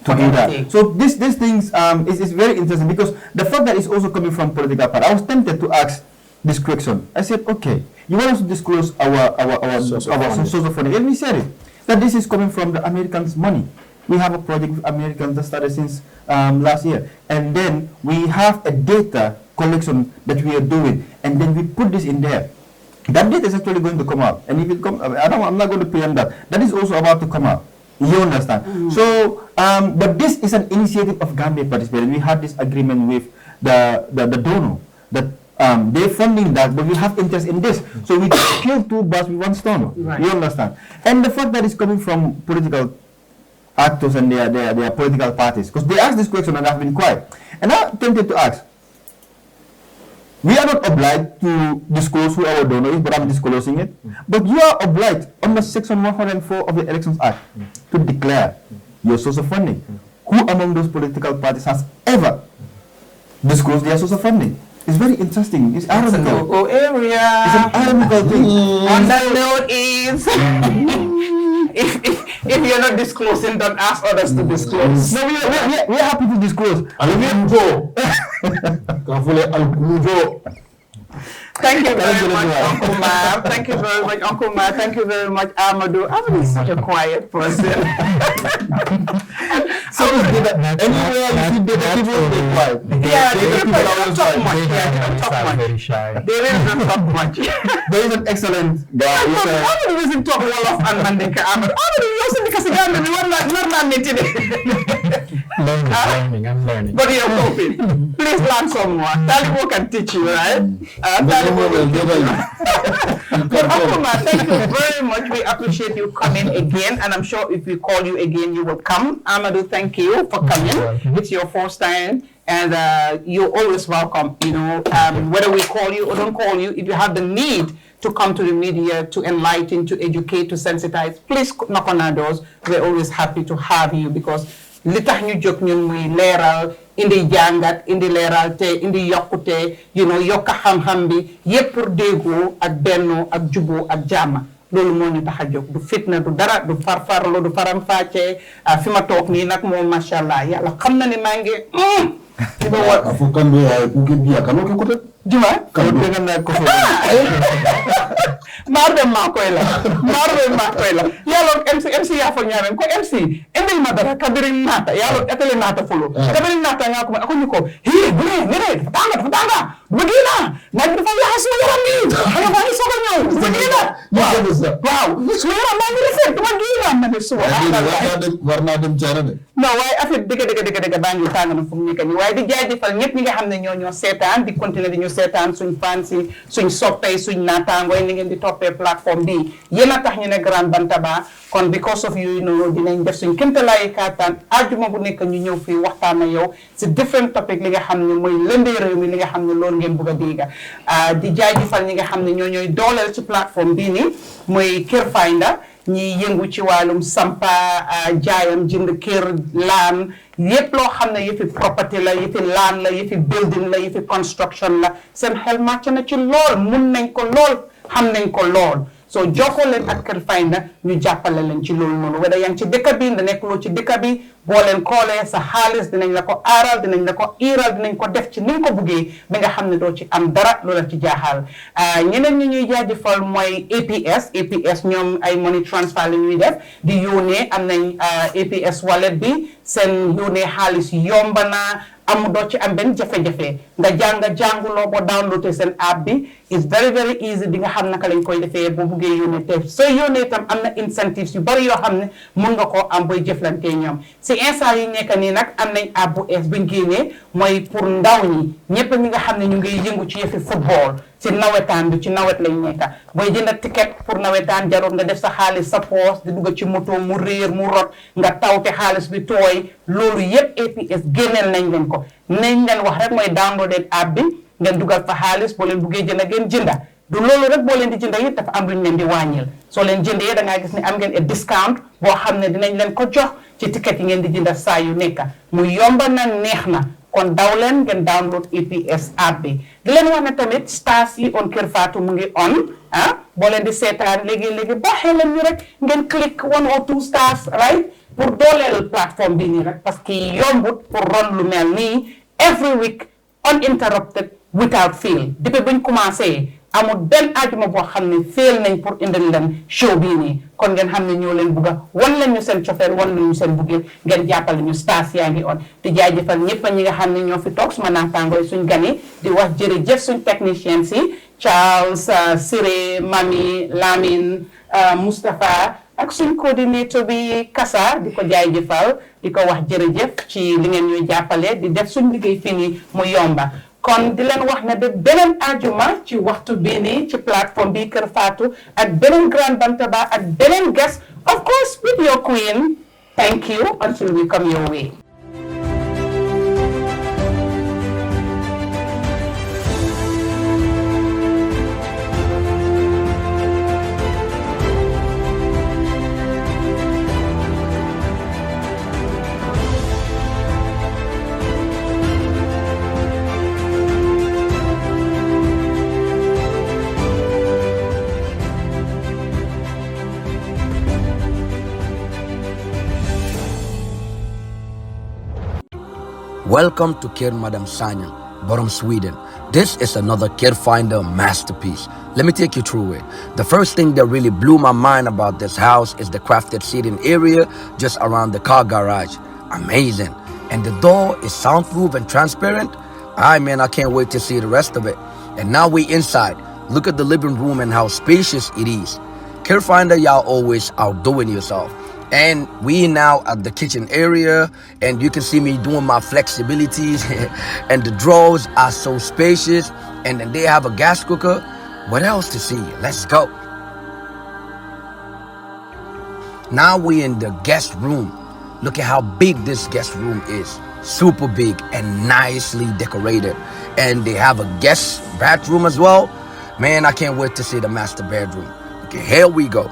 S9: to do that. So these things is very interesting because the fact that it's also coming from political party. I was tempted to ask this question. I said, okay, you want us to disclose our source of funding, and we said it, that this is coming from the Americans' money. We have a project with Americans that started since last year, and then we have a data collection that we are doing, and then we put this in there. That data is actually going to come out, and if it comes, I'm not going to preempt that. That is also about to come out. You understand? So, but this is an initiative of Gambia Participate. We had this agreement with the donor that they're funding that, but we have interest in this. So we kill two birds with one stone. Right. You understand? And the fact that it's coming from political actors and their political parties, because they asked this question and I've been quiet. And I'm tempted to ask, we are not obliged to disclose who our donor is, but I'm disclosing it. But you are obliged under Section 104 of the Elections Act to declare your source of funding. Who among those political parties has ever disclosed their source of funding? It's very interesting. It's ironical.
S4: Area.
S9: It's an ironical thing.
S4: And the note is, if you're not disclosing, don't ask others to disclose.
S9: No, we're happy to disclose.
S4: Thank you very much, Uncle Marr. Thank you very much, Uncle Marr. Thank you very much, Amadou. Amadou is such a quiet person.
S9: So anywhere you see data people, they quiet.
S4: Yeah, they don't talk much.
S8: Very shy.
S4: They really don't talk much.
S9: There is an excellent guy.
S4: Amadou doesn't talk Wolof and Mandinka. Amadou also because he got me one not today.
S8: I'm learning.
S4: But you're hoping. Please learn some more. Talibo can teach you, right? But Akuma, thank you very much. We appreciate you coming again, and I'm sure if we call you again, you will come. Amadou, thank you for coming. It's your first time, and you're always welcome. You know, whether we call you or don't call you, if you have the need to come to the media, to enlighten, to educate, to sensitize, please knock on our doors. We're always happy to have you because li tax ñu jóg ñun muy leeral indi jàngat indi leeral te indi yokkute yokka xam-xam bi yépp pour déggoo ak bennoo ak juboo ak jàmm loolu moo ñu tax a jóg du fitna du dara du farfarlo du faram fàcce fi ma toog nii nag moom macha allah yàlla xam na ne maa ngi li ma war
S6: afu kan be ay ku bi akano ko ko
S4: juma
S9: kan be nga ko
S4: Marr ma koy la yalo MC ya fo ñaaren ko MC endel ma dara kabirin nata yalo etele nata folo kabirin nata nga ko ako ñuko hi bure tanga bagina na dafa ya hasu yaram ni ana ba ni soga ñew bagina waaw su yaram ma ngi refet bagina ma so
S6: warna dem ciara de
S4: no way affaire dëgg bangi tàng na fu mu nekk nii waaye di jaajëfal ñëpp ñi nga xam ne ñoo seetaan di continuer di ñu seetaan suñ fans yi suñ soppee suñ naataangoo yi ni ngeen di toppee plateforme bi yéen a tax ñu ne Grand Bantaba kon because of you dinañ def suñ kéemtalaay kàttan àjjuma bu nekk ñu ñëw fii waxtaan ak yow si different topic li nga xam ne mooy lëndee réew mi li nga xam ne loolu ngeen bëgg a dégg di jaajëfal ñi nga xam ne ñooy dooleel ci plateforme bii nii mooy Kër Finder ñi yëngu ci wàllum sampa jaayam jënd kër laan yëpp loo xam ne yëfi property la yëfi laan la yëfi building la yëfi construction la seen xel màcc na ci lool mun nañ ko lool xam nañ ko lool so jokkoo leen ak Kër Fayda ñu jàppale leen ci loolu noonu wala yaa ngi ci dëkk bi nga nekk loo ci dëkk bi boo leen koolee sa xaalis dinañ la ko aaral dinañ la ko iiral dinañ ko def ci ni nga ko buggee ba nga xam ne doo ci am dara loola ci jaaxal ñeneen ñi ñuy jaajëfal mooy APS ñoom ay money transfer la ñuy def di yónnee am nañ APS wallet bi seen yónnee xaalis yomba na amu doo ci am benn jafe-jafe nga jànguloo boo downloadé seen app bi is very very easy di nga xam naka lañ koy defee boo buggee yónnee te soo yónnee itam am na incentives yu bari yoo xam ne mun nga koo am booy jëflantee ñoom si instant yi nekk nii nag am nañ app bu ees buñ génnee mooy pour ndaw ñi ñëpp ñi nga xam ne ñu ngi yëngu ci yëfi football ci nawetaan bi ci nawet lañ nekk booy jënd ticket pour nawetaan jarul nga def sa xaalis sa poos di dugg ci moto mu réer mu rot nga tawte xaalis bi tooy loolu yëpp APS génneel nañ leen ko nañ leen wax rek mooy downloaded app bi ngeen dugal fa xaalis boo leen buggee jënd ngeen jënda du loolu rek boo leen di jënda it dafa am lu ñu leen di wàññil soo leen jëndee da ngaa gis ne am ngeen a discount boo xam ne dinañ leen ko jox ci ticket yi ngeen di jënda saa yu nekk mu yomba na neex na kon daw leen ngeen download APS app bi di leen wax ne tamit stars yi on Kër Fatou mu ngi on boo leen di seetaan léegi baaxee leen ñu rek ngeen click 1 or 2 stars right pour dooleel plateforme bi nii rek parce que yombut pour ron lu mel nii every week uninterrupted without fail depuis buñ commencé amul benn ajuma boo xam ne fail nañ pour indil leen show bii nii kon ngeen xam ne ñoo leen bugga wan leen ñu seen cofeel wan leen ñu seen buggeel ngeen jàppale ñu stars yaa ngi on di jaajëfal ñëpp ñi nga xam ne ñoo fi toog suma naataangooy suñ gani di wax jërëjëf suñ technicien si Charles Siré Mami Lamine Moustapha ak suñ coordinateur bi Kassa di ko jaajëfal di ko wax jërëjëf ci li ngeen ñuy jàppale di def suñ liggéey fii nii mu yomba kon di leen wax ne ba beneen ajuma ci waxtu bii nii ci plateforme bi Kër Fatou ak beneen Grand Bantaba ak beneen guest of course with your queen thank you until we come your way.
S1: Welcome to Kir Madam Sanya, Borom, Sweden. This is another Kir Finder masterpiece. Let me take you through it. The first thing that really blew my mind about this house is the crafted seating area just around the car garage. Amazing. And the door is soundproof and transparent. Man, I can't wait to see the rest of it. And now we inside. Look at the living room and how spacious it is. Kir Finder, y'all always outdoing yourself. And we now at the kitchen area, and you can see me doing my flexibilities and the drawers are so spacious, and then they have a gas cooker. What else to see? Let's go. Now we in the guest room. Look at how big this guest room is. Super big and nicely decorated. And they have a guest bathroom as well. Man, I can't wait to see the master bedroom. Okay, here we go.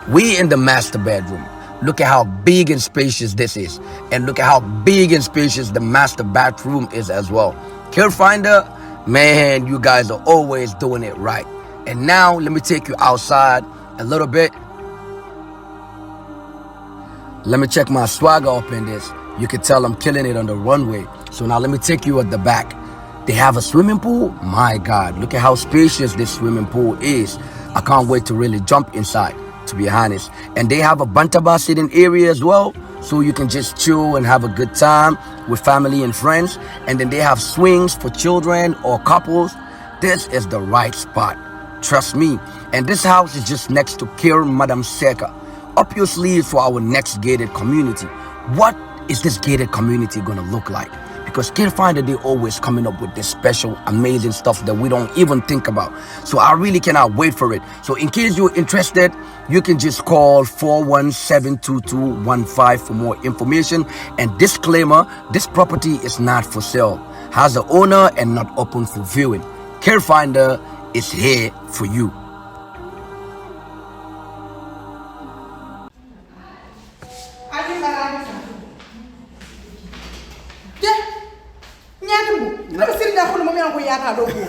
S1: We in the master bedroom. Look at how big and spacious this is. And look at how big and spacious the master bathroom is as well. Kir Finder, man, you guys are always doing it right. And now, let me take you outside a little bit. Let me check my swagger up in this. You can tell I'm killing it on the runway. So now let me take you at the back. They have a swimming pool. My God, look at how spacious this swimming pool is. I can't wait to really jump inside, to be honest. And they have a Bantaba sitting area as well, so you can just chill and have a good time with family and friends. And then they have swings for children or couples. This is the right spot, trust me. And this house is just next to Kir Madam Seka. Up your sleeves for our next gated community. What is this gated community gonna look like? Because Kir Finder, they always coming up with this special, amazing stuff that we don't even think about. So I really cannot wait for it. So in case you're interested, you can just call 417-2215 for more information. And disclaimer, this property is not for sale. Has an owner and not open for viewing. Kir Finder is here for you.
S3: mi ko yata do ko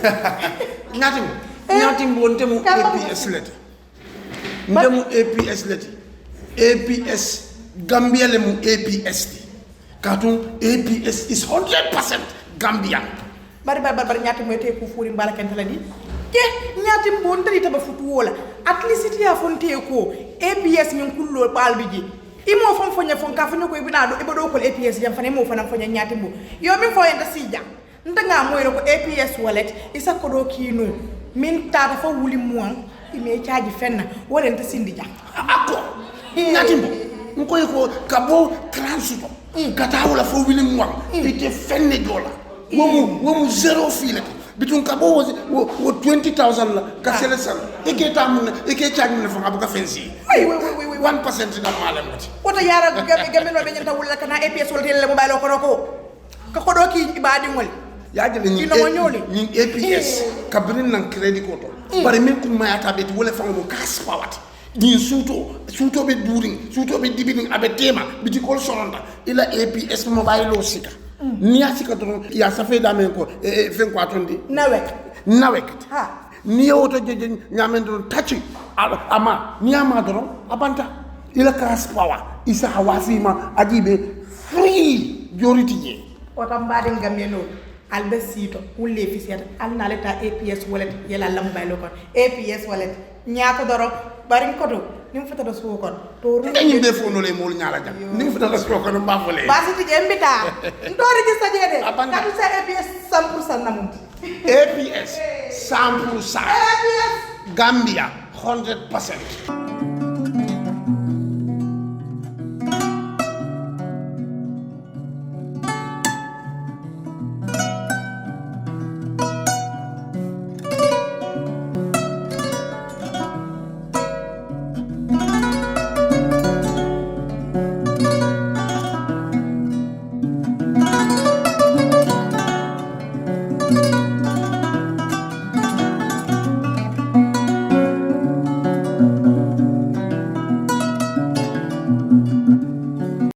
S2: ñati bonte mu APS leti ndemu APS leti APS Gambia le mu APS ti katun APS is 100% Gambian
S3: bari ñati mo te ko furi mbala kan tala di ke ñati bon tari taba futu wola at least ya fonte ko APS min kullo balbi ji imo fon fonya fon ka fonya ko ibina do ibodo ko APS jam fane mo fana fonya ñati mo yo min fo yenda sija ndanga moy ko APS wallet isa ko do kino min tata fa wuli muan ime caaji fenna wala nta sindi jang
S2: ako ñati mo ngoy ko kabo transito kata wala fo wuli muan ite fenne jola womu zero filete bitun kabo wo 20,000 la ka sele sal eke tamuna eke charge na fa abuka fensi
S3: oui
S2: 1% da malam mati
S3: wota yara gabe no be nyanta wala kana APS wala tele mobile ko do ki ibadi ngol
S2: yaade ni APS kabrin nan credit ko to bare min ko mayata be wala fa mo kas pawat din suto be during suto be dibini abe tema biti kol sononda ila APS mobile lo sika ni asika to ya safe da men ko fen ko atondi nawek ha ni oto je nyamen do tachi ama ni ama do abanta ila kas power isa hawasima ajibe free joriti je
S3: wata mbade ngam no albe sito wulle fi set alna leta APS wallet yela lam baylo kon APS wallet nyaata doro bari ko do nim fata do so kon to ru
S2: ni be fo no le mol nyaala jam nim fata do so kon ba fo le
S3: ba siti je mbita ndori gi sajede katu sa APS 100% namum
S2: APS 100%
S3: APS
S2: Gambia 100%.